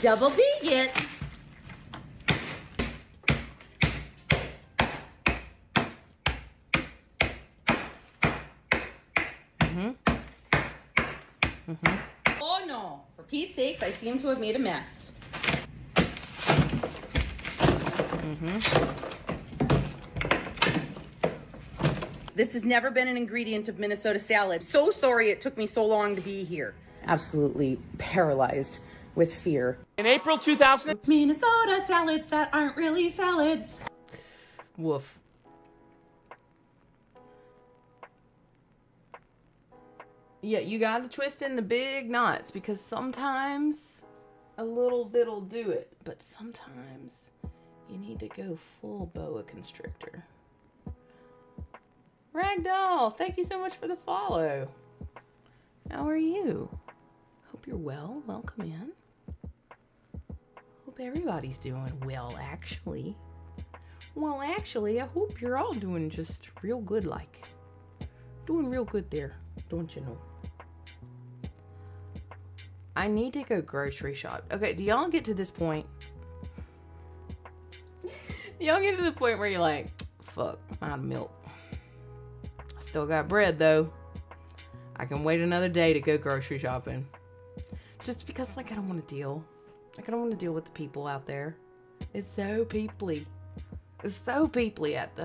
Double vegan. Oh no, for Pete's sakes, I seem to have made a mess. This has never been an ingredient of Minnesota salad. So sorry it took me so long to be here. Absolutely paralyzed with fear. In April 2000... Minnesota salads that aren't really salads. Woof. Yeah, you gotta twist in the big knots, because sometimes a little bit'll do it, but sometimes you need to go full boa constrictor. Ragdoll, thank you so much for the follow. How are you? Hope you're well. Welcome in. Hope everybody's doing well, actually. Well, actually, I hope you're all doing just real good, like. Doing real good there, don't you know? I need to go grocery shop. Okay, do y'all get to this point? Do y'all get to the point where you're like, fuck, I'm out of milk. I still got bread, though. I can wait another day to go grocery shopping. Just because, like, I don't want to deal. Like, I don't want to deal with the people out there. It's so peoply. It's so peoply at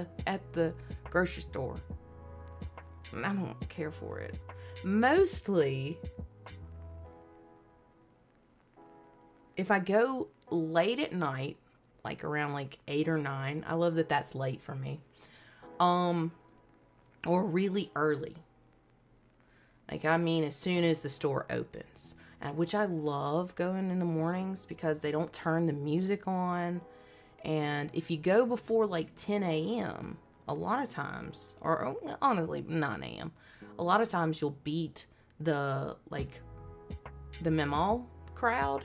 the grocery store. And I don't care for it. Mostly, if I go late at night, like around like 8 or 9, I love that that's late for me. Or really early. Like, I mean, as soon as the store opens. Which I love going in the mornings because they don't turn the music on. And if you go before like 10 a.m., a lot of times, or honestly 9 a.m., a lot of times you'll beat the memo crowd,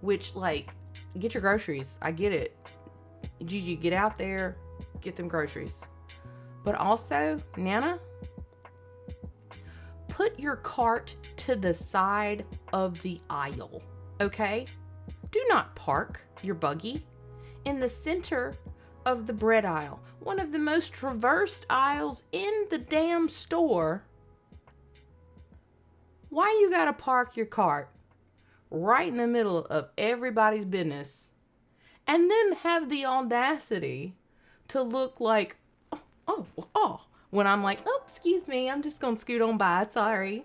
which, like, get your groceries. I get it. Gigi, get out there, get them groceries. But also, Nana, put your cart to the side of the aisle, okay? Do not park your buggy in the center of the bread aisle. One of the most traversed aisles in the damn store. Why you gotta park your cart right in the middle of everybody's business and then have the audacity to look like, oh, when I'm like, oh, excuse me, I'm just gonna scoot on by, sorry.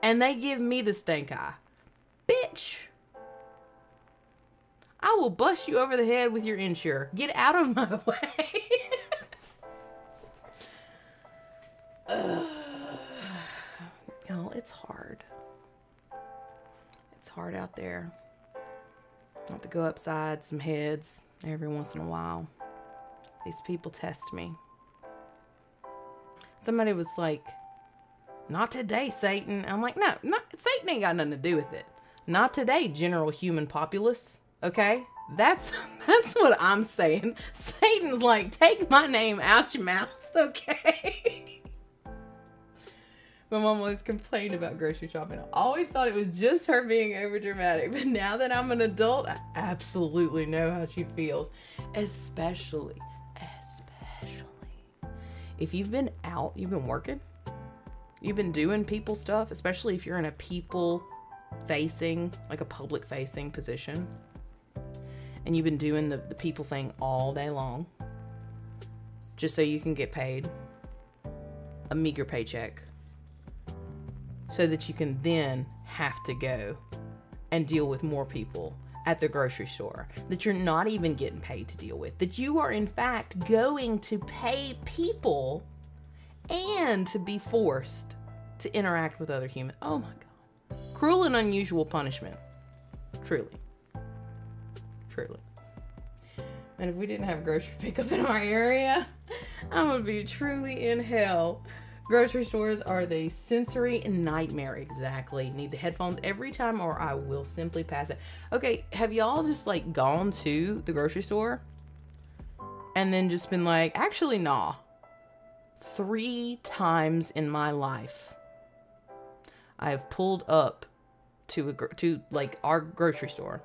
And they give me the stink eye. Bitch! I will bust you over the head with your insurer. Get out of my way. Y'all, it's hard. It's hard out there. I have to go upside some heads every once in a while. These people test me. Somebody was like, not today, Satan. I'm like, no, Satan ain't got nothing to do with it. Not today, general human populace. Okay? That's what I'm saying. Satan's like, take my name out your mouth, okay? My mom always complained about grocery shopping. I always thought it was just her being over dramatic. But now that I'm an adult, I absolutely know how she feels. Especially if you've been out, you've been working, you've been doing people stuff, especially if you're in a people facing, like a public facing position, and you've been doing the people thing all day long, just so you can get paid a meager paycheck, so that you can then have to go and deal with more people at the grocery store that you're not even getting paid to deal with, that you are in fact going to pay people and to be forced to interact with other humans. Oh my God. Cruel and unusual punishment. Truly. And if we didn't have grocery pickup in our area, I would be truly in hell. Grocery stores are the sensory nightmare. Exactly. Need the headphones every time or I will simply pass it. Okay, have y'all just like gone to the grocery store and then just been like, actually, nah. 3 times in my life, I have pulled up to like our grocery store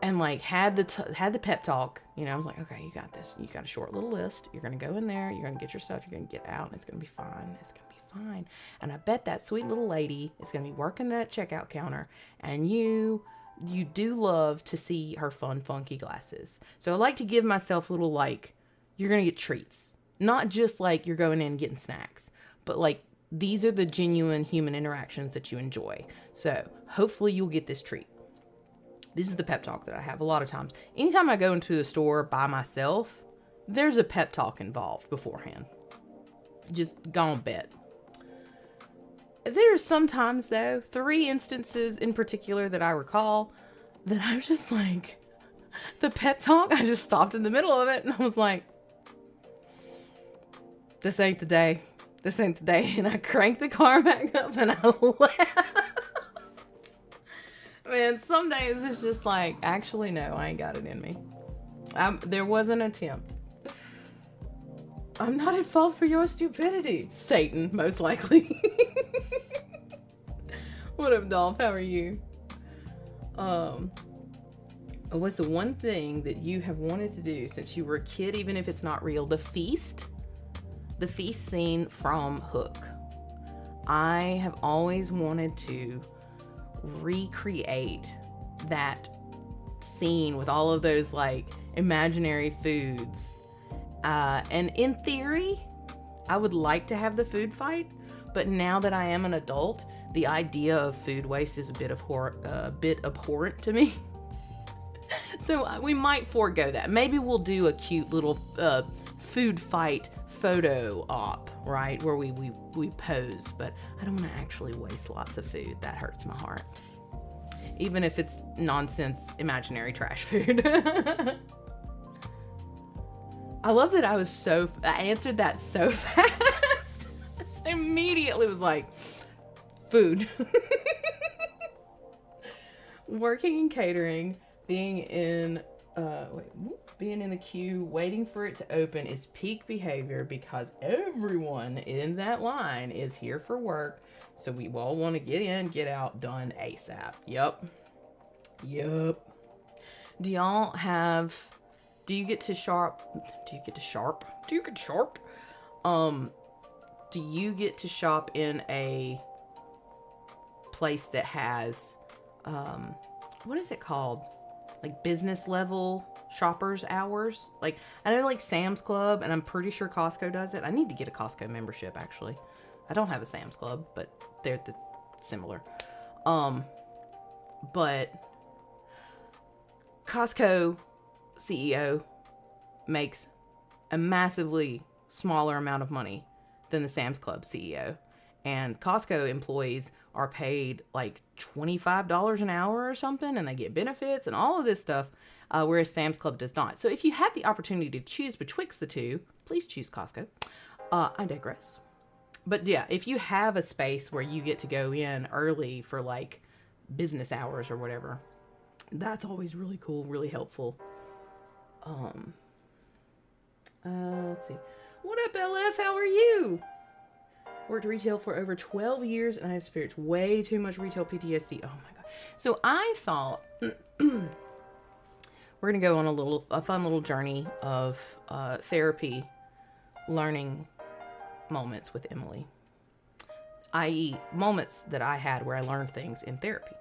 and like had the pep talk. You know, I was like, okay, you got this. You got a short little list. You're going to go in there. You're going to get your stuff. You're going to get out. And it's going to be fine. It's going to be fine. And I bet that sweet little lady is going to be working that checkout counter. And you do love to see her fun, funky glasses. So I like to give myself little, like, you're going to get treats. Not just like you're going in and getting snacks. But like, these are the genuine human interactions that you enjoy. So hopefully you'll get this treat. This is the pep talk that I have a lot of times. Anytime I go into the store by myself, there's a pep talk involved beforehand. Just gone bet. There are sometimes, though, 3 instances in particular that I recall that I'm just like, the pep talk, I just stopped in the middle of it and I was like, this ain't the day. This ain't the day. And I cranked the car back up and I left. Man, some days it's just like, actually, no, I ain't got it in me. There was an attempt. I'm not at fault for your stupidity. Satan, most likely. What up, Dolph? How are you? What's the one thing that you have wanted to do since you were a kid, even if it's not real? The feast scene from Hook. I have always wanted to recreate that scene with all of those like imaginary foods, and in theory I would like to have the food fight, but now that I am an adult, the idea of food waste is a bit abhorrent to me. So we might forego that. Maybe we'll do a cute little food fight photo op, right, where we pose, but I don't want to actually waste lots of food. That hurts my heart, even if it's nonsense imaginary trash food. I love that I answered that so fast. I immediately was like, food. Working in catering, being in the queue, waiting for it to open is peak behavior because everyone in that line is here for work. So we all want to get in, get out, done ASAP. Yup. Do you get sharp? Do you get to shop in a place that has, what is it called? Like business level shoppers hours? Like, I know like Sam's Club, and I'm pretty sure Costco does it. I need to get a Costco membership, actually. I don't have a Sam's Club, but they're similar. But Costco CEO makes a massively smaller amount of money than the Sam's Club CEO. And Costco employees are paid like $25 an hour or something, and they get benefits and all of this stuff, whereas Sam's Club does not. So if you have the opportunity to choose betwixt the two, please choose Costco. I digress. But yeah, if you have a space where you get to go in early for like business hours or whatever, that's always really cool, really helpful. Let's see. What up, LF? How are you? Worked retail for over 12 years, and I've experienced way too much retail PTSD. Oh my God. So I thought we're going to go on a fun little journey of therapy learning moments with Emily, i.e. moments that I had where I learned things in therapy.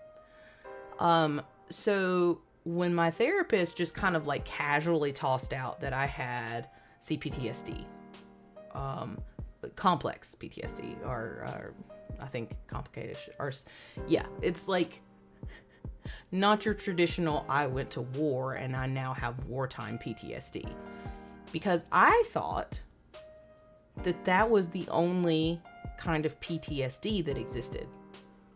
So when my therapist just kind of like casually tossed out that I had CPTSD, complex PTSD, or I think complicated, or yeah, it's like not your traditional I went to war and I now have wartime PTSD, because I thought that was the only kind of PTSD that existed,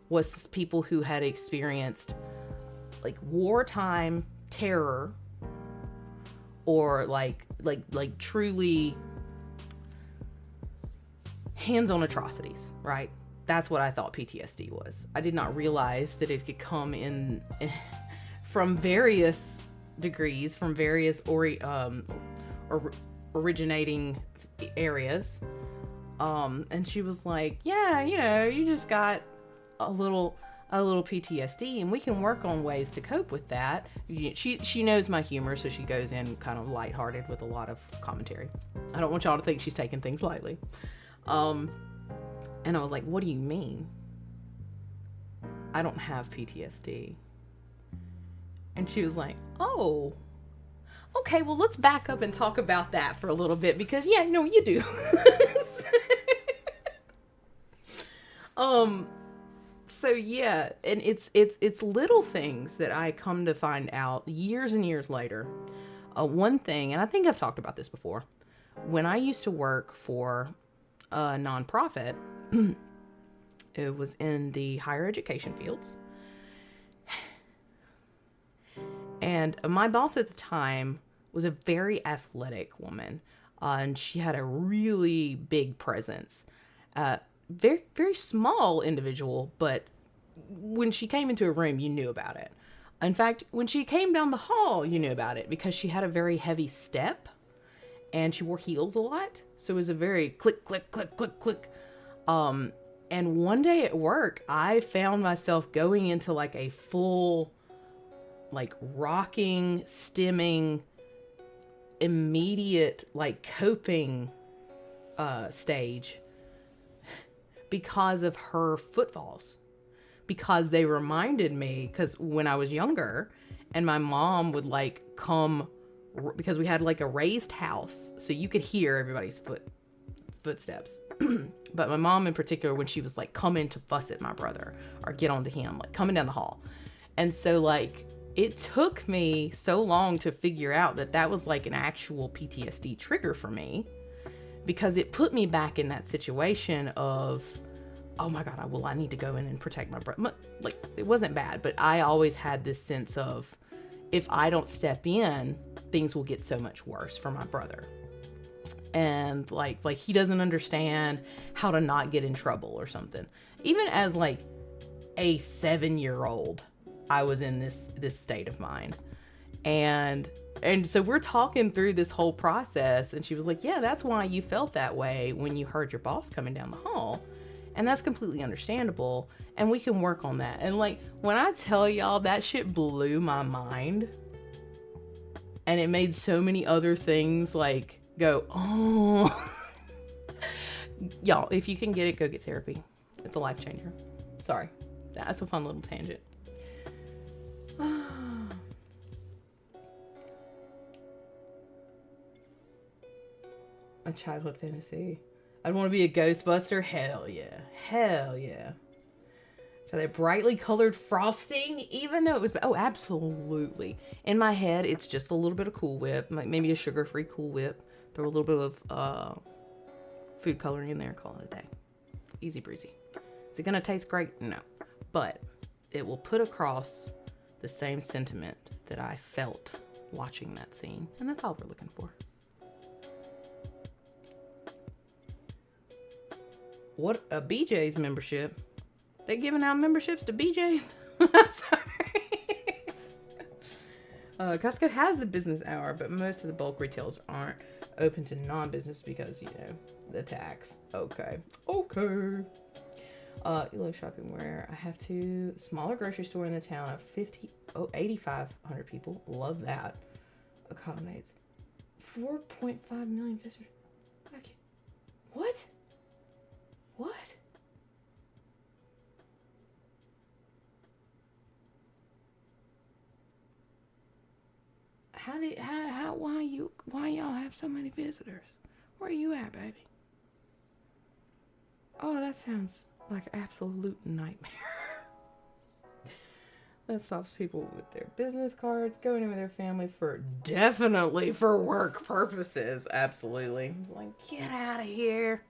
was people who had experienced like wartime terror, or like truly hands-on atrocities, right? That's what I thought PTSD was. I did not realize that it could come in from various degrees, from various originating areas. And she was like, yeah, you just got a little PTSD, and we can work on ways to cope with that. She knows my humor, so she goes in kind of lighthearted with a lot of commentary. I don't want y'all to think she's taking things lightly. And I was like, what do you mean? I don't have PTSD. And she was like, oh, okay, well, let's back up and talk about that for a little bit, because yeah, no, you do. So yeah, and it's little things that I come to find out years and years later. One thing, and I think I've talked about this before, when I used to work for a nonprofit, it was in the higher education fields. And my boss at the time was a very athletic woman, and she had a really big presence. Very, very small individual, but when she came into a room, you knew about it. In fact, when she came down the hall, you knew about it, because she had a very heavy step, and she wore heels a lot. So it was a very click, click, click, click, click. And one day at work, I found myself going into like a full, like rocking, stimming, immediate, like coping stage because of her footfalls. Because they reminded me, because when I was younger and my mom would like come, because we had like a raised house, so you could hear everybody's footsteps. But my mom in particular, when she was like coming to fuss at my brother or get onto him, like coming down the hall. And so like it took me so long to figure out that was like an actual PTSD trigger for me, because it put me back in that situation of, oh my God, I need to go in and protect my brother. Like, it wasn't bad, but I always had this sense of, if I don't step in, things will get so much worse for my brother. And like he doesn't understand how to not get in trouble or something. Even as like a 7-year-old, I was in this state of mind. And so we're talking through this whole process, and she was like, yeah, that's why you felt that way when you heard your boss coming down the hall. And that's completely understandable, and we can work on that. And like, when I tell y'all, that shit blew my mind, and it made so many other things like go, oh. Y'all, if you can get it, go get therapy. It's a life changer. Sorry, that's a fun little tangent. A childhood fantasy. I'd want to be a Ghostbuster. Hell yeah. Hell yeah. So that brightly colored frosting, even though it was, oh, absolutely. In my head, it's just a little bit of Cool Whip, like maybe a sugar-free Cool Whip. Throw a little bit of food coloring in there, call it a day. Easy breezy. Is it going to taste great? No. But it will put across the same sentiment that I felt watching that scene. And that's all we're looking for. What a BJ's membership. They giving out memberships to BJ's? Sorry. Costco has the business hour, but most of the bulk retailers aren't. open to non-business because, you know, the tax. Okay. Okay. Elo shopping where I have two smaller grocery store in the town of 8,500 people. Love that. Accommodates 4.5 million visitors. Okay. What? What? Why y'all have so many visitors? Where are you at, baby? Oh, that sounds like an absolute nightmare. That stops people with their business cards, going in with their family definitely for work purposes. Absolutely. It's like, get out of here.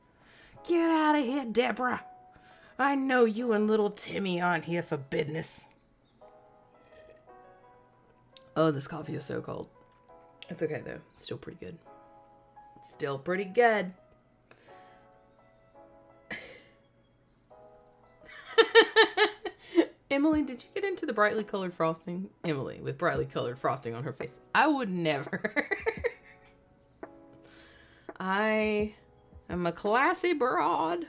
Get out of here, Deborah. I know you and little Timmy aren't here for business. Oh, this coffee is so cold. It's okay, though. Still pretty good. Still pretty good. Emily, did you get into the brightly colored frosting? Emily, with brightly colored frosting on her face. I would never. I am a classy broad,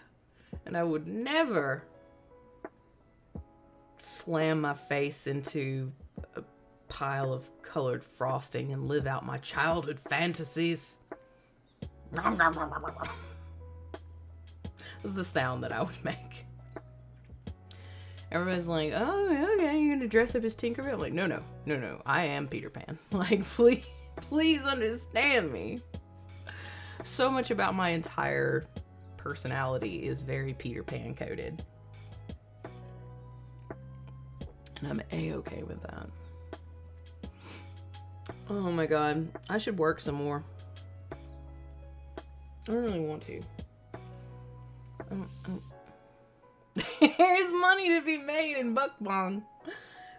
and I would never slam my face into a pile of colored frosting and live out my childhood fantasies. This is the sound that I would make. Everybody's like, oh, okay, you're gonna dress up as Tinkerbell? I'm like, no, I am Peter Pan. Like, please understand me. So much about my entire personality is very Peter Pan coded. And I'm A-okay with that. Oh my god, I should work some more. I don't really want to. There's money to be made in Buckbong.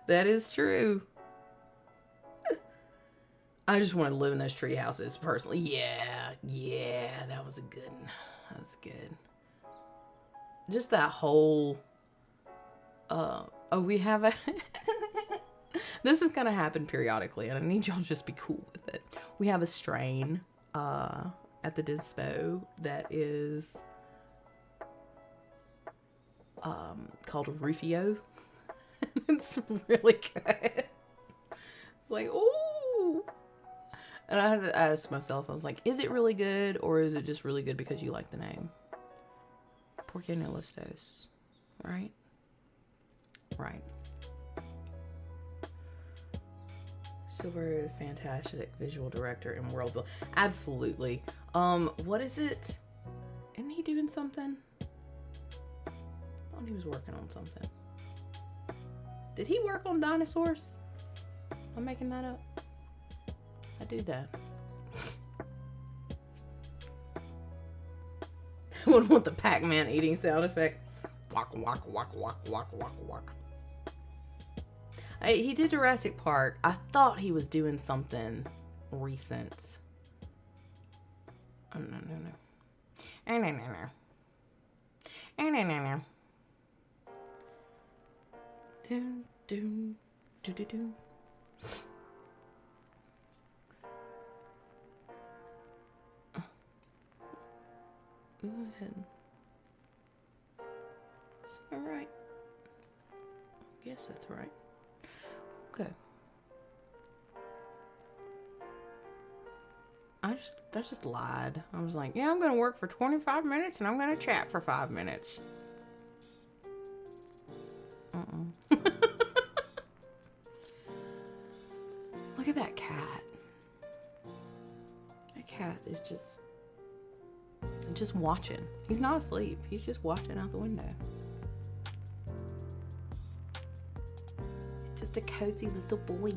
That is true. I just want to live in those tree houses personally. Yeah, that was a good one. That was good. Just that whole we have a this is gonna happen periodically, and I need y'all to just be cool with it. We have a strain at the dispo that is called Rufio. It's really good. It's like, ooh. And I had to ask myself, I was like, is it really good, or is it just really good because you like the name? Porque no los dos, right? Right. Super fantastic visual director and world build. Absolutely. What is it? Isn't he doing something? I thought he was working on something. Did he work on dinosaurs? I'm making that up. I do that. I would want the Pac-Man eating sound effect. Walk, walk, walk, walk, walk, walk, walk. He did Jurassic Park. I thought he was doing something recent. Oh, no. Doom, doom, doo doo doo. Go ahead. Is that right? Yes, that's right. Okay. I just lied. I was like, yeah, I'm gonna work for 25 minutes and I'm gonna chat for 5 minutes. Look at that cat. That cat is just watching. He's not asleep. He's just watching out the window. He's just a cozy little boy.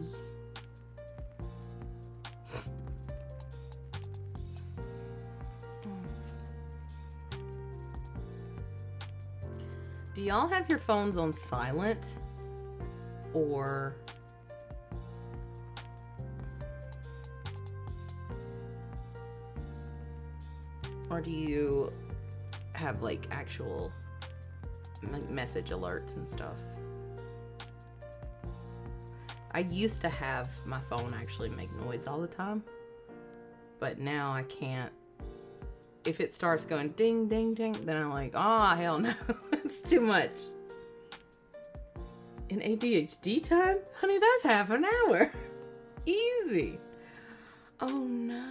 Do y'all have your phones on silent? Or do you have like actual like message alerts and stuff? I used to have my phone actually make noise all the time. but now I can't. If it starts going ding, ding, ding, then I'm like, oh, hell no. It's too much. In ADHD time? Honey, that's half an hour. Easy. Oh, no.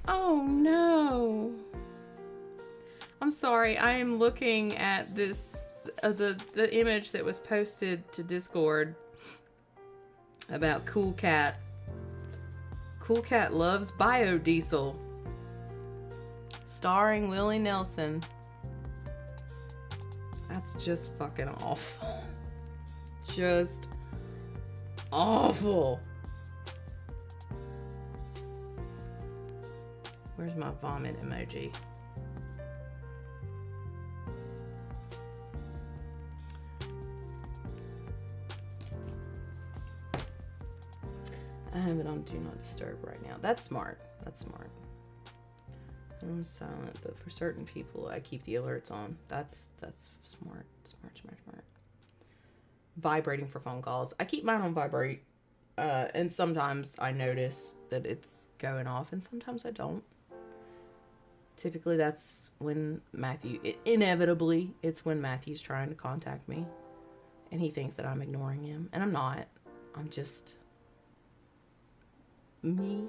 Oh, no. I'm sorry. I am looking at this, the image that was posted to Discord about Cool Cat. Cool Cat loves biodiesel. Starring Willie Nelson. That's just fucking awful. Just awful. Where's my vomit emoji? I have it on Do Not Disturb right now. That's smart. That's smart. I'm silent, but for certain people, I keep the alerts on. That's smart. Smart. Vibrating for phone calls. I keep mine on vibrate, and sometimes I notice that it's going off, and sometimes I don't. Typically, that's when inevitably, it's when Matthew's trying to contact me, and he thinks that I'm ignoring him, and I'm not. I'm just me.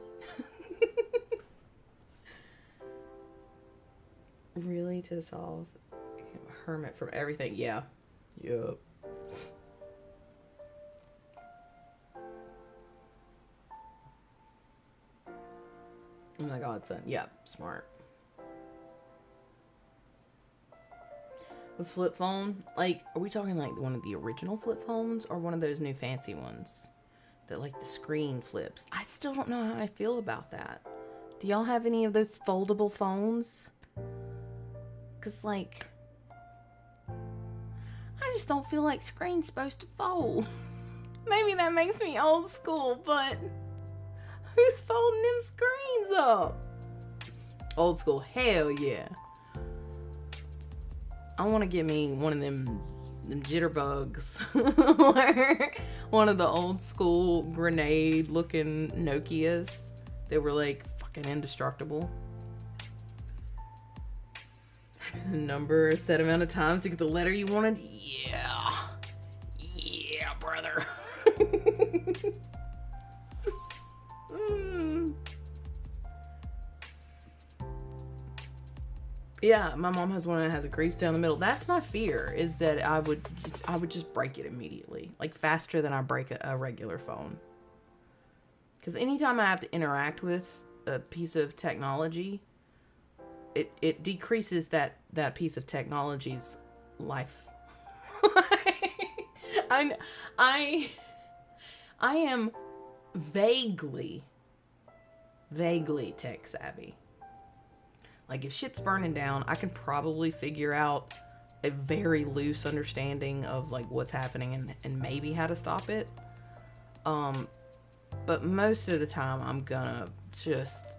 Really, to solve a hermit from everything? Yeah. Yup. Oh my god, son. Yeah, smart. The flip phone, like, are we talking like one of the original flip phones or one of those new fancy ones that like the screen flips? I still don't know how I feel about that. Do y'all have any of those foldable phones? Cause like, I just don't feel like screen's supposed to fold. Maybe that makes me old school, but who's folding them screens up? Old school, hell yeah. I want to get me one of them jitterbugs. Or one of the old school grenade looking Nokias. They were like fucking indestructible. The number a set amount of times to get the letter you wanted. Yeah, brother. Yeah, my mom has one that has a crease down the middle. That's my fear, is that I would just break it immediately, like faster than I break a regular phone. Because anytime I have to interact with a piece of technology, it decreases that piece of technology's life. I am vaguely tech savvy. Like, if shit's burning down, I can probably figure out a very loose understanding of like what's happening and maybe how to stop it. But most of the time I'm gonna just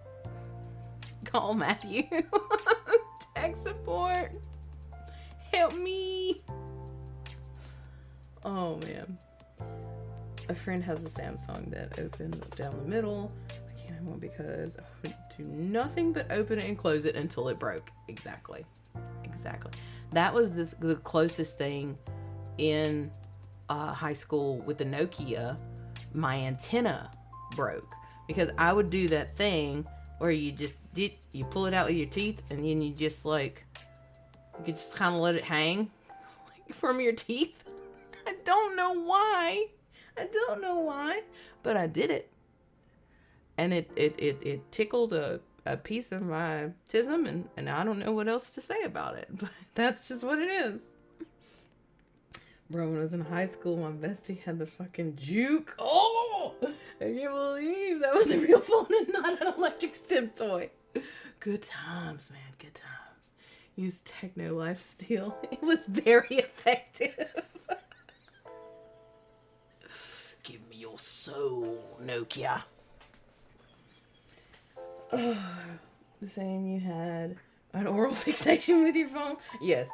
call Matthew. Tech support. Help me. Oh man. A friend has a Samsung that opened down the middle. I can't have one because I would do nothing but open it and close it until it broke. Exactly. That was the closest thing in high school with the Nokia. My antenna broke because I would do that thing where you pull it out with your teeth and then you just like, you could just kind of let it hang like from your teeth. I don't know why, but I did it. And it tickled a piece of my tism, and I don't know what else to say about it, but that's just what it is. Bro, when I was in high school, my bestie had the fucking juke. Oh, I can't believe that was a real phone and not an electric stim toy. Good times, man, good times. Used Techno Lifesteal. It was very effective. Give me your soul, Nokia. Saying you had an oral fixation with your phone? Yes.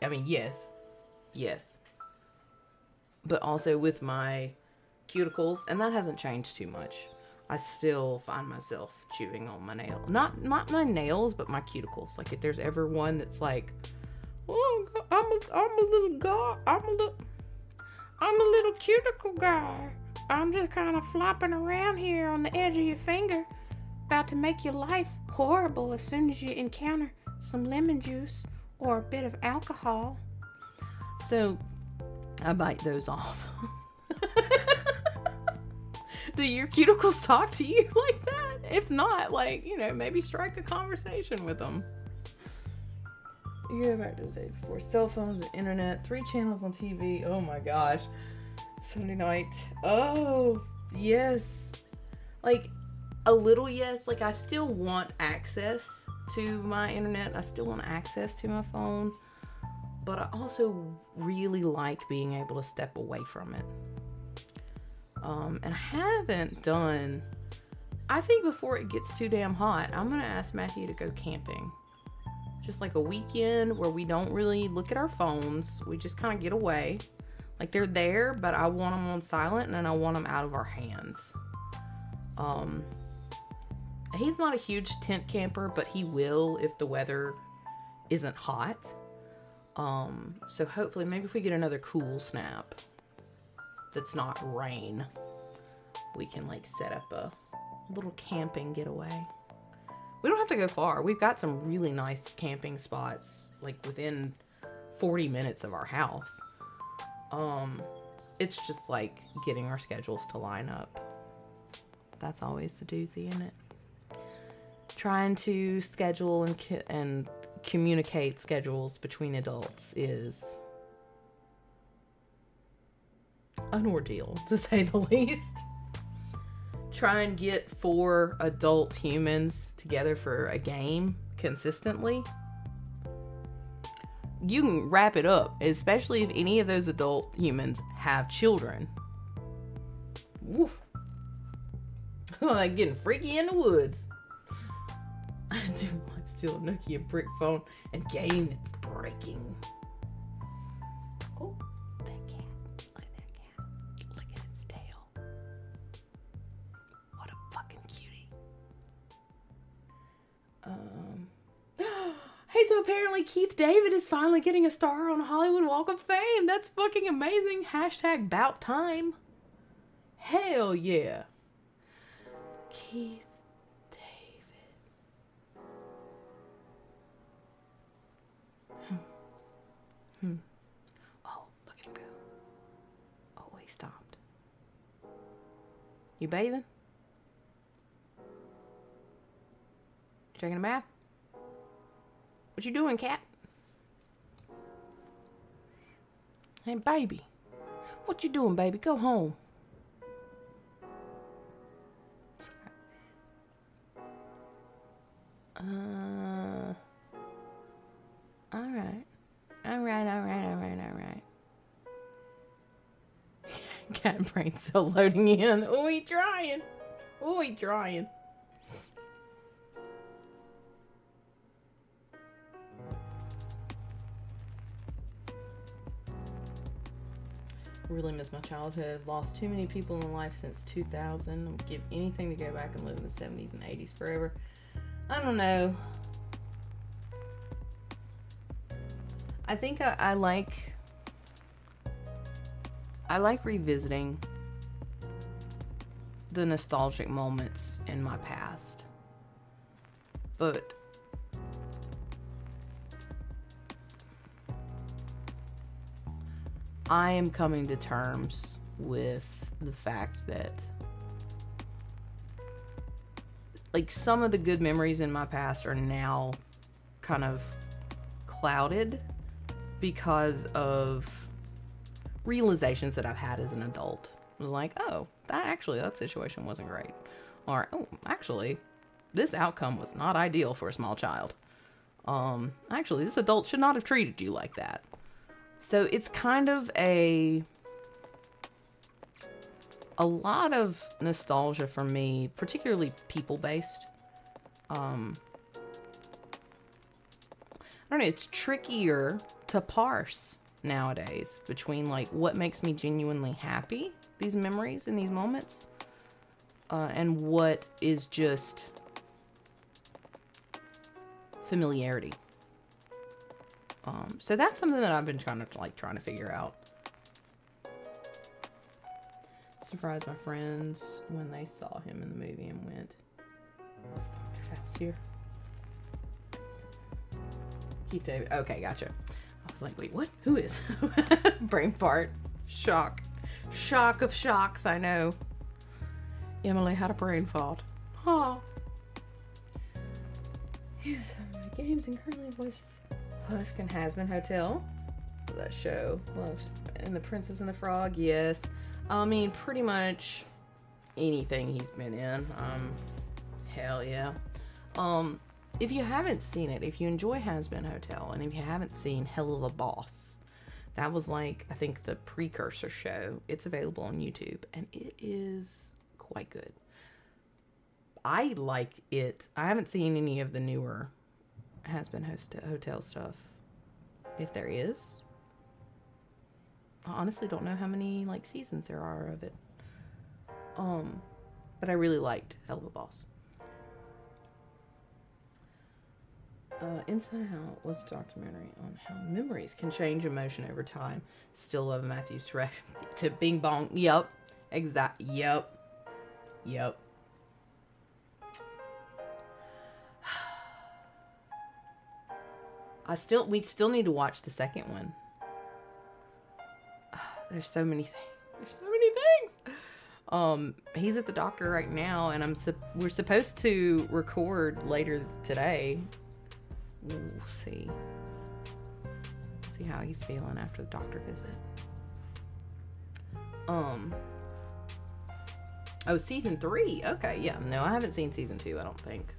I mean, yes. But also with my cuticles, and that hasn't changed too much. I still find myself chewing on my nail. Not my nails, but my cuticles. Like if there's ever one that's like, oh, I'm a little guy. I'm a little cuticle guy. I'm just kind of flopping around here on the edge of your finger, about to make your life horrible as soon as you encounter some lemon juice or a bit of alcohol. So I bite those off. Do your cuticles talk to you like that? If not, like, you know, maybe strike a conversation with them. You go back to the day before. Cell phones and internet. 3 channels on TV. Oh my gosh. Sunday night. Oh, yes. Like, a little yes. Like, I still want access to my internet. I still want access to my phone. But I also really like being able to step away from it. And I haven't done... I think before it gets too damn hot, I'm going to ask Matthew to go camping. Just like a weekend where we don't really look at our phones. We just kind of get away. Like, they're there, but I want them on silent and I want them out of our hands. He's not a huge tent camper, but he will if the weather isn't hot. So hopefully, maybe if we get another cool snap that's not rain, we can like set up a little camping getaway. We don't have to go far. We've got some really nice camping spots like within 40 minutes of our house. It's just like getting our schedules to line up. That's always the doozy, isn't it? Trying to schedule and communicate schedules between adults is an ordeal, to say the least. Try and get 4 adult humans together for a game consistently. You can wrap it up, especially if any of those adult humans have children. Woof. Like getting freaky in the woods. I do like steal a Nokia brick phone and game that's breaking. Oh, that cat. Look at that cat. Look at its tail. What a fucking cutie. Hey, so apparently Keith David is finally getting a star on Hollywood Walk of Fame. That's fucking amazing. Hashtag 'bout time. Hell yeah. Keith David. Oh, look at him go. Oh, he stopped. You bathing? Taking a bath? What you doing, cat? Hey, baby. What you doing, baby? Go home. Alright. Cat brain cell loading in. Oh, he trying. Really miss my childhood. Lost too many people in life since 2000. Would give anything to go back and live in the 70s and 80s forever. I don't know. I think I like revisiting the nostalgic moments in my past. But I am coming to terms with the fact that like some of the good memories in my past are now kind of clouded because of realizations that I've had as an adult. I was like, oh, that situation wasn't great. Or, oh, actually, this outcome was not ideal for a small child. Actually, this adult should not have treated you like that. So it's kind of a lot of nostalgia for me, particularly people-based. I don't know, it's trickier to parse nowadays between like what makes me genuinely happy, these memories and these moments, and what is just familiarity. So that's something that I've been trying to figure out. Surprised my friends when they saw him in the movie and went, "It's Dr. Faust here." Keith David. Okay, gotcha. I was like, wait, what? Who is? Brain fart. Shock. Shock of shocks, I know. Emily had a brain fart. Oh. He's having games and currently voices Husk and Hazbin Hotel. That show. And The Princess and the Frog, yes. I mean, pretty much anything he's been in. Hell yeah. If you haven't seen it, if you enjoy Hazbin Hotel, and if you haven't seen Hell of a Boss, that was like, I think, the precursor show. It's available on YouTube, and it is quite good. I like it. I haven't seen any of the newer Hazbin Hotel stuff. If there is. I honestly don't know how many seasons there are of it. But I really liked Hell of a Boss. Inside Out was a documentary on how memories can change emotion over time. Still love Matthew's direction to Bing Bong. Yep. Yep. We still need to watch the second one. There's so many things. He's at the doctor right now, and we're supposed to record later today. We'll see how he's feeling after the doctor visit. Oh, season 3. Okay, yeah. No, I haven't seen season 2, I don't think.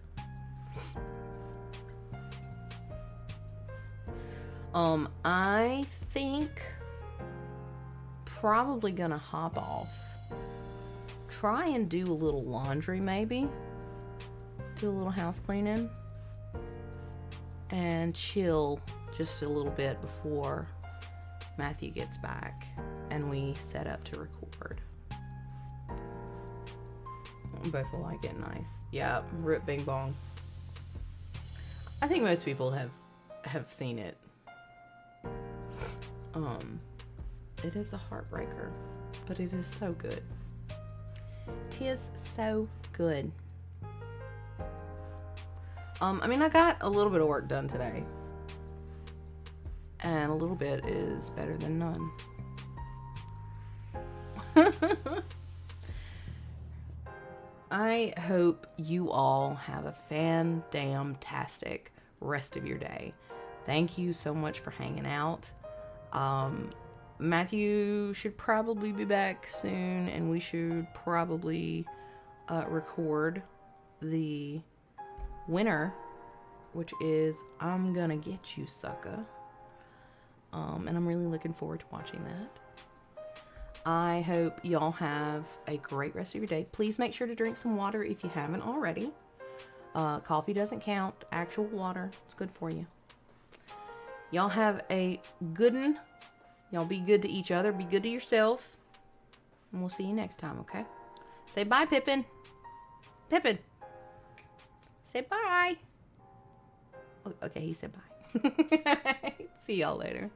I think probably gonna hop off. Try and do a little laundry, maybe. Do a little house cleaning. And chill just a little bit before Matthew gets back and we set up to record. Both will like it nice. Yeah, rip Bing Bong. I think most people have seen it. It is a heartbreaker, but it is so good. It is so good. I mean, I got a little bit of work done today. And a little bit is better than none. I hope you all have a fan-damn-tastic rest of your day. Thank you so much for hanging out. Matthew should probably be back soon, and we should probably record the winner, which is I'm Gonna Get You, Sucker. And I'm really looking forward to watching that. I hope y'all have a great rest of your day. Please make sure to drink some water if you haven't already. Coffee doesn't count. Actual water, it's good for you. Y'all have a good one. Y'all be good to each other. Be good to yourself. And we'll see you next time, okay? Say bye, Pippin. Pippin. Say bye. Okay, he said bye. See y'all later.